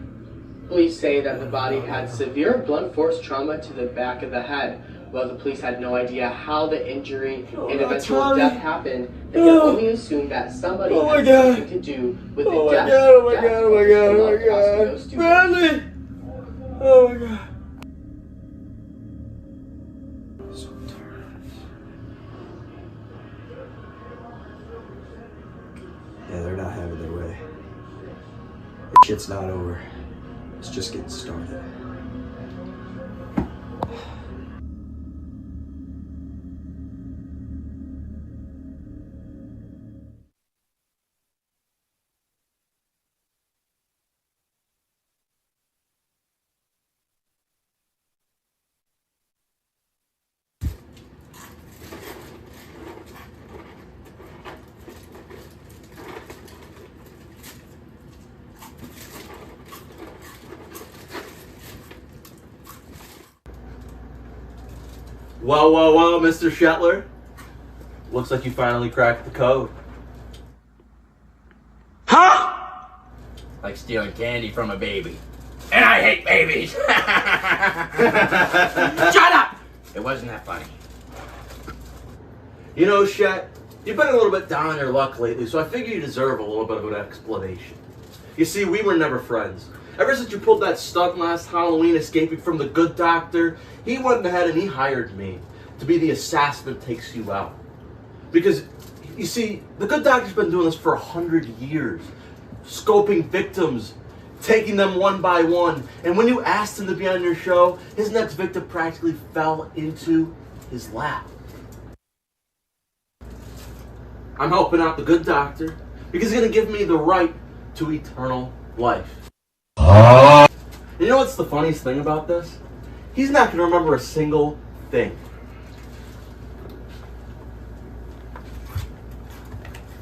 Police say that the body had severe blunt force trauma to the back of the head. While the police had no idea how the injury and eventual death happened, they can only assume that somebody had something to do with the death of the Oswego student.
Bradley! Oh my God.
Yeah, they're not having their way. The shit's not over. It's just getting started.
Whoa, Mr. Shetler. Looks like you finally cracked the code.
Huh? Like stealing candy from a baby. And I hate babies! Shut up! It wasn't that funny.
You know, Shet, you've been a little bit down on your luck lately, so I figure you deserve a little bit of an explanation. You see, we were never friends. Ever since you pulled that stunt last Halloween escaping from the good doctor, he went ahead and he hired me to be the assassin that takes you out. Because, you see, the good doctor's been doing this for 100 years. Scoping victims, taking them one by one. And when you asked him to be on your show, his next victim practically fell into his lap. I'm helping out the good doctor because he's going to give me the right to eternal life. You know what's the funniest thing about this? He's not going to remember a single thing.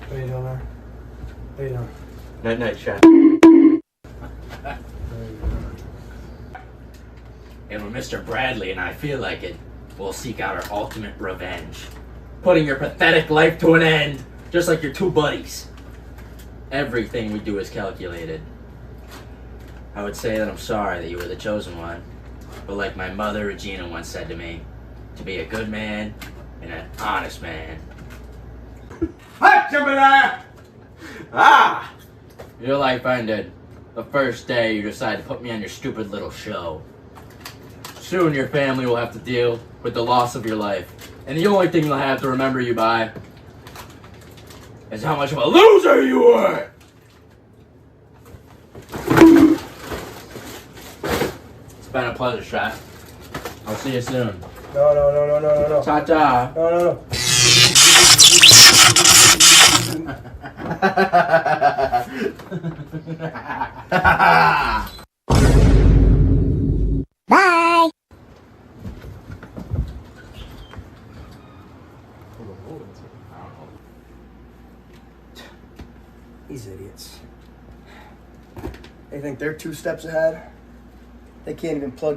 How you doing there? How you doing?
Night, Chat.
And when Mr. Bradley and I feel like it, we'll seek out our ultimate revenge. Putting your pathetic life to an end, just like your two buddies. Everything we do is calculated. I would say that I'm sorry that you were the chosen one, but like my mother Regina once said to me, to be a good man and an honest man.
Ah!
Your life ended, The first day you decide to put me on your stupid little show. Soon your family will have to deal with the loss of your life. And the only thing they'll have to remember you by is how much of a loser you were! It's been a pleasure, Shot. I'll see you soon.
No.
Ta-ta.
No.
Bye.
These idiots. They think they're 2 steps ahead. They can't even plug